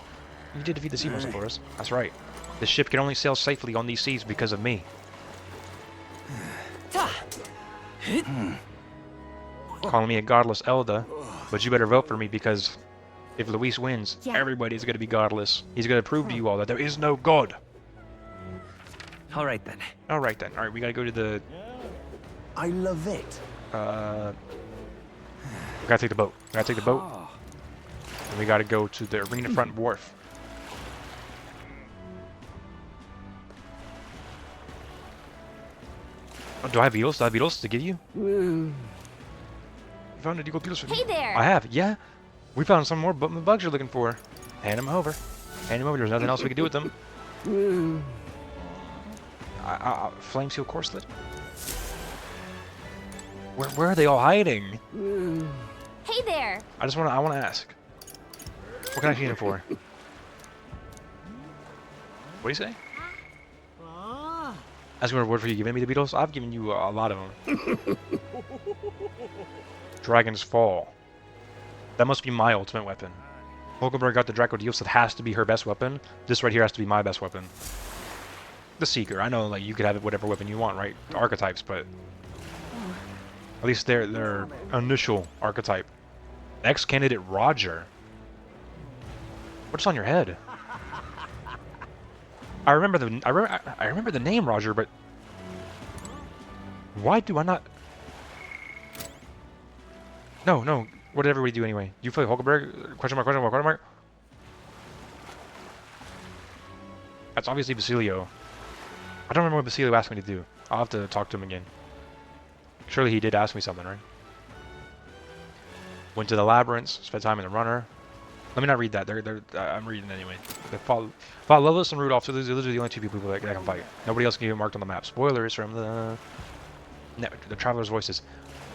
Speaker 1: defeat the sea monster for us. That's right. This ship can only sail safely on these seas because of me. Calling me a godless elder, but you better vote for me because if Luis wins, everybody's going to be godless. He's going to prove to you all that there is no god.
Speaker 11: Alright then.
Speaker 1: Alright then. Alright, we got to go to the...
Speaker 10: I love it.
Speaker 1: We gotta take the boat. We gotta take the boat. And we gotta go to the arena front wharf. Oh, do I have beetles? Do I have beetles to give you? You found an eagle beetles for me?
Speaker 2: Hey there!
Speaker 1: I have, yeah. We found some more bugs you're looking for. Hand them over. Hand them over. There's nothing else we can do with them. Flame seal corselet. Where are they all hiding?
Speaker 2: Hey there!
Speaker 1: I want to ask. What can I feed him for? What do you say? As a reward for you giving me the beetles, I've given you a lot of them. Dragon's Fall. That must be my ultimate weapon. Hulkenberg got the Draco Deal, so it has to be her best weapon. This right here has to be my best weapon. The Seeker. I know, like, you could have whatever weapon you want, right? Archetypes, but... At least their initial archetype. Ex-candidate Roger. What's on your head? I remember the name Roger, but why do I not? No. What did everybody do anyway? You play Hulkenberg? Question mark? Question mark? Question mark? That's obviously Basilio. I don't remember what Basilio asked me to do. I'll have to talk to him again. Surely he did ask me something, right? Went to the labyrinths, spent time in the runner. Let me not read that. I'm reading anyway. They fought Loveless and Rudolph, so those are the only two people that can fight. Nobody else can get marked on the map. Spoilers from the Traveler's Voices.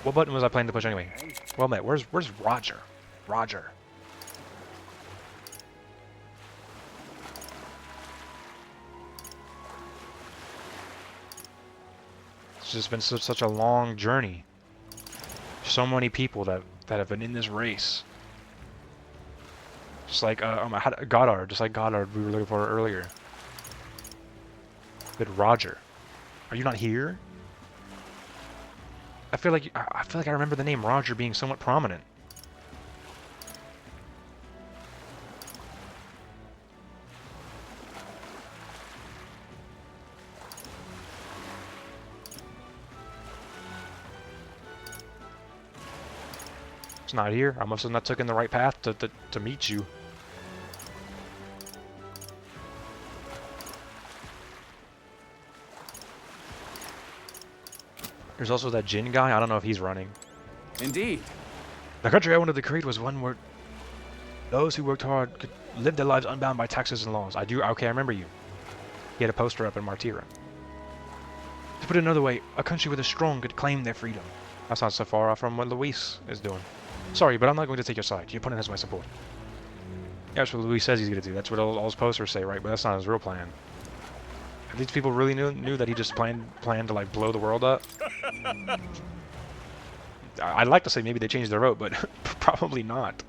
Speaker 1: What button was I planning to push anyway? Well met. Where's Roger? Roger. It's just been such a long journey. So many people that have been in this race. Just like Goddard, just like Goddard we were looking for earlier. But Roger, are you not here? I feel like I remember the name Roger being somewhat prominent. It's not here. I must have not taken the right path to meet you. There's also that Jin guy. I don't know if he's running.
Speaker 6: Indeed.
Speaker 1: The country I wanted to create was one where those who worked hard could live their lives unbound by taxes and laws. Okay, I remember you. He had a poster up in Martira. To put it another way, a country where the strong could claim their freedom. That's not so far off from what Luis is doing. Sorry, but I'm not going to take your side. Your opponent has my support. Yeah, that's what Luis says he's going to do. That's what all his posters say, right? But that's not his real plan. If these people really knew that he just planned to like blow the world up. I'd like to say maybe they changed their vote, but probably not.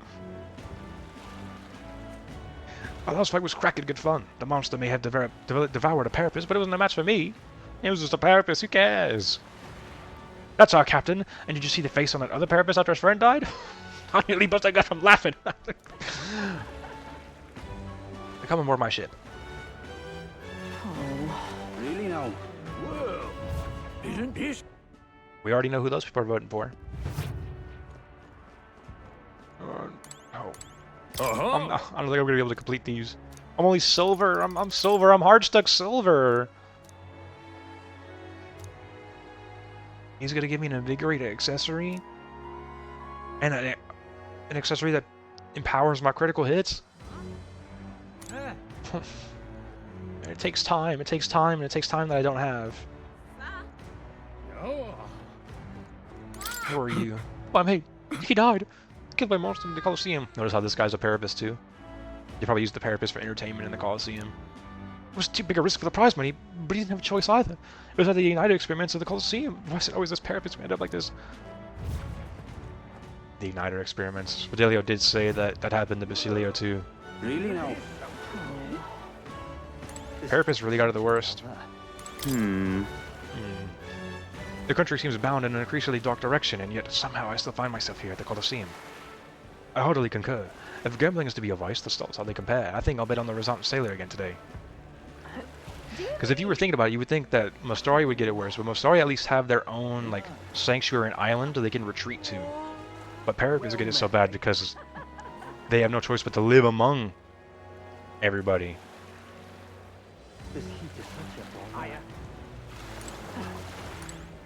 Speaker 1: Our last fight was cracking good fun. The monster may have devoured a Parapus, but it wasn't a match for me. It was just a Parapus, who cares? That's our captain. And did you see the face on that other Parapus after his friend died? I nearly busted a gut from laughing. They're coming aboard my ship.
Speaker 6: Oh, really now? Well, isn't this?
Speaker 1: We already know who those people are voting for. Oh. I don't think I'm gonna be able to complete these. I'm only silver. I'm silver. I'm hard stuck silver. He's gonna give me an invigorated accessory, and an accessory that empowers my critical hits. It takes time. It takes time, and it takes time that I don't have. Who are you? Oh, hey, he died. Killed by monster in the Colosseum. Notice how this guy's a Parapus too. They probably used the Parapus for entertainment in the Colosseum. It was too big a risk for the prize money, but he didn't have a choice either. It was at the United experiments of the Colosseum. Why is it always this Parapus we end up like this? The Igniter experiments. Fidelio did say that that happened to Basilio too.
Speaker 6: Really now?
Speaker 1: Parapus really got it the worst. The country seems bound in an increasingly dark direction, and yet somehow I still find myself here at the Colosseum. I heartily concur. If gambling is to be a vice, the stats hardly compare. I think I'll bet on the Resant Sailor again today. Because if you were thinking about it, you would think that Mostari would get it worse, but Mostari at least have their own like sanctuary and island they can retreat to. But Parapus get it so bad because they have no choice but to live among everybody.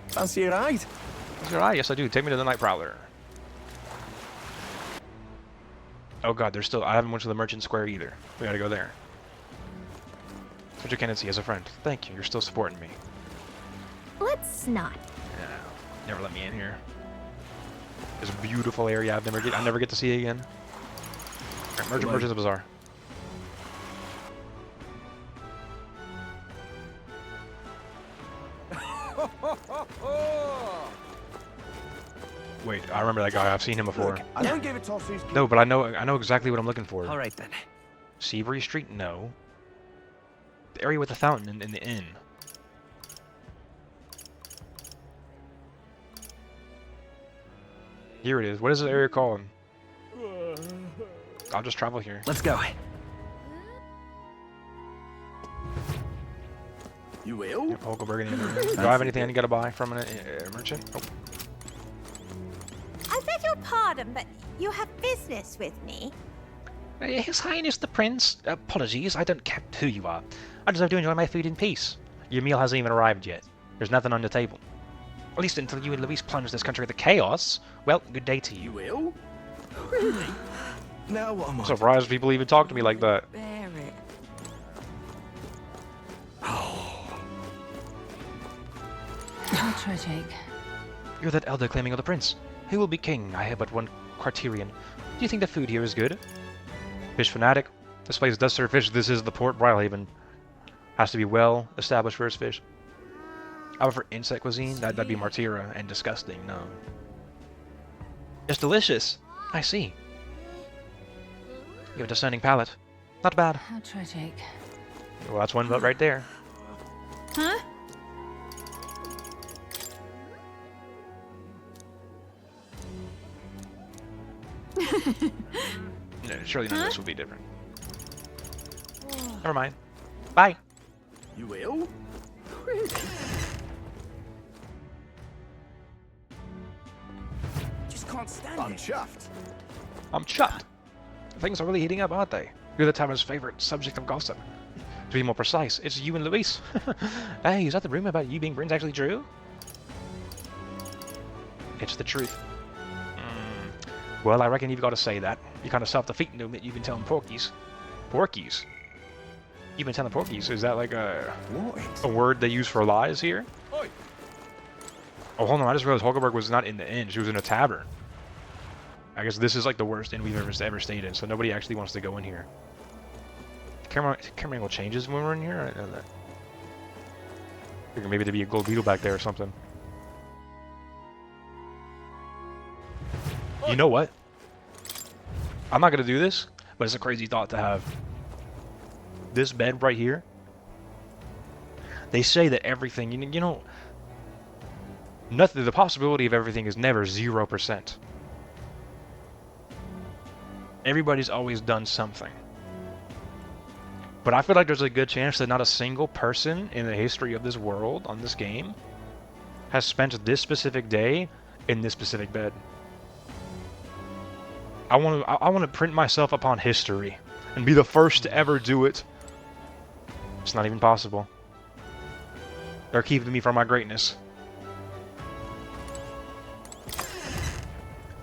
Speaker 4: Fancy a ride?
Speaker 1: Fancy a ride? Yes, I do. Take me to the Night Prowler. Oh god, there's still... I haven't went to the Merchant Square either. We gotta go there. Such a candidacy as a friend. Thank you, you're still supporting me.
Speaker 2: Let's not.
Speaker 1: Yeah, never let me in here. It's a beautiful area I never get to see again. Alright, Merchant's Bazaar. Wait, I remember that guy. I've seen him before.
Speaker 10: Look, I don't give a toss who's...
Speaker 1: No, but I know exactly what I'm looking for.
Speaker 11: All right then.
Speaker 1: Seabury Street? No. The area with the fountain in the inn. Here it is. What is this area called? I'll just travel here.
Speaker 11: Let's go.
Speaker 6: You will?
Speaker 1: Yep, Hulk Burgundy. Do I have anything I gotta buy from a merchant? Oh.
Speaker 12: I beg your pardon, but you have business with me?
Speaker 1: His Highness the Prince. Apologies, I don't care who you are. I deserve to enjoy my food in peace. Your meal hasn't even arrived yet. There's nothing on the table. At least until you and Luis plunge this country into chaos. Well, good day to you.
Speaker 6: You will?
Speaker 10: Really? Now what am I?
Speaker 1: I'm surprised people even talk to me like that.
Speaker 8: Bear it. How tragic.
Speaker 1: You're that elder claiming of the prince. Who will be king? I have but one criterion. Do you think the food here is good? Fish fanatic. This place does serve fish. This is the Port Brylehaven. Has to be well established for its fish. However, insect cuisine, that'd be martyra and disgusting. No. It's delicious. I see. You have a discerning palate. Not bad.
Speaker 8: How tragic.
Speaker 1: Well, that's one vote right there.
Speaker 8: Huh?
Speaker 1: No, surely none of this will be different. Never mind. Bye.
Speaker 6: You will? Just can't stand it.
Speaker 10: I'm chuffed.
Speaker 1: I'm chuffed. Things are really heating up, aren't they? You're the tavern's favorite subject of gossip. To be more precise, it's you and Luis. Hey, is that the rumor about you being Bryn's actually true? It's the truth. Well, I reckon you've got to say that. You're kind of self-defeating to admit you've been telling Porkies. Porkies? You've been telling Porkies? Is that like a word they use for lies here?
Speaker 6: Oi.
Speaker 1: Oh, hold on. I just realized Hulkenberg was not in the inn. She was in a tavern. I guess this is like the worst inn we've ever stayed in, so nobody actually wants to go in here. Camera angle changes when we're in here? I didn't know that. Figure maybe there'd be a gold beetle back there or something. You know what? I'm not gonna do this, but it's a crazy thought to have. This bed right here. They say that everything, you know, nothing. The possibility of everything is never 0%. Everybody's always done something. But I feel like there's a good chance that not a single person in the history of this world on this game has spent this specific day in this specific bed. I want to print myself upon history and be the first to ever do it. It's not even possible. They're keeping me from my greatness.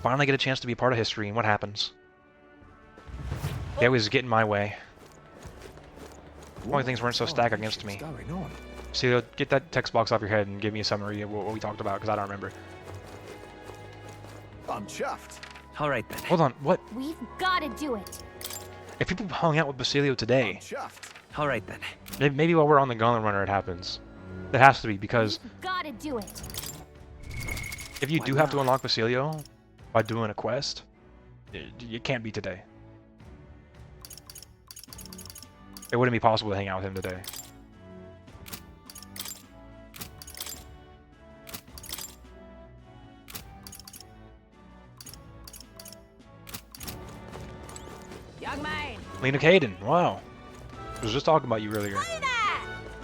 Speaker 1: Finally get a chance to be a part of history, and what happens? They always get in my way. Only things weren't so stacked against me. See, get that text box off your head and give me a summary of what we talked about, because I don't remember.
Speaker 5: I'm chuffed.
Speaker 11: All right then.
Speaker 1: Hold on, what?
Speaker 2: We've got to do it.
Speaker 1: If people hung out with Basilio today,
Speaker 11: All right then.
Speaker 1: maybe while we're on the Gauntlet Runner it happens. It has to be, because
Speaker 2: We've got to do it.
Speaker 1: if you do have to unlock Basilio by doing a quest, it can't be today. It wouldn't be possible to hang out with him today.
Speaker 7: Young man.
Speaker 1: Lena Caden, wow. I was just talking about you earlier.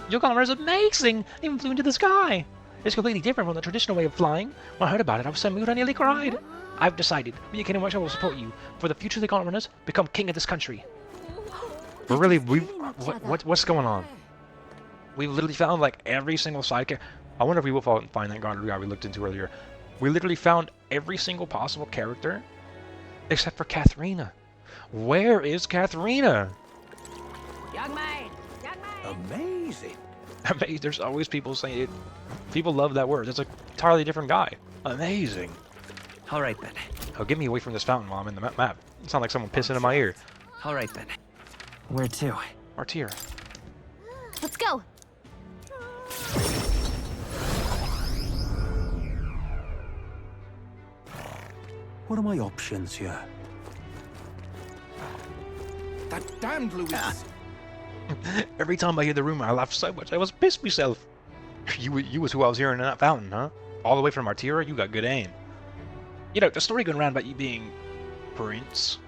Speaker 1: Your camera is amazing! It even flew into the sky! It's completely different from the traditional way of flying. When I heard about it, I was so moved I nearly cried. I've decided, me and Caden Watch will support you. For the future of the Gauntlet Runners, become king of this country. But really, what's going on? We've literally found like every single side character. I wonder if we will find that guy we looked into earlier. We literally found every single possible character except for Katharina. Where is Katharina?
Speaker 7: Young man.
Speaker 5: Amazing.
Speaker 1: Amazing. There's always people saying it. People love that word. It's an entirely different guy. Amazing.
Speaker 11: All right then.
Speaker 1: Oh, get me away from this fountain while I'm in the map. It sounds like someone pissing in my ear.
Speaker 11: All right then. Where to?
Speaker 1: Martyr.
Speaker 2: Let's go.
Speaker 10: What are my options here?
Speaker 5: That damned Luis.
Speaker 1: Every time I hear the rumor, I laugh so much I was pissed myself. You was who I was hearing in that fountain, huh? All the way from Martyra, you got good aim. You know, the story going around about you being Prince.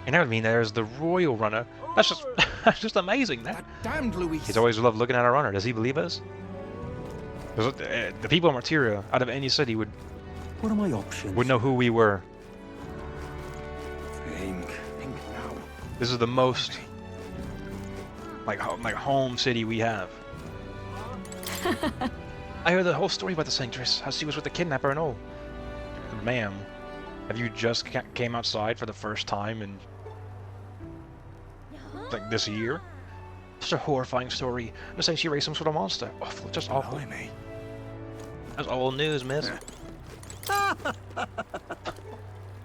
Speaker 1: And I mean, there's the Royal Runner. That's just that's just amazing.
Speaker 5: That damned Luis.
Speaker 1: He's always loved looking at our runner. Does he believe us? The people in Martyria, out of any city, would
Speaker 10: What are my options?
Speaker 1: know who we were.
Speaker 5: Think now.
Speaker 1: This is the most like home city we have. I heard the whole story about the Sanctress, how she was with the kidnapper and all. Ma'am, have you just came outside for the first time in like this year? Such a horrifying story. They're saying she raised some sort of monster. Awful, just awful. That's old news, miss.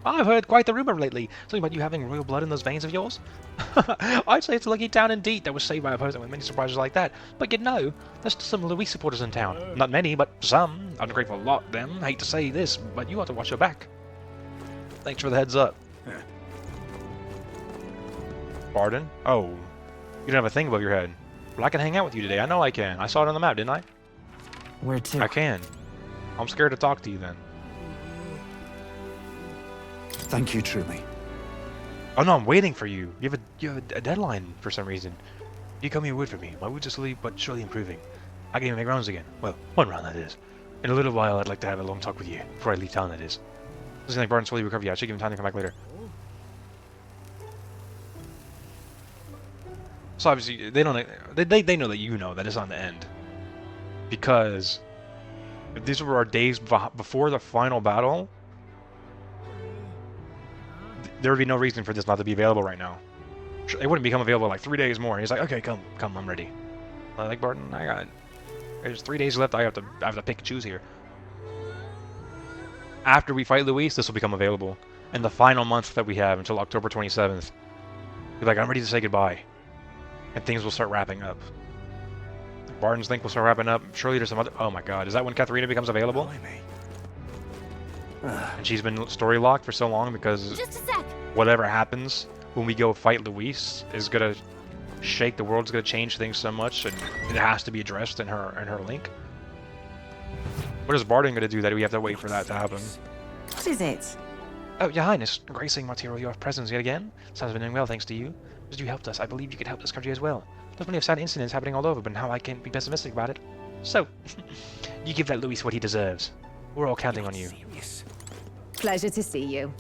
Speaker 1: I've heard quite the rumor lately. Something about you having royal blood in those veins of yours. I'd say it's a lucky town indeed that was saved by a person with many surprises like that. But you know, there's still some Luis supporters in town. Not many, but some. Ungrateful lot, them. Hate to say this, but you ought to watch your back. Thanks for the heads up. Pardon? Oh, you don't have a thing above your head. Well, I can hang out with you today. I know I can. I saw it on the map, didn't I?
Speaker 11: Where to?
Speaker 1: I can. I'm scared to talk to you then.
Speaker 10: Thank you, truly.
Speaker 1: Oh no, I'm waiting for you. You have a deadline for some reason. You come your wood for me. My wood's are slowly but surely improving. I can even make rounds again. Well, one round that is. In a little while, I'd like to have a long talk with you before I leave town. That is. Doesn't like Barton slowly recover. Yeah, I should give him time to come back later. So obviously they don't. They know that you know that it's on the end. Because if these were our days before the final battle, there would be no reason for this not to be available right now. It wouldn't become available like 3 days more. He's like, okay, come, I'm ready. I'm like, Barton, there's 3 days left. I have to pick and choose here. After we fight Luis, this will become available. In the final month that we have until October 27th. Be like, I'm ready to say goodbye. And things will start wrapping up. Barton's Link will start wrapping up. Surely there's some other... Oh my god, is that when Katharina becomes available? And she's been story locked for so long because
Speaker 2: Just a sec.
Speaker 1: whatever happens when we go fight Luis is gonna shake the world, is gonna change things so much, and it has to be addressed in her link. What is Barden gonna do that we have to wait for that to happen?
Speaker 12: What is it?
Speaker 1: Oh, Your Highness, gracing Martiro, your presence yet again. Sounds been doing well thanks to you. As you helped us, I believe you could help this country as well. There's plenty of sad incidents happening all over, but now I can't be pessimistic about it. So, you give that Luis what he deserves. We're all counting on you.
Speaker 5: Serious.
Speaker 7: Pleasure to see you.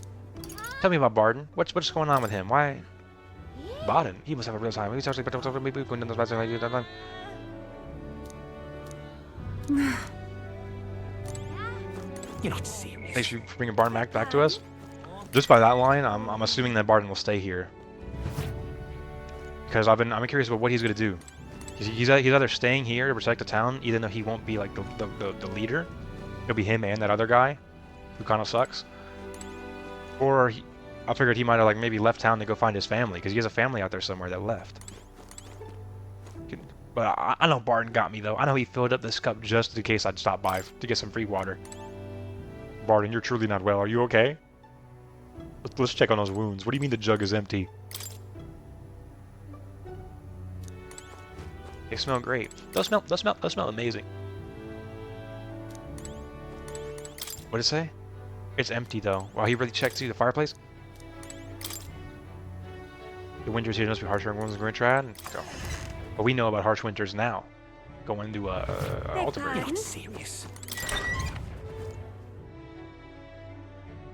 Speaker 1: Tell me about Barden. What's going on with him? Why? Barden? He must have a real time. He's actually going down those bad.
Speaker 5: You're not serious.
Speaker 1: Thanks for bringing Barden back to us. Just by that line, I'm assuming that Barden will stay here. Because I'm curious about what he's gonna do. He's either staying here to protect the town, even though he won't be like the leader. It'll be him and that other guy, who kind of sucks. Or I figured he might have like maybe left town to go find his family, because he has a family out there somewhere that left. But I know Barden got me though. I know he filled up this cup just in case I'd stop by to get some free water. Barden, you're truly not well. Are you okay? Let's check on those wounds. What do you mean the jug is empty? They smell great. Those smell amazing. What did it say? It's empty though. Wow, he really checked through the fireplace? The winters here must be harsher than ones we're trying. Go. But we know about harsh winters now. Going into Altenburg.
Speaker 5: You're not serious.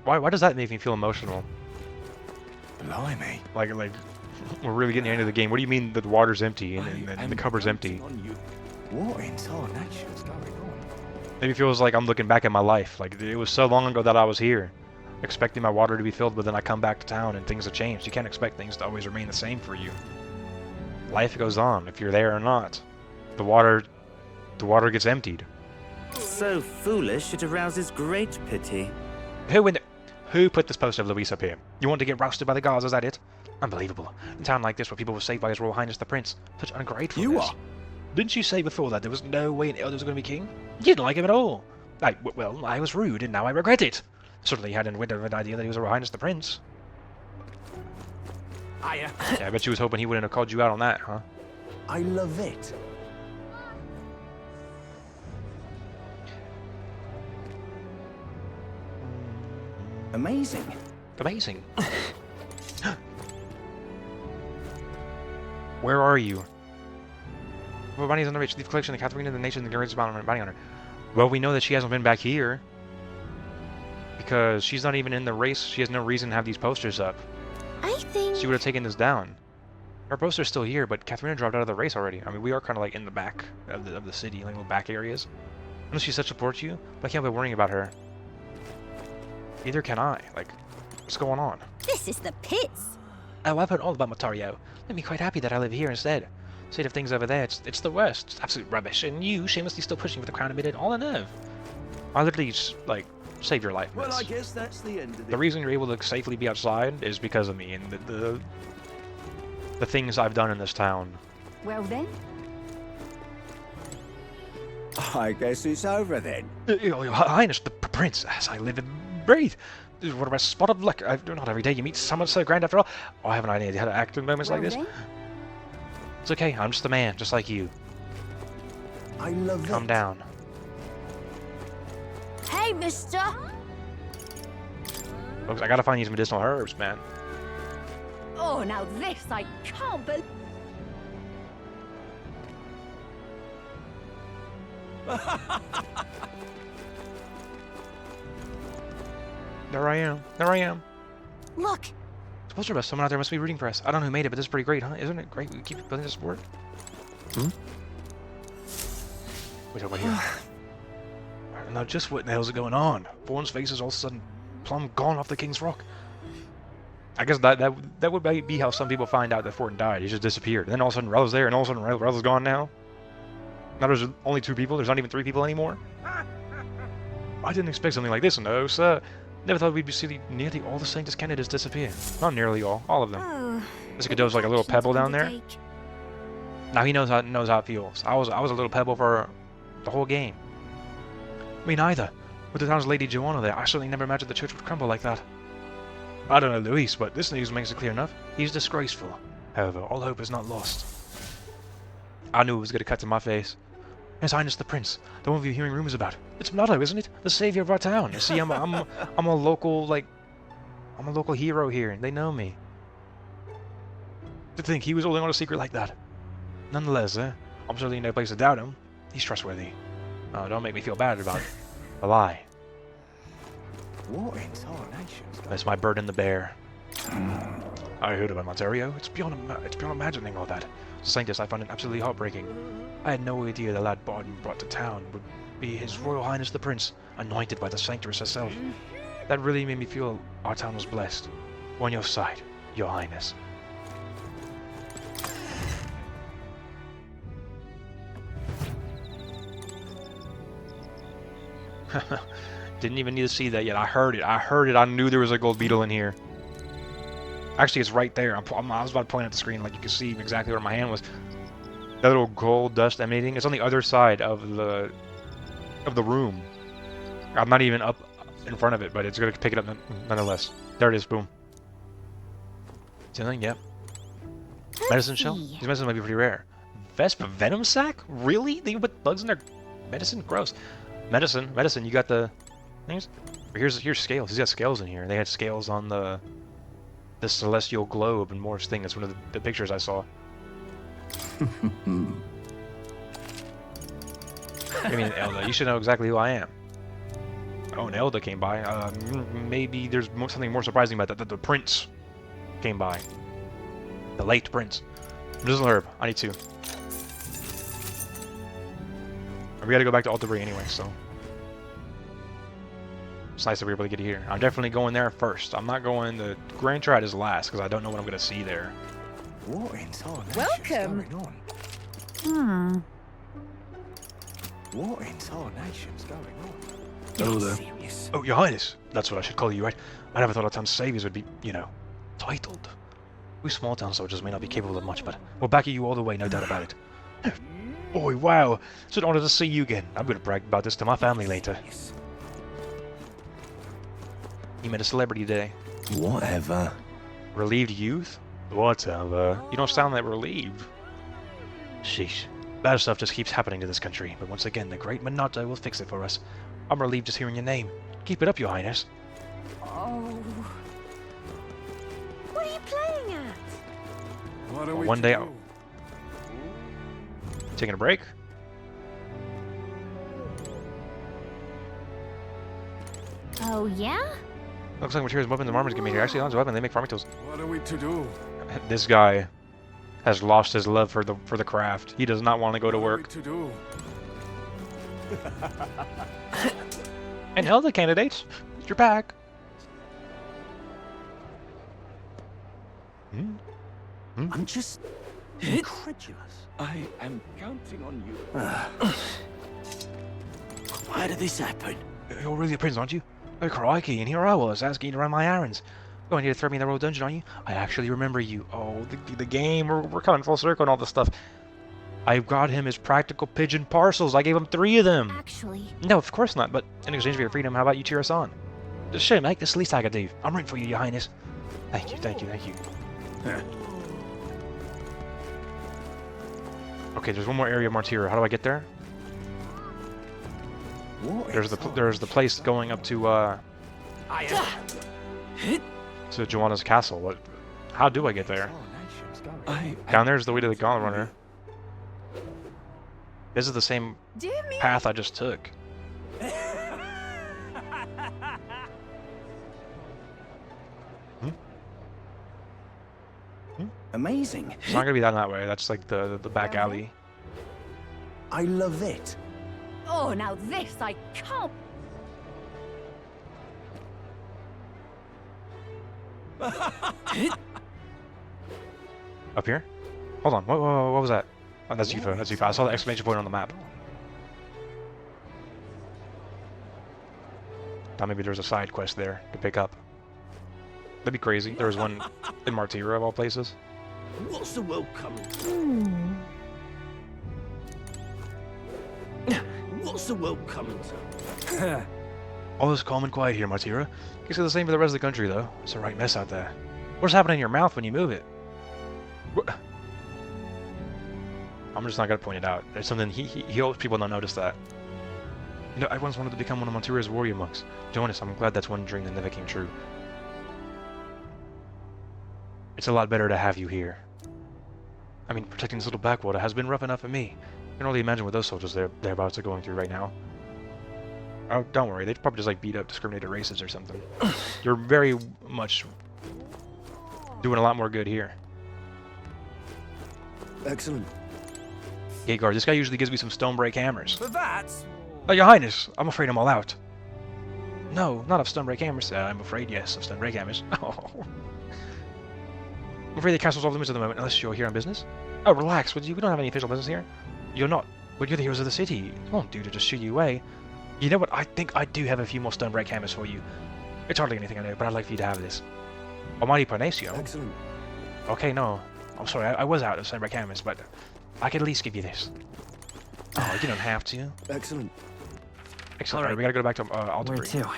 Speaker 1: Why does that make me feel emotional?
Speaker 5: Blimey.
Speaker 1: Like we're really getting into the game. What do you mean the water's empty and the cupboard's empty?
Speaker 5: What in tarnation's going on?
Speaker 1: Maybe it feels like I'm looking back at my life. Like it was so long ago that I was here, expecting my water to be filled, but then I come back to town and things have changed. You can't expect things to always remain the same for you. Life goes on, if you're there or not. The water gets emptied.
Speaker 11: So foolish, it arouses great pity.
Speaker 1: Who put this poster of Luis up here? You want to get rousted by the guards, is that it? Unbelievable. In a town like this where people were saved by His Royal Highness the Prince. Such ungratefulness.
Speaker 5: You are?
Speaker 1: Didn't you say before that there was no way an elder was going to be king? You didn't like him at all. Well, I was rude and now I regret it. Certainly had an idea that he was Royal Highness the Prince.
Speaker 5: Hiya.
Speaker 1: Yeah, I bet you was hoping he wouldn't have called you out on that, huh?
Speaker 10: I love it.
Speaker 5: Amazing.
Speaker 1: Amazing. Where are you? Well, Bonnie's on the rich. Leave collection of Catherine and the nation and the greatest bounty on her. Well, we know that she hasn't been back here. Because she's not even in the race. She has no reason to have these posters up.
Speaker 2: I think...
Speaker 1: She would have taken this down. Her poster's still here, but Katharina dropped out of the race already. I mean, we are kind of like in the back of the city, like little back areas. Unless she such supports you, but I can't be worrying about her. Neither can I. Like, what's going on?
Speaker 12: This is the pits.
Speaker 1: Oh, I've heard all about Motario. Made me quite happy that I live here instead. State of things over there, it's the worst. It's absolute rubbish. And you, shamelessly still pushing for the crown amid it all on nerve. I literally just, like, saved your life.
Speaker 10: Well, I guess that's the end of
Speaker 1: the reason you're able to safely be outside is because of me and the things I've done in this town.
Speaker 7: Well then?
Speaker 10: I guess it's over then.
Speaker 1: Your Highness, the Prince, as I live and breathe. What a spot of luck. Not every day you meet someone so grand after all. Oh, I have an idea how to act in moments like this.
Speaker 7: Then?
Speaker 1: It's okay, I'm just a man, just like you.
Speaker 10: I love
Speaker 1: Calm down.
Speaker 2: Hey, mister!
Speaker 1: Folks, I gotta find these medicinal herbs, man.
Speaker 7: Oh, now this I can't believe.
Speaker 1: There I am. There I am.
Speaker 2: Look!
Speaker 1: The poster bus, someone out there must be rooting for us. I don't know who made it, but this is pretty great, huh? Isn't it great? We keep building this sport. Wait over here. I don't know just what the hell's going on. Fawn's face is all of a sudden plumb gone off the King's Rock. I guess that would be how some people find out that Fortin died. He just disappeared. And then all of a sudden Rel's there, and all of a sudden Rel's gone now. Now there's only 2 people. There's not even 3 people anymore. I didn't expect something like this, no, sir. Never thought we'd see nearly all the Sanctus candidates disappear. Not nearly all of them.
Speaker 2: Oh,
Speaker 1: This Godot's like a little pebble down there. Now he knows how it feels. I was a little pebble for the whole game. Me neither. With the town's Lady Joanna there, I certainly never imagined the church would crumble like that. I don't know Luis, but this news makes it clear enough. He's disgraceful. However, all hope is not lost. I knew it was going to cut to my face. His Highness the Prince, the one we've been hearing rumors about. It's Monotto, isn't it? The savior of our town. You see, I'm a local, like, I'm a local hero here, and they know me. To think he was holding on a secret like that. Nonetheless, I'm certainly no place to doubt him. He's trustworthy. Oh, don't make me feel bad about it. A lie.
Speaker 5: What in tarnation?
Speaker 1: That's my bird and the bear. I heard about Ontario. It's beyond imagining all that. As a scientist, I found it absolutely heartbreaking. I had no idea the lad Barton brought to town would be His Royal Highness the Prince, anointed by the Sanctress herself. That really made me feel our town was blessed. We're on your side, Your Highness. Didn't even need to see that yet. I heard it. I knew there was a gold beetle in here. Actually, it's right there. I was about to point at the screen, like you can see exactly where my hand was. That little gold dust emanating. It's on the other side of the room. I'm not even up in front of it, but it's gonna pick it up nonetheless. There it is. Boom. Something? Yep. Medicine shell. These medicines might be pretty rare. Vespa venom sac? Really? They put bugs in their medicine? Gross. Medicine. You got the things. Here's scales. He's got scales in here. They had scales on the celestial globe and Morph's thing. That's one of the pictures I saw. I mean, Elda, you should know exactly who I am. Oh, and Elda came by. Maybe there's something more surprising about that. The prince came by. The late prince. Drizzle herb. I need to. We gotta go back to Alta Brie anyway, so. It's nice that we were able to get here. I'm definitely going there first. I'm not going the Grand Trad is last because I don't know what I'm gonna see there.
Speaker 5: What in tarnation?
Speaker 7: Welcome.
Speaker 5: Going on? What in tarnation's going on?
Speaker 1: Oh,
Speaker 5: You're serious?
Speaker 1: Oh, Your Highness. That's what I should call you, right? I never thought our town's saviors would be, you know, titled. We small town soldiers may not be capable of much, but we'll back you all the way, no doubt about it. Boy, wow. It's an honor to see you again. I'm gonna brag about this to my family later. You met a celebrity today.
Speaker 10: Whatever.
Speaker 1: Relieved youth? Whatever. You don't sound that relieved. Sheesh. Bad stuff just keeps happening to this country, but once again, the great Monotto will fix it for us. I'm relieved just hearing your name. Keep it up, Your Highness.
Speaker 7: Oh.
Speaker 12: What are you playing at?
Speaker 9: What are we
Speaker 1: One
Speaker 9: to
Speaker 1: day
Speaker 9: do?
Speaker 1: out. Taking a break?
Speaker 2: Oh, yeah?
Speaker 1: Looks like materials, weapons, and armors get made here. Actually, on weapon, they make farming tools.
Speaker 9: What are we to do?
Speaker 1: This guy has lost his love for the craft. He does not want to go to work.
Speaker 9: What are we to do?
Speaker 1: And Elda candidates, you're back.
Speaker 10: I'm just incredulous.
Speaker 6: I am counting on you.
Speaker 10: Why did this happen?
Speaker 1: You're really a prince, aren't you? Oh, crikey, and here I was, asking you to run my errands. Going here to throw me in the royal dungeon, aren't you? I actually remember you. Oh, the game, we're coming full circle and all this stuff. I got him his practical pigeon parcels. I gave him 3 of them.
Speaker 2: Actually...
Speaker 1: No, of course not, but in exchange for your freedom, how about you cheer us on? Sure, mate, that's the least I could do. I'm rooting for you, Your Highness. Thank you. Okay, there's one more area of Martyra. How do I get there? There's the place going up to Joanna's castle. What? How do I get there? Down there's the way to the Gauntlet Runner. This is the same path I just took.
Speaker 5: Amazing.
Speaker 1: It's not gonna be that way. That's like the back alley.
Speaker 5: I love it.
Speaker 7: Oh, now this I can't.
Speaker 1: Up here? Hold on. What was that? Oh, that's UFO. That's UFO. I saw the exclamation point on the map. Thought maybe there's a side quest there to pick up. That'd be crazy. There was one in Martyra of all places.
Speaker 6: What's the world coming to? What's the world coming to?
Speaker 1: All is calm and quiet here, Martira. Guess it's the same for the rest of the country, though. It's a right mess out there. What's happening in your mouth when you move it? What? I'm just not gonna point it out. There's something he hopes people don't notice that. You know, I once wanted to become one of Montira's warrior monks. Jonas, I'm glad that's one dream that never came true. It's a lot better to have you here. I mean, protecting this little backwater has been rough enough for me. I can only imagine what those soldiers thereabouts are going through right now. Oh, don't worry. They'd probably just like beat up discriminated races or something. You're very much doing a lot more good here.
Speaker 10: Excellent.
Speaker 1: Gate guard, this guy usually gives me some stone break hammers.
Speaker 5: But that's...
Speaker 1: Oh, your highness, I'm afraid I'm all out. No, not of stone break hammers. I'm afraid, yes, of stone break hammers. Oh. I'm afraid the castle's off limits at the moment, unless you're here on business. Oh, relax, we don't have any official business here. You're not, but you're the heroes of the city. It won't do to just shoot you away. You know what, I think I do have a few more stone break hammers for you. It's hardly anything I know, but I'd like for you to have this. Almighty Parnasio.
Speaker 10: Excellent.
Speaker 1: Okay, no. I'm sorry, I was out of stone break hammers, but I could at least give you this. Oh, you don't have to.
Speaker 10: Excellent.
Speaker 1: Excellent. Alright, we gotta go back to Altabri.
Speaker 5: Where to?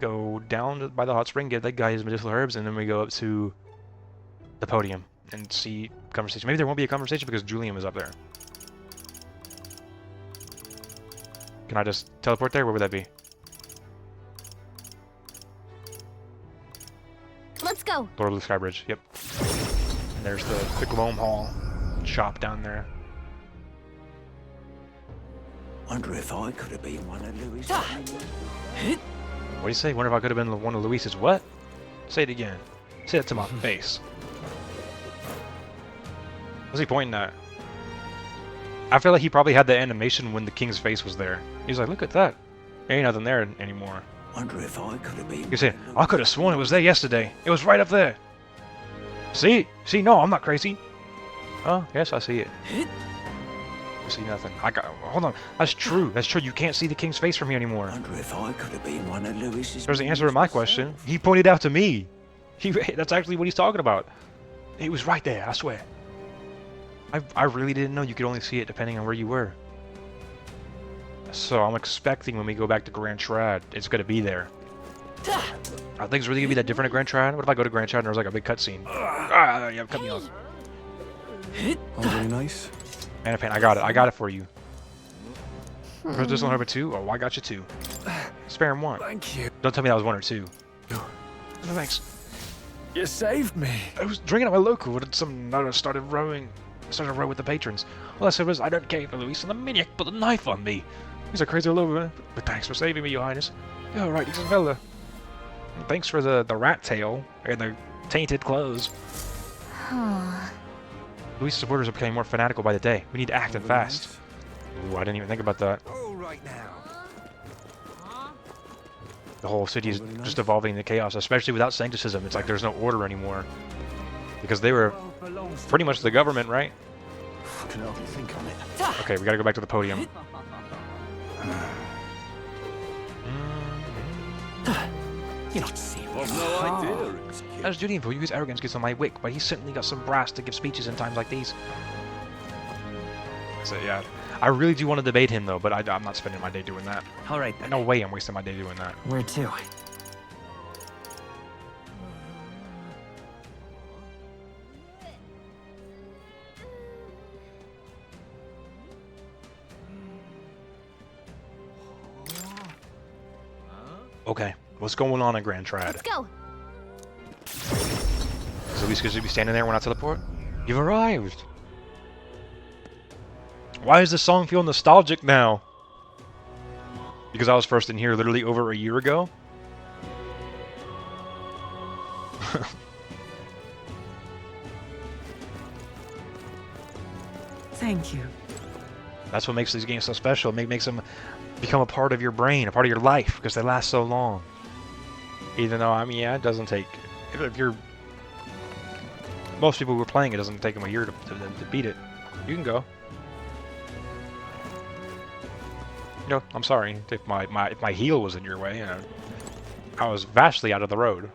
Speaker 1: Go down by the hot spring, get that guy his medicinal herbs, and then we go up to the podium and see conversation. Maybe there won't be a conversation because Julian was up there. Can I just teleport there? Where would that be?
Speaker 2: Let's go.
Speaker 1: Lord of the Skybridge. Yep. And there's the Gloam Hall shop down there.
Speaker 10: Wonder if I could have been one of Louis'.
Speaker 1: What do you say? Wonder if I could have been one of Luis's what? Say it again. Say it to my face. What's he pointing at? I feel like he probably had the animation when the king's face was there. He's like, look at that. There ain't nothing there anymore.
Speaker 10: Wonder if I could have been.
Speaker 1: You say, I could have sworn it was there yesterday. It was right up there. See? See? No, I'm not crazy. Oh, yes, I see it. I see nothing. Hold on. That's true. That's true. You can't see the king's face from here anymore.
Speaker 10: Wonder if I could have been one of Louis's.
Speaker 1: There's the answer to my question. He pointed out to me. That's actually what he's talking about. It was right there, I swear. I really didn't know you could only see it depending on where you were. So I'm expecting when we go back to Grand Trad, it's going to be there. I think it's really going to be that different at Grand Trad. What if I go to Grand Trad and there's like a big cutscene? Yeah, cut me off.
Speaker 10: Oh, very nice.
Speaker 1: Mana Pain, I got it. I got it for you. Medicinal herb 2? Oh, I got you 2. Spare him 1.
Speaker 5: Thank you.
Speaker 1: Don't tell me that was 1 or 2. No, thanks.
Speaker 5: You saved me.
Speaker 1: I was drinking at my local and some nutter started rowing with the patrons. All I said was, I don't care for Luis, and the maniac put a knife on me. He's a crazy little man, but thanks for saving me, your highness. Yeah, right, he's a fella. And thanks for the rat tail and the tainted clothes. Luis' supporters are becoming more fanatical by the day. We need to act and fast. Ooh, I didn't even think about that.
Speaker 5: All right now.
Speaker 1: The whole city is just evolving into chaos, especially without sancticism. It's like there's no order anymore. Because they were pretty much the government, right?
Speaker 10: I can hardly think on it.
Speaker 1: Okay, we gotta go back to the podium.
Speaker 10: You're not serious.
Speaker 5: I've no idea.
Speaker 1: As Julian, for you, his arrogance gets on my wick, but he's certainly got some brass to give speeches in times like these. So yeah, I really do want to debate him though, but I'm not spending my day doing that.
Speaker 5: All right then.
Speaker 1: No way I'm wasting my day doing that.
Speaker 5: Where to?
Speaker 1: Okay, what's going on in Grand Trad?
Speaker 2: Let's go.
Speaker 1: Is Luis going to be standing there when I teleport? You've arrived. Why does this song feel nostalgic now? Because I was first in here literally over a year ago?
Speaker 5: Thank you.
Speaker 1: That's what makes these games so special. It makes them become a part of your brain, a part of your life, because they last so long. Even though, I mean, yeah, it doesn't take... If you're... Most people who are playing it doesn't take them a year to beat it. You can go. No, I'm sorry if my heel was in your way. You know, I was vastly out of the road.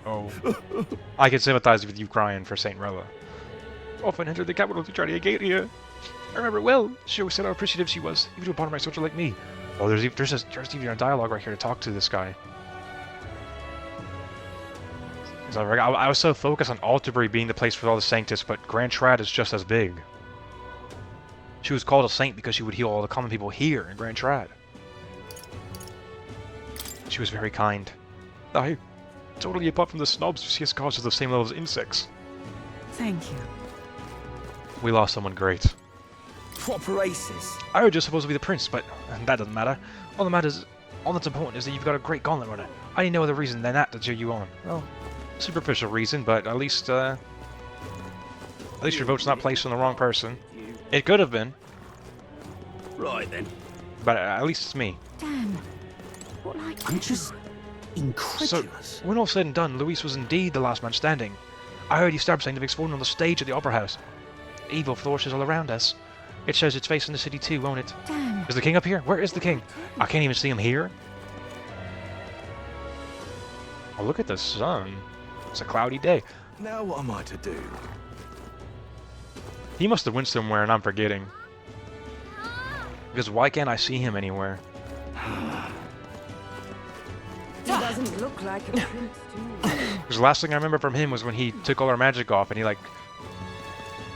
Speaker 1: Oh, I can sympathize with you crying for Saint Rella. Often enter the capital to try to get here. remember it well. She always said how appreciative she was, even to a part of my soldier like me. Oh, there's even a dialogue right here to talk to this guy. I was so focused on Altabury being the place for all the Sanctus, but Grand Trad is just as big. She was called a saint because she would heal all the common people here in Grand Trad. She was very kind. I totally, apart from the snobs who see us gods at the same level as insects.
Speaker 5: Thank you.
Speaker 1: We lost someone great.
Speaker 5: Proper aces.
Speaker 1: I was just supposed to be the prince, but that doesn't matter. All that's important is that you've got a great gauntlet runner. I need no other reason than that to cheer you on. Well, superficial reason, but at least your vote's not placed on the wrong person. It could have been.
Speaker 6: Right then.
Speaker 1: But at least it's me.
Speaker 5: Damn. What like
Speaker 6: I'm just incredulous.
Speaker 1: So, when all said and done, Luis was indeed the last man standing. I heard he stabbed Saint of exploding on the stage at the Opera House. Evil flourishes all around us. It shows its face in the city too, won't it?
Speaker 5: Damn.
Speaker 1: Is the king up here? Where is the king? I can't even see him here. Oh, look at the sun. It's a cloudy day.
Speaker 10: Now what am I to do?
Speaker 1: He must have went somewhere and I'm forgetting. Because why can't I see him anywhere?
Speaker 8: He doesn't look like a prince to me.
Speaker 1: Because the last thing I remember from him was when he took all our magic off and he like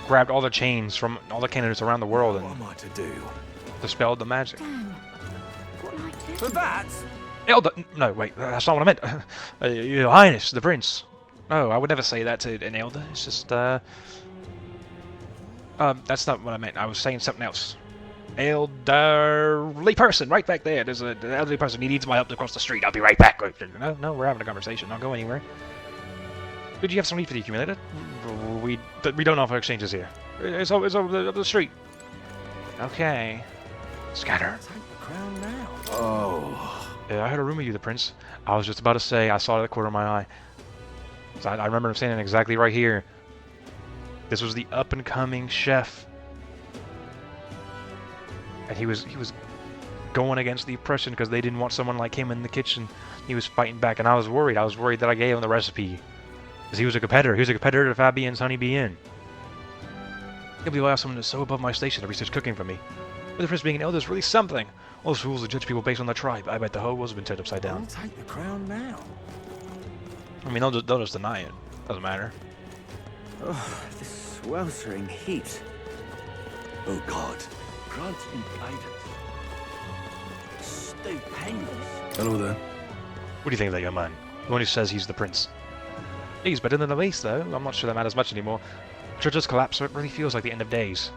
Speaker 1: grabbed all the chains from all the candidates around the world and
Speaker 10: What am I to do?
Speaker 1: dispelled the magic.
Speaker 5: Damn. What like
Speaker 6: For that?
Speaker 1: Elder! No, wait, that's not what I meant. Your Highness, the Prince. No, I would never say that to an elder. It's just, that's not what I meant. I was saying something else. Elderly person, right back there. There's an elderly person. He needs my help to cross the street. I'll be right back. No, we're having a conversation. Don't go anywhere. Did you have some need for the accumulator? We don't offer exchanges here. It's over the street. Okay. Scatter.
Speaker 5: Take the crown now.
Speaker 10: Oh.
Speaker 1: Yeah, I heard a rumor you, the Prince. I was just about to say I saw it at the corner of my eye. So I remember him standing exactly right here. This was the up-and-coming chef. And he was going against the oppression because they didn't want someone like him in the kitchen. He was fighting back, and I was worried. I was worried that I gave him the recipe. Because he was a competitor. He was a competitor to Fabian's Honeybee Inn. Can't believe I have someone that's so above my station to research cooking for me. But the Prince being an elder is really something. All those rules that judge people based on their tribe. I bet the whole world's been turned upside down.
Speaker 5: I'll take the crown now.
Speaker 1: I mean, they'll just deny it. Doesn't matter.
Speaker 11: Oh, this sweltering heat.
Speaker 10: Oh God.
Speaker 6: Grant me guidance. Stupendous.
Speaker 10: Hello there.
Speaker 1: What do you think of that young man? The one who says he's the prince. He's better than the least, though. I'm not sure that matters much anymore. Churches collapse, so it really feels like the end of days.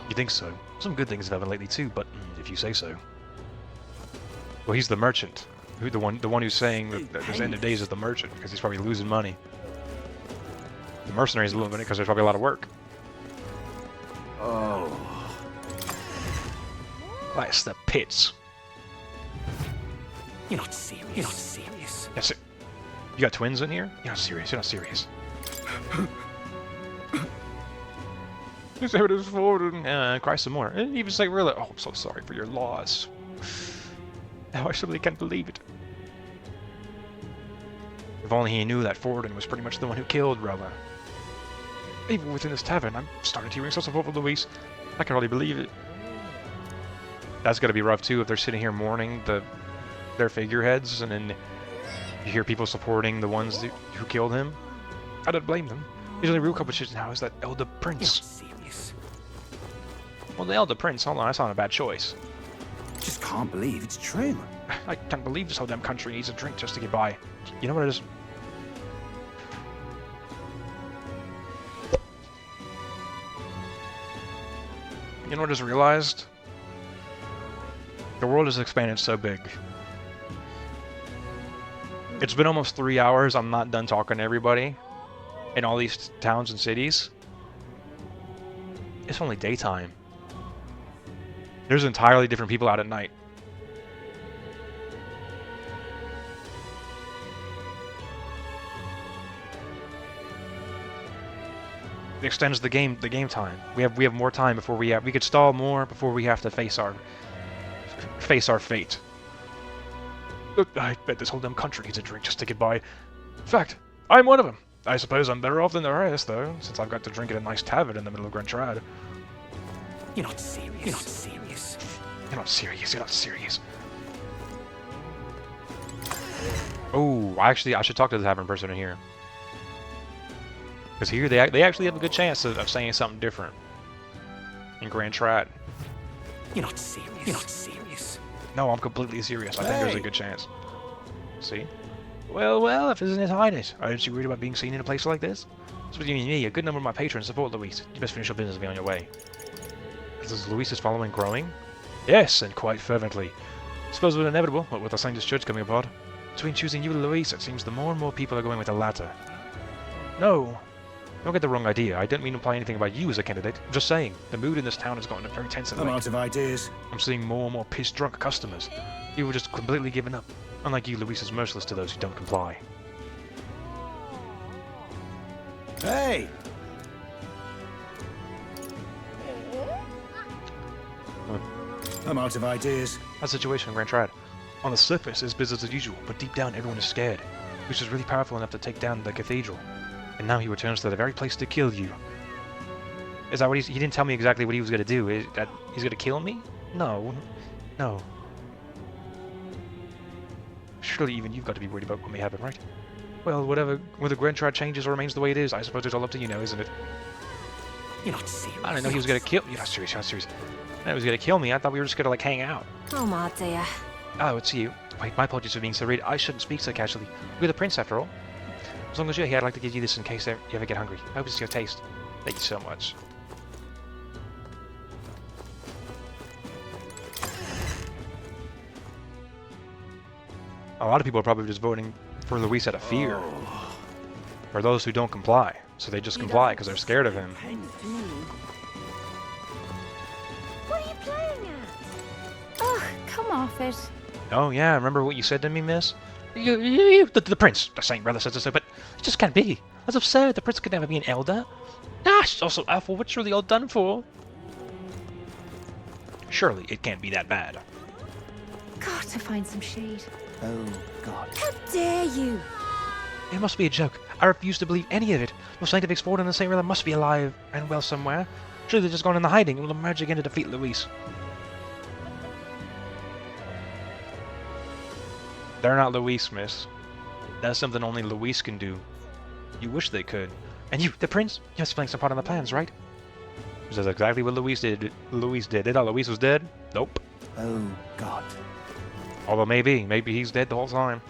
Speaker 1: You think so? Some good things have happened lately too, but if you say so. Well, he's the merchant. The one who's saying that this end of days is the merchant, because he's probably losing money. The mercenaries are losing money because there's probably a lot of work.
Speaker 10: Oh.
Speaker 1: That's the pits.
Speaker 6: You're not serious. You're not serious.
Speaker 1: That's it. You got twins in here? You're not serious. You're not serious. His head is forward and cry some more. And even say, really, oh, I'm so sorry for your loss. Now I simply can't believe it. If only he knew that Forden was pretty much the one who killed Roma. Even within this tavern, I'm starting to hear some support for Luis. I can hardly believe it. That's gotta be rough too if they're sitting here mourning their figureheads, and then you hear people supporting the ones who killed him. I don't blame them. The only real competition now is that Elder Prince.
Speaker 6: You're not serious.
Speaker 1: Well, the Elder Prince, hold on, that's not a bad choice.
Speaker 6: Just can't believe it's true.
Speaker 1: I can't believe this whole damn country needs a drink just to get by. You know what it is? You know what I just realized? The world has expanded so big. It's been almost 3 hours. I'm not done talking to everybody in all these towns and cities. It's only daytime. There's entirely different people out at night. It extends the game time. We have more time before we could stall more before we have to face our fate. I bet this whole damn country needs a drink just to get by. In fact, I'm one of them. I suppose I'm better off than the rest, though, since I've got to drink at a nice tavern in the middle of Grand Trad.
Speaker 6: You're not serious. You're not serious.
Speaker 1: You're not serious. You're not serious. Oh, I should talk to the tavern person in here. Because here they actually have a good chance of saying something different. In Grand Strat.
Speaker 6: You're not serious. You're not serious.
Speaker 1: No, I'm completely serious. I think there's a good chance. See? Well, if His Highness, aren't you worried about being seen in a place like this? It's between me, a good number of my patrons support Luis. You best finish your business and be on your way. Is Luis's following growing? Yes, and quite fervently. Suppose it was inevitable, what with the Saint's Church coming apart. Between choosing you and Luis, it seems the more and more people are going with the latter. No. Don't get the wrong idea. I don't mean to imply anything about you as a candidate. I'm just saying, the mood in this town has gotten very tense of late.
Speaker 6: I'm out of ideas.
Speaker 1: I'm seeing more and more piss-drunk customers. People just completely giving up. Unlike you, Luis is merciless to those who don't comply.
Speaker 6: Hey! I'm out of ideas.
Speaker 1: That situation in Grand Strat. On the surface, it's business as usual, but deep down, everyone is scared. Luis is really powerful enough to take down the cathedral. And now he returns to the very place to kill you. Is that what he didn't tell me exactly what he was going to do. Is that he's going to kill me? No. No. Surely even you've got to be worried about what may happen, right? Well, whether Grand Strat changes or remains the way it is, I suppose it's all up to you now, isn't it?
Speaker 6: You're not serious.
Speaker 1: I didn't know he was going to kill me. You're not serious, you're not serious. I thought he was going to kill me. I thought we were just going to, like, hang out.
Speaker 12: Oh, my dear.
Speaker 1: Oh, it's you. Wait, my apologies for being so rude. I shouldn't speak so casually. You're the prince, after all. As long as you're here, I'd like to give you this in case you ever get hungry. I hope it's your taste. Thank you so much. A lot of people are probably just voting for Luis out of fear. For those who don't comply. So they just comply because they're scared of him.
Speaker 12: What are you playing at?
Speaker 7: Oh, come off it.
Speaker 1: Oh yeah, remember what you said to me, miss? The prince, the saint brother says so, but it just can't be. That's absurd. The prince could never be an elder. Ah, she's also awful. What's really all done for? Surely it can't be that bad.
Speaker 7: Got to find some shade.
Speaker 3: Oh, God.
Speaker 12: How dare you?
Speaker 1: It must be a joke. I refuse to believe any of it. The scientific sport and the saint brother must be alive and well somewhere. Surely they're just gone into hiding and will emerge again to defeat Luis. They're not Luis, miss. That's something only Luis can do. You wish they could. And you, the prince, you're playing some part in the plans, right? That's exactly what Luis did. Luis did. Did Luis was dead? Nope.
Speaker 3: Oh, God.
Speaker 1: Although maybe he's dead the whole time.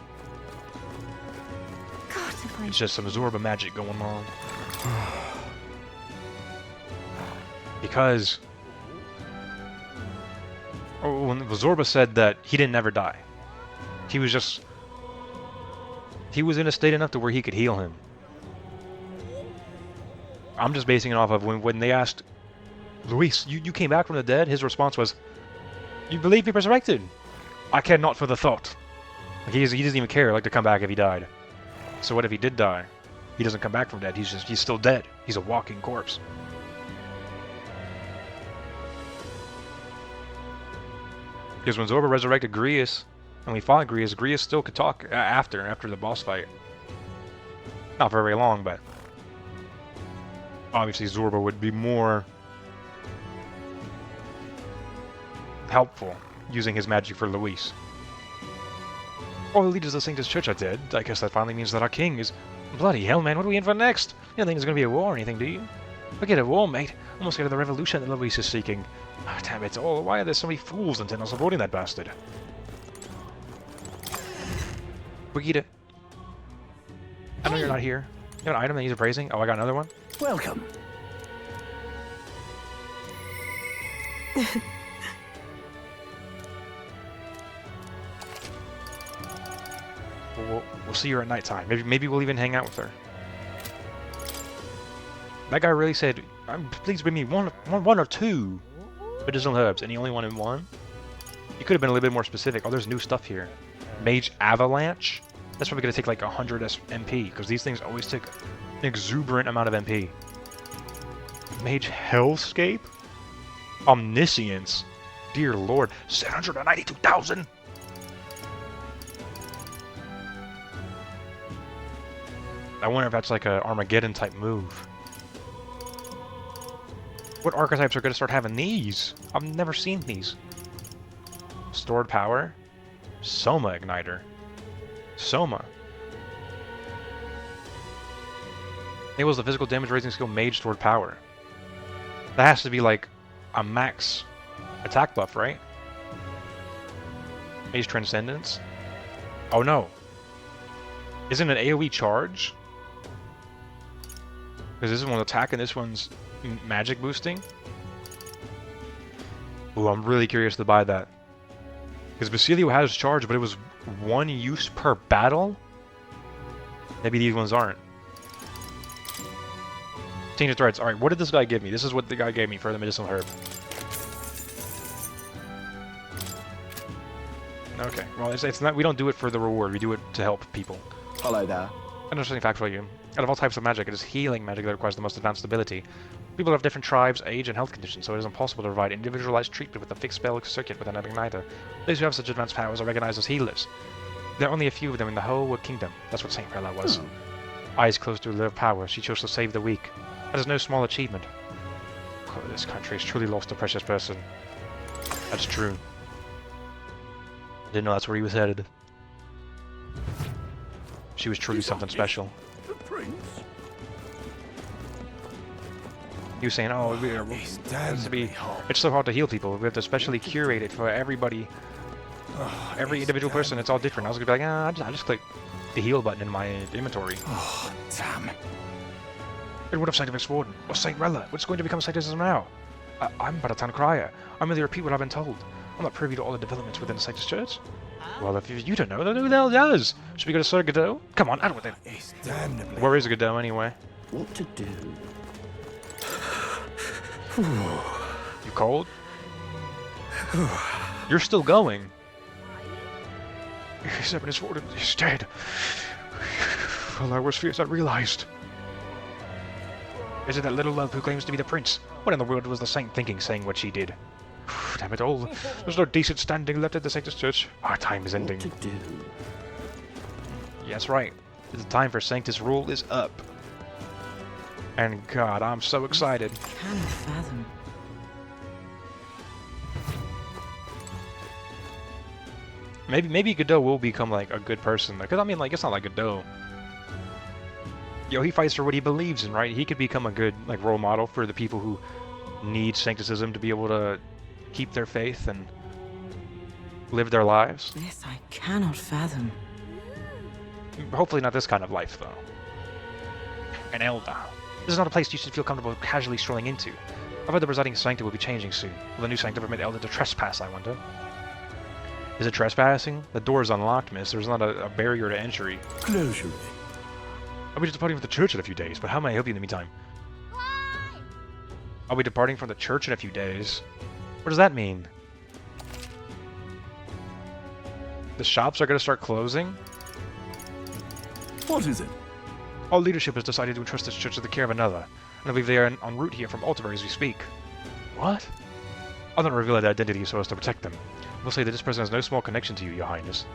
Speaker 7: Got to find.
Speaker 1: It's just some Zorba magic going on. Because... Oh, when Zorba said that he didn't ever die. He was just... He was in a state enough to where he could heal him. I'm just basing it off of when they asked, Luis, you came back from the dead? His response was, you believe he resurrected? I care not for the thought. Like he doesn't even care like to come back if he died. So what if he did die? He doesn't come back from dead. He's still dead. He's a walking corpse. Because when Zorba resurrected Grius, and we fought Grius, Grius still could talk after the boss fight. Not for very long, but obviously Zorba would be more helpful using his magic for Luis. All the leaders of the Saint's Church are dead. I guess that finally means that our king is... Bloody hell, man, what are we in for next? You don't think there's going to be a war or anything, do you? Forget a war, mate. Almost scared of the revolution that Luis is seeking. Oh, damn it all. Why are there so many fools intent on supporting that bastard? Brigitte. I know you're not here. You have an item that needs appraising? Oh, I got another one?
Speaker 6: Welcome.
Speaker 1: We'll see her at nighttime. Maybe we'll even hang out with her. That guy really said, please bring me one or two medicinal herbs, and he only wanted one. You could have been a little bit more specific. Oh, there's new stuff here. Mage Avalanche. That's probably going to take like 100 MP, because these things always take an exuberant amount of MP. Mage Hellscape? Omniscience. Dear Lord. 792,000! I wonder if that's like a Armageddon type move. What archetypes are going to start having these? I've never seen these. Stored power. Soma Igniter. Soma. Enables the physical damage raising skill Mage Stored Power. That has to be like a max attack buff, right? Mage Transcendence. Oh no. Isn't it AoE charge? Because this one's attack and this one's magic boosting. Ooh, I'm really curious to buy that. Because Basilio has charge, but it was 1 use per battle? Maybe these ones aren't. Change of threads. Alright, what did this guy give me? This is what the guy gave me for the medicinal herb. Okay, well, it's not. We don't do it for the reward. We do it to help people.
Speaker 4: Hello there.
Speaker 1: An interesting fact for you. Out of all types of magic, it is healing magic that requires the most advanced ability. People have different tribes, age, and health conditions, so it is impossible to provide individualized treatment with a fixed spell circuit with an igniter. Those who have such advanced powers are recognized as healers. There are only a few of them in the whole kingdom. That's what Saint Rella was. Eyes closed to their power, she chose to save the weak. That is no small achievement. Oh, this country has truly lost a precious person. That's true. Didn't know that's where he was headed. She was truly something special.
Speaker 6: The prince?
Speaker 1: He was saying, oh, it's so hard to heal people. We have to specially curate it for everybody. Every individual person, it's all different. I was going to be like, I just click the heal button in my inventory.
Speaker 6: Oh, damn.
Speaker 1: And what of Saint Warden? Or Saint Rella? What's going to become Sanctism now? I'm but a town crier. I merely repeat what I've been told. I'm not privy to all the developments within the Sanctus Church. Well, if you don't know, then who the hell does? Should we go to Sir Godot? Come on, out with it. Where is Godot anyway?
Speaker 6: What to do?
Speaker 1: You cold? You're still going. Seven Warden is dead. Well, I was fierce, I realized. Is it that little love who claims to be the prince? What in the world was the saint thinking saying what she did? Damn it all. There's no decent standing left at the Sanctus Church. Our time is ending.
Speaker 6: What to do?
Speaker 1: Yes, right. The time for Sanctus rule is up. And God, I'm so excited.
Speaker 8: Can't fathom.
Speaker 1: Maybe Godot will become like a good person. Because I mean, like, it's not like Godot. Yo, he fights for what he believes in, right? He could become a good like role model for the people who need Sancticism to be able to keep their faith and live their lives.
Speaker 8: This I cannot fathom.
Speaker 1: Hopefully not this kind of life, though. An Elder. This is not a place you should feel comfortable casually strolling into. I've heard the presiding sanctum will be changing soon. Will the new sanctum permit the Elder to trespass, I wonder? Is it trespassing? The door is unlocked, miss. There's not a barrier to entry.
Speaker 6: Closure.
Speaker 1: I'll be departing from the church in a few days, but how may I help you in the meantime? I'll be departing from the church in a few days. What does that mean? The shops are going to start closing?
Speaker 6: What is it?
Speaker 1: All leadership has decided to entrust this church to the care of another, and I believe they are en route here from Altabury as we speak. What? I'll not reveal their identity so as to protect them. We'll say that this person has no small connection to you, Your Highness.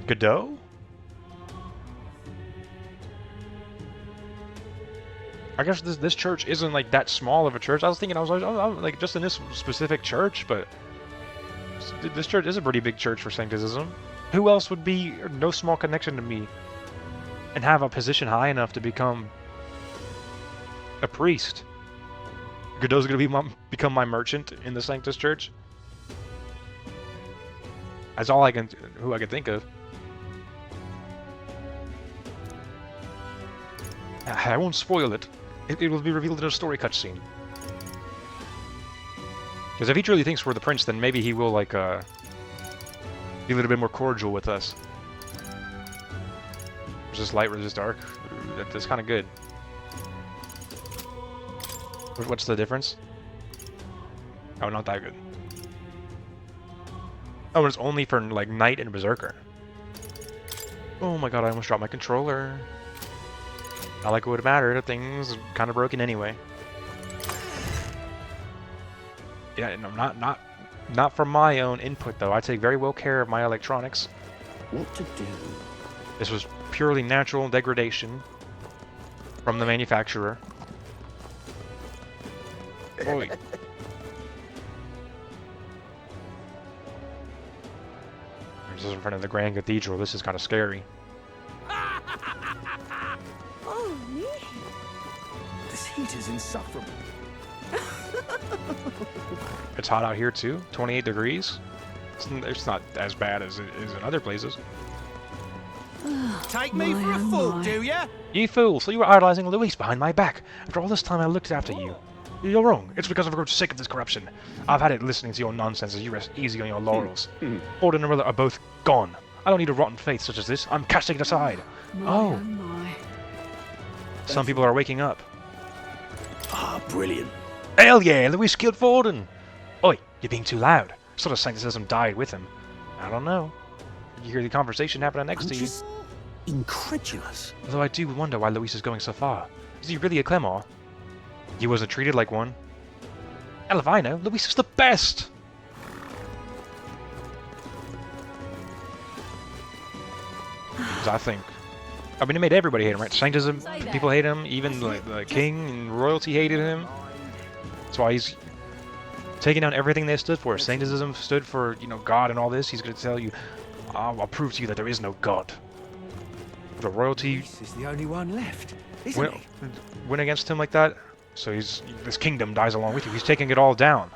Speaker 1: Godot? I guess this church isn't like that small of a church. I was thinking I was like just in this specific church, but this church is a pretty big church for Sancticism. Who else would be no small connection to me and have a position high enough to become a priest? Godot's gonna become my merchant in the Sanctus Church. That's all who I can think of. I won't spoil it. It will be revealed in a story cutscene. Because if he truly thinks we're the prince, then maybe he will, like, be a little bit more cordial with us. Resist light, resist dark. That's kind of good. What's the difference? Oh, not that good. Oh, it's only for, like, Knight and Berserker. Oh my god, I almost dropped my controller. Not like it would matter, the thing's kind of broken anyway. Yeah, no, not from my own input though. I take very well care of my electronics.
Speaker 6: What to do?
Speaker 1: This was purely natural degradation from the manufacturer. Boy. This is in front of the Grand Cathedral. This is kind of scary.
Speaker 8: Oh, me?
Speaker 10: This heat is insufferable.
Speaker 1: It's hot out here too. 28 degrees. It's not as bad as it is in other places.
Speaker 6: Take me for a fool, do ya?
Speaker 1: You fool! So you were idolizing Luis behind my back. After all this time I looked after you. You're wrong. It's because I've grown sick of this corruption. I've had it listening to your nonsense as you rest easy on your laurels. Ford and Marilla are both gone. I don't need a rotten faith such as this. I'm casting it aside. Oh. Some people are waking up.
Speaker 6: Ah, brilliant.
Speaker 1: Hell yeah! Luis killed Forden! Oi, you're being too loud. Sort of sancticism died with him. I don't know. You hear the conversation happening next to you.
Speaker 6: Incredulous.
Speaker 1: Although I do wonder why Luis is going so far. Is he really a Clemor? He wasn't treated like one. Hell if I know, Luis is the best! I think. I mean, it made everybody hate him, right? Sanctism, people hate him, even the king and royalty hated him. That's why he's taking down everything they stood for. Sanctism stood for, you know, God and all this. He's going to tell you, I'll prove to you that there is no God. The royalty
Speaker 10: This is the only one left, isn't he?
Speaker 1: went against him like that, so this kingdom dies along with you. He's taking it all down.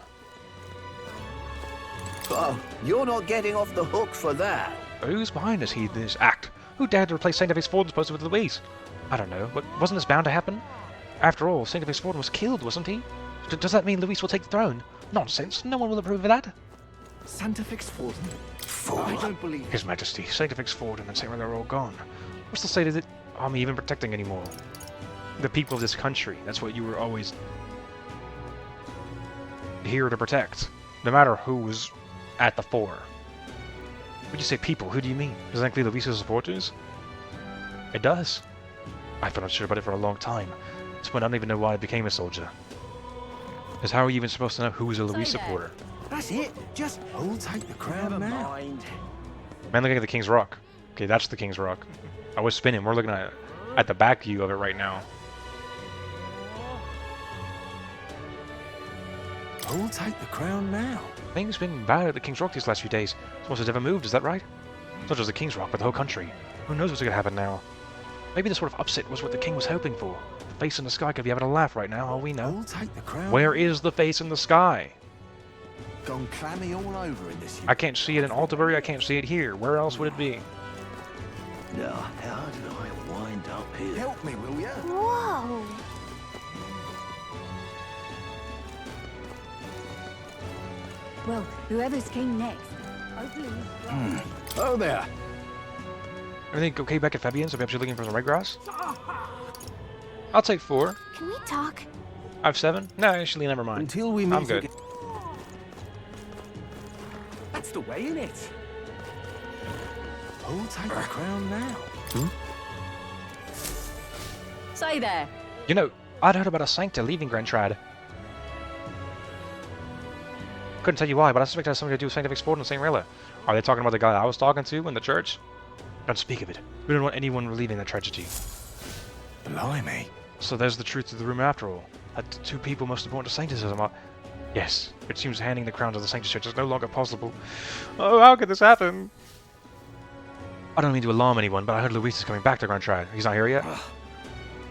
Speaker 6: Oh, you're not getting off the hook for that.
Speaker 1: Who's behind this act? Who dared to replace Saint Forden's post with Louise? I don't know, but wasn't this bound to happen? After all, Saint Forden was killed, wasn't he? Does that mean Louise will take the throne? Nonsense, no one will approve of that.
Speaker 4: Santa Forden?
Speaker 6: Fool.
Speaker 4: I don't believe
Speaker 1: His Majesty, Saint Forden and Saint Rilla are all gone. What's the state of the army even protecting anymore? The people of this country, that's what you were always here to protect. No matter who was at the fore. When you say people, who do you mean? Does that include Luisa's supporters? It does. I felt unsure about it for a long time. At this point, I don't even know why I became a soldier. Because how are you even supposed to know who's a Luis supporter?
Speaker 10: That's it. Just hold tight the crown now.
Speaker 1: Man, looking at the King's Rock. Okay, that's the King's Rock. I was spinning. We're looking at the back view of it right now.
Speaker 10: Hold tight the crown now.
Speaker 1: Things been bad at the King's Rock these last few days. It's most has ever moved, is that right? Not just the King's Rock, but the whole country. Who knows what's going to happen now? Maybe the sort of upset was what the King was hoping for. The face in the sky could be having a laugh right now, all we know.
Speaker 10: Hold tight the crown.
Speaker 1: Where is the face in the sky?
Speaker 10: Gone clammy all over in this.
Speaker 1: I can't see it in Altabury, I can't see it here. Where else would it be?
Speaker 6: Now, how did I wind up here?
Speaker 10: Help me, will ya?
Speaker 12: Whoa!
Speaker 8: Well, whoever's king next, hopefully he's
Speaker 6: Oh there.
Speaker 1: Everything okay back at Fabian's? Are we actually looking for some red grass? I'll take 4.
Speaker 2: Can we talk?
Speaker 1: I have 7? No, actually, never mind.
Speaker 10: Until we meet
Speaker 1: I'm good.
Speaker 10: again.
Speaker 6: That's the way, innit?
Speaker 10: Hold tight the crown now.
Speaker 7: Say there.
Speaker 1: You know, I'd heard about a Sancta leaving Grand Trad. Couldn't tell you why, but I suspect it has something to do with Saint Forden and Saint Rilla. Are they talking about the guy I was talking to in the church? Don't speak of it. We don't want anyone relieving that tragedy.
Speaker 10: Blimey.
Speaker 1: So there's the truth of the rumor after all. That the 2 people most important to Sanctism are... Yes, it seems handing the crown to the Sanctus Church is no longer possible. Oh, how could this happen? I don't mean to alarm anyone, but I heard Luis is coming back to Grand Trad. He's not here yet?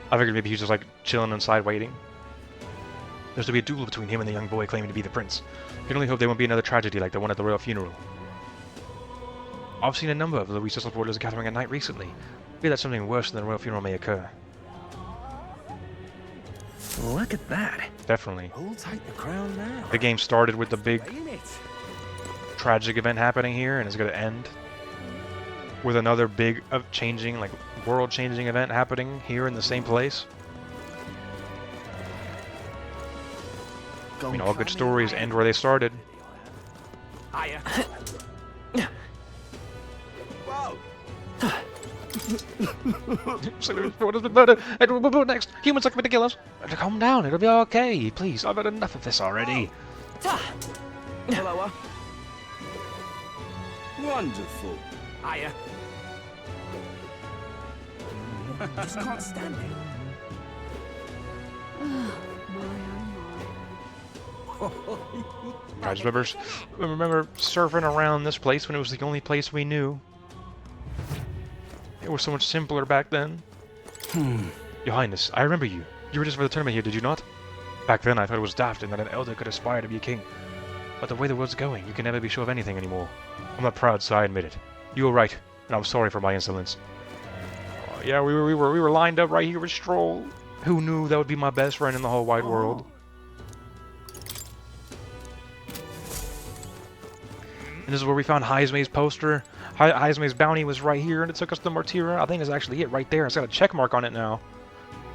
Speaker 1: I figured maybe he's just like chilling inside waiting. There's to be a duel between him and the young boy claiming to be the prince. You can only hope there won't be another tragedy like the one at the royal funeral. I've seen a number of Luisa's supporters gathering at night recently. I feel that something worse than the royal funeral may occur.
Speaker 6: Look at that.
Speaker 1: Definitely.
Speaker 10: Hold tight the crown now.
Speaker 1: The game started with the big
Speaker 6: Ain't it?
Speaker 1: tragic event happening here, and it's going to end with another big changing, like world-changing event happening here in the same place. I mean, all good stories end where they started.
Speaker 6: Hiya.
Speaker 1: What is the murder? What next? Humans are coming to kill us. Calm down, it'll be okay. Please, I've had enough of this already.
Speaker 6: Hello. Wonderful. Hiya. Just can't stand it.
Speaker 1: I just remember surfing around this place when it was the only place we knew. It was so much simpler back then. Your Highness, I remember you. You were just for the tournament here, did you not? Back then I thought it was daft and that an elder could aspire to be a king. But the way the world's going, you can never be sure of anything anymore. I'm not proud, so I admit it. You were right, and I'm sorry for my insolence. Yeah, we were lined up right here with Stroll. Who knew that would be my best friend in the whole wide world? And this is where we found Heismay's poster. Heismay's bounty was right here, and it took us to Mortira. I think it's actually it right there. It's got a check mark on it now.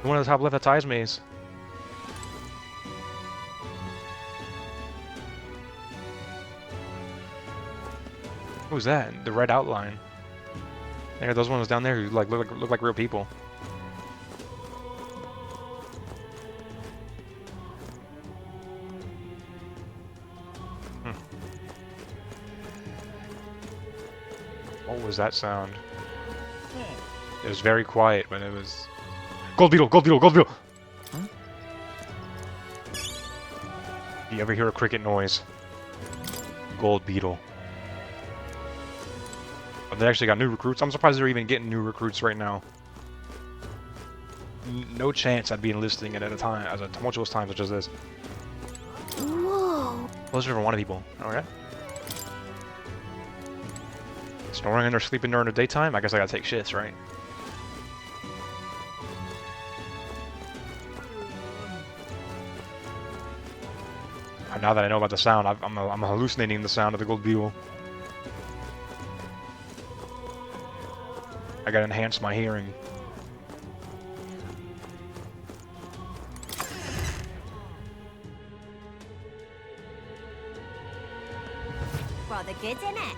Speaker 1: The one at the top left, that's Heismay's. Who's that? The red outline. Yeah, those ones down there who like look like real people. What was that sound? It was very quiet, but it was... Gold beetle! Gold beetle! Gold beetle! Huh? Do you ever hear a cricket noise? Gold beetle. Oh, they actually got new recruits. I'm surprised they're even getting new recruits right now. No chance I'd be enlisting it at a time, as a tumultuous time such as this.
Speaker 2: Whoa!
Speaker 1: Those are for one of people. Okay. Snoring and they're sleeping during the daytime? I guess I gotta take shifts, right? Now that I know about the sound, I'm hallucinating the sound of the gold beetle. I gotta enhance my hearing.
Speaker 12: Rather good, isn't it?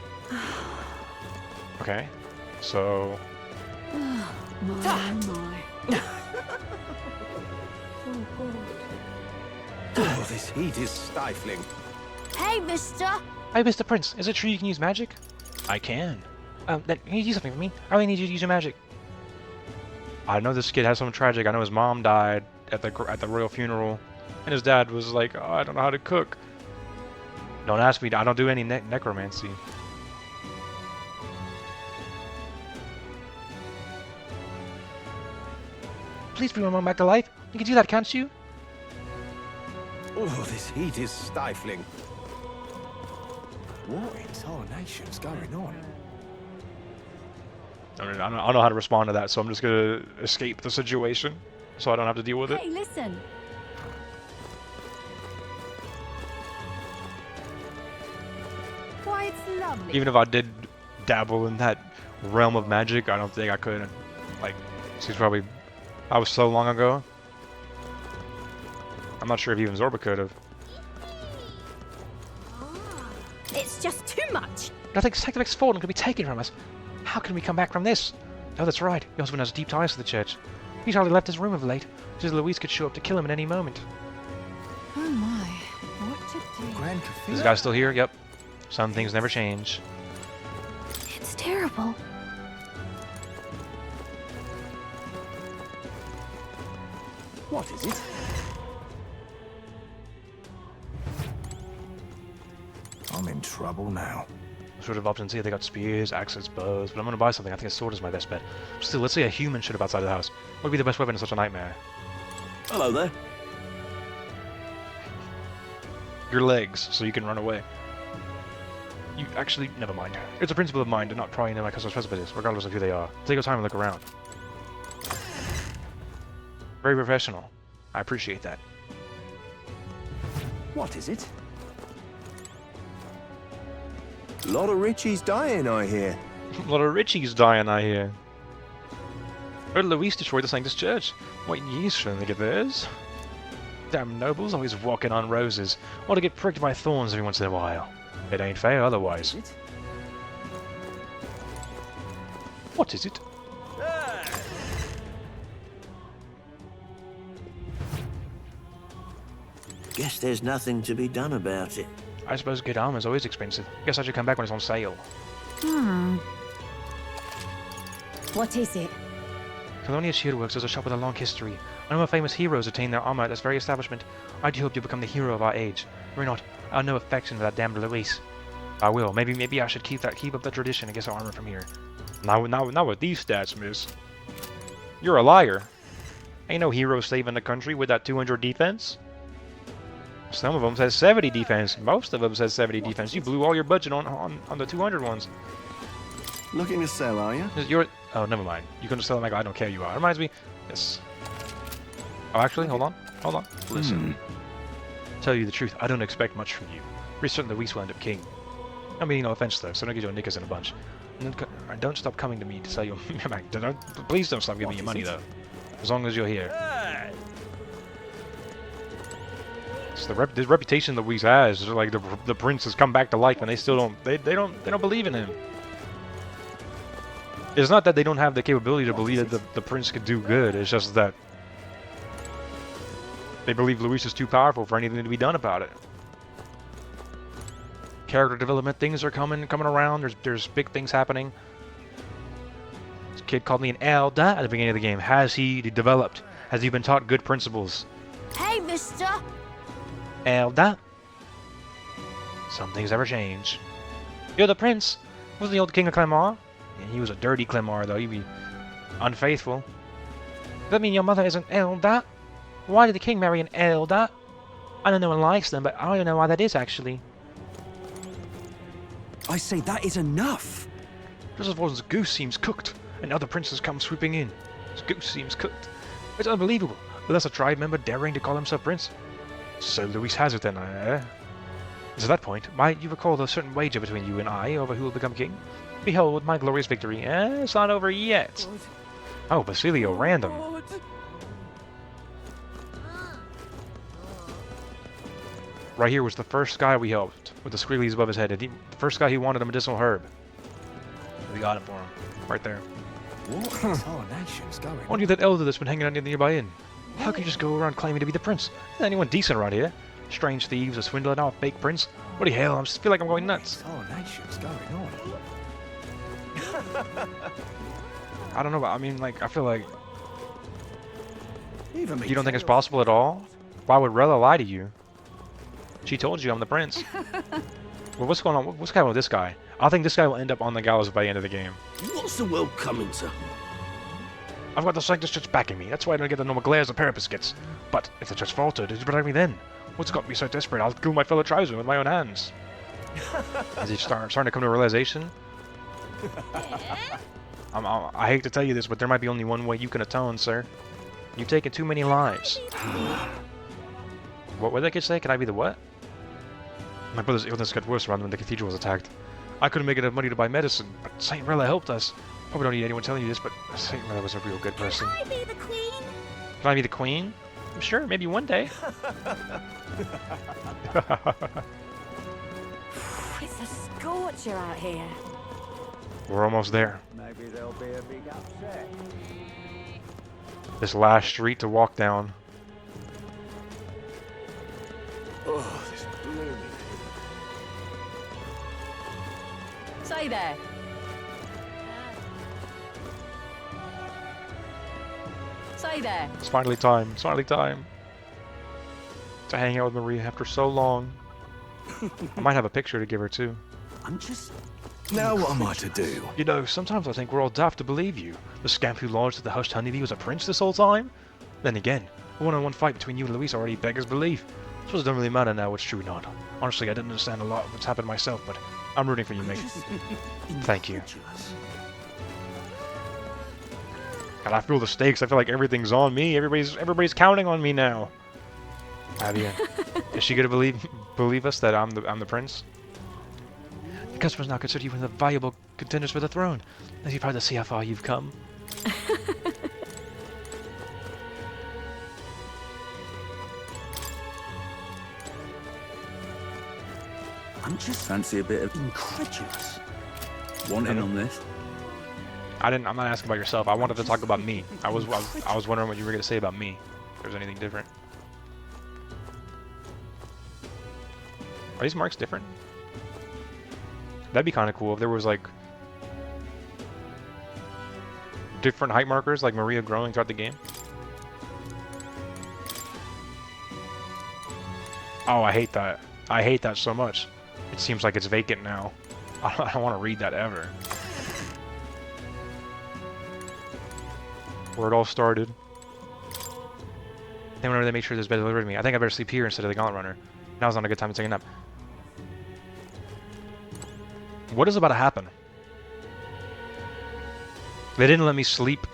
Speaker 1: Okay, so...
Speaker 10: Oh, this heat is stifling.
Speaker 12: Hey, mister!
Speaker 1: Hey, Mr. Prince, is it true you can use magic? I can. Then can you do something for me? I only need you to use your magic. I know this kid has something tragic. I know his mom died at the royal funeral, and his dad was like, oh, I don't know how to cook. Don't ask me. I don't do any necromancy. Please bring my mom back to life. You can do that, can't you?
Speaker 10: Oh, this heat is stifling.
Speaker 5: What in tarnation's going on?
Speaker 1: I don't know how to respond to that, so I'm just gonna escape the situation, so I don't have to deal with it.
Speaker 7: Hey, listen. Why, it's lovely.
Speaker 1: Even if I did dabble in that realm of magic, I don't think I could. Like, she's probably... I was so long ago. I'm not sure if even Zorba could have.
Speaker 12: It's just too much.
Speaker 1: Nothing's Sector fallen could be taken from us. How can we come back from this? Oh, that's right. Your husband has deep ties to the church. He's hardly left his room of late. Says Louise could show up to kill him at any moment.
Speaker 8: Oh my, what to do?
Speaker 5: Grand
Speaker 1: Is
Speaker 5: Cathedral.
Speaker 1: this guy still here? Yep. Some things never change.
Speaker 2: It's terrible.
Speaker 5: What is it? I'm in trouble now.
Speaker 1: Sort of options here. They got spears, axes, bows, but I'm gonna buy something. I think a sword is my best bet. Still, let's say a human showed up outside the house. What would be the best weapon in such a nightmare?
Speaker 10: Hello there.
Speaker 1: Your legs, so you can run away. You actually, never mind. It's a principle of mine to not pry into my customers' precipices, regardless of who they are. Take your time and look around. Very professional. I appreciate that.
Speaker 5: What is it?
Speaker 10: A lot of Richies dying, I hear.
Speaker 1: A lot of Richies dying, I hear. Heard Louise destroyed the Sanctus Church. Waiting years for them to get theirs. Damn nobles, always walking on roses. Want to get pricked by thorns every once in a while. It ain't fair otherwise.
Speaker 5: Is it?
Speaker 1: What is it?
Speaker 11: Guess there's nothing to be done about it.
Speaker 1: I suppose good armor's always expensive. Guess I should come back when it's on sale.
Speaker 8: What is it?
Speaker 1: Colonia Shieldworks is a shop with a long history. A number of famous heroes attain their armor at this very establishment. I do hope you become the hero of our age. Worry not, I have no affection for that damned Luis. I will. Maybe I should keep up the tradition and get some armor from here. Not with these stats, miss. You're a liar. Ain't no hero saving the country with that 200 defense. Some of them says 70 defense. Most of them says 70 defense. You blew all your budget on the 200 ones.
Speaker 10: Looking to sell, are you?
Speaker 1: Oh, never mind. You can just tell them like, I don't care you are. Reminds me. Yes. Oh, actually, hold on. Listen. Tell you the truth, I don't expect much from you. Pretty certain that Luis will end up king. I mean, no offense though, so don't get your knickers in a bunch. And don't stop coming to me to sell your please don't stop giving me your money though. As long as you're here. So the reputation that Luis has is like the prince has come back to life, and they still don't they don't believe in him. It's not that they don't have the capability to believe that the prince could do good. It's just that they believe Luis is too powerful for anything to be done about it. Character development, things are coming around. There's big things happening. This kid called me an elder at the beginning of the game. Has he developed? Has he been taught good principles?
Speaker 12: Hey, mister!
Speaker 1: Elder? Some things never change. You're the prince. Was the old king of Clemar? Yeah, he was a dirty Clemar, though. He'd be unfaithful. Does that mean your mother is an elder? Why did the king marry an elder? I know no one likes them, but I don't know why that is, actually.
Speaker 5: I say that is enough.
Speaker 1: Joseph's goose seems cooked, and other princes come swooping in. His goose seems cooked. It's unbelievable. But that's a tribe member daring to call himself prince. So Luis has it then, eh? To that point, might you recall a certain wager between you and I over who will become king? Behold my glorious victory. It's not over yet. Oh, Basilio, random. Right here was the first guy we helped, with the squigglies above his head. The first guy he wanted a medicinal herb. We got it for him. Right there.
Speaker 5: What is our nation's going on?
Speaker 1: Wonder you that elder that's been hanging out near the nearby inn. How can you just go around claiming to be the prince? Isn't anyone decent around here? Strange thieves, a swindler, now a fake prince. What the hell? I just feel like I'm going nuts.
Speaker 5: Our nation's going on.
Speaker 1: I don't know, but I mean, like, I feel like...
Speaker 5: Even
Speaker 1: You don't think it's possible at all? Why would Rella lie to you? She told you I'm the prince. Well, what's going on? What's going on with this guy? I think this guy will end up on the gallows by the end of the game.
Speaker 6: What's the world coming to?
Speaker 1: I've got the Sanctus Church backing me. That's why I don't get the normal glares the Parapus gets. But if the Church faltered, did you protect me then? What's got me so desperate? I'll kill my fellow tribesmen with my own hands. Is he starting to come to a realization? I hate to tell you this, but there might be only one way you can atone, sir. You've taken too many lives. What did that kid say? Can I be the what? My brother's illness got worse around when the cathedral was attacked. I couldn't make enough money to buy medicine, but Saint Rella helped us. Probably don't need anyone telling you this, but Saint Rella was a real good person.
Speaker 12: Can I be the queen?
Speaker 1: Can I be the queen? I'm sure, maybe one day.
Speaker 8: It's a scorcher out here.
Speaker 1: We're almost there.
Speaker 10: Maybe there'll be a big upset.
Speaker 1: This last street to walk down.
Speaker 6: Oh, this blooming.
Speaker 8: Say there. Say there.
Speaker 1: It's finally time. It's finally time to hang out with Maria after so long. I might have a picture to give her too.
Speaker 5: I'm just...
Speaker 6: Now what am I to do?
Speaker 1: You know, sometimes I think we're all daft to believe you. The scamp who lodged at the hushed honeybee was a prince this whole time? Then again, a one-on-one fight between you and Luis already beggars belief. I suppose it doesn't really matter now what's true or not. Honestly, I didn't understand a lot of what's happened myself, but I'm rooting for you, mate. Thank you. God, I feel the stakes. I feel like everything's on me. Everybody's counting on me now. Abia, is she gonna believe us that I'm the prince? The customers now consider you one of the valuable contenders for the throne. As you're proud to see how far you've come.
Speaker 5: I'm just
Speaker 6: Fancy a bit of
Speaker 5: incredulous.
Speaker 6: want in on this?
Speaker 1: I'm not asking about yourself. I wanted to talk about me. I was wondering what you were gonna say about me. If there's anything different. Are these marks different? That'd be kind of cool if there was like different height markers like Maria growing throughout the game. Oh, I hate that. I hate that so much. It seems like it's vacant now. I don't want to read that ever. Where it all started. Then whenever they make sure there's bed delivered to me, I think I better sleep here instead of the Gauntlet Runner. Now's not a good time to take a nap. What is about to happen? They didn't let me sleep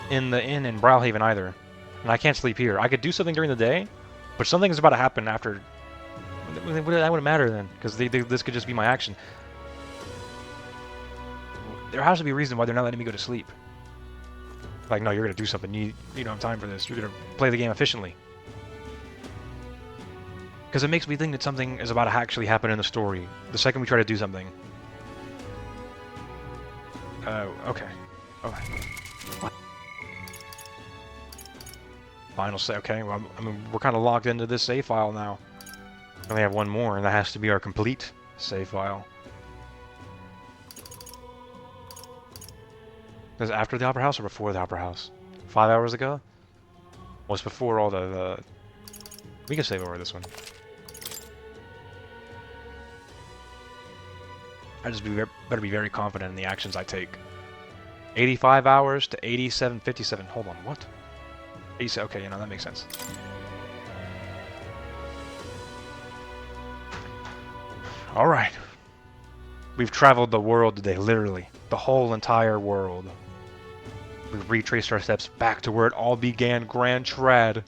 Speaker 1: in the inn in Browhaven either. And I can't sleep here. I could do something during the day, but something is about to happen after. That wouldn't matter then, because this could just be my action. There has to be a reason why they're not letting me go to sleep. Like, no, you're going to do something. You don't have time for this. You're going to play the game efficiently. Because it makes me think that something is about to actually happen in the story the second we try to do something. Okay. Okay. Final save. Okay, well, I mean, we're kind of locked into this save file now. We only have one more, and that has to be our complete save file. Is it after the Opera House or before the Opera House? 5 hours ago? Well, it's before all the... We can save over this one. I just better be very confident in the actions I take. 85 hours to 87:57. Hold on, what? 87, okay, you know, that makes sense. Alright. We've traveled the world today, literally. The whole entire world. We've retraced our steps back to where it all began, Grand Trad.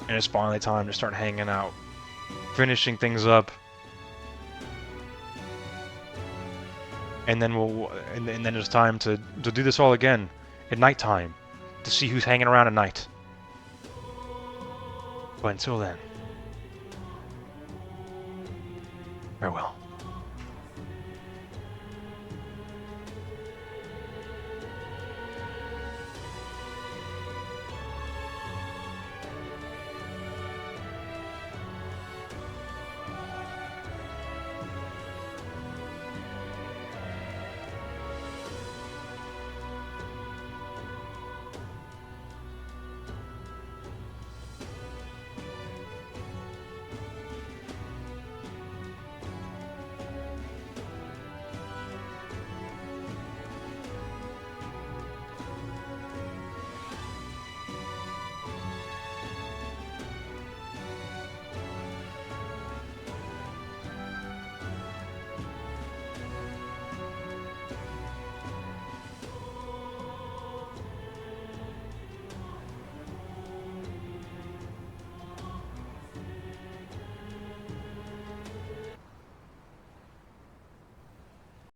Speaker 1: And it's finally time to start hanging out. Finishing things up. And then and then it's time to do this all again at nighttime. To see who's hanging around at night. But until then, farewell.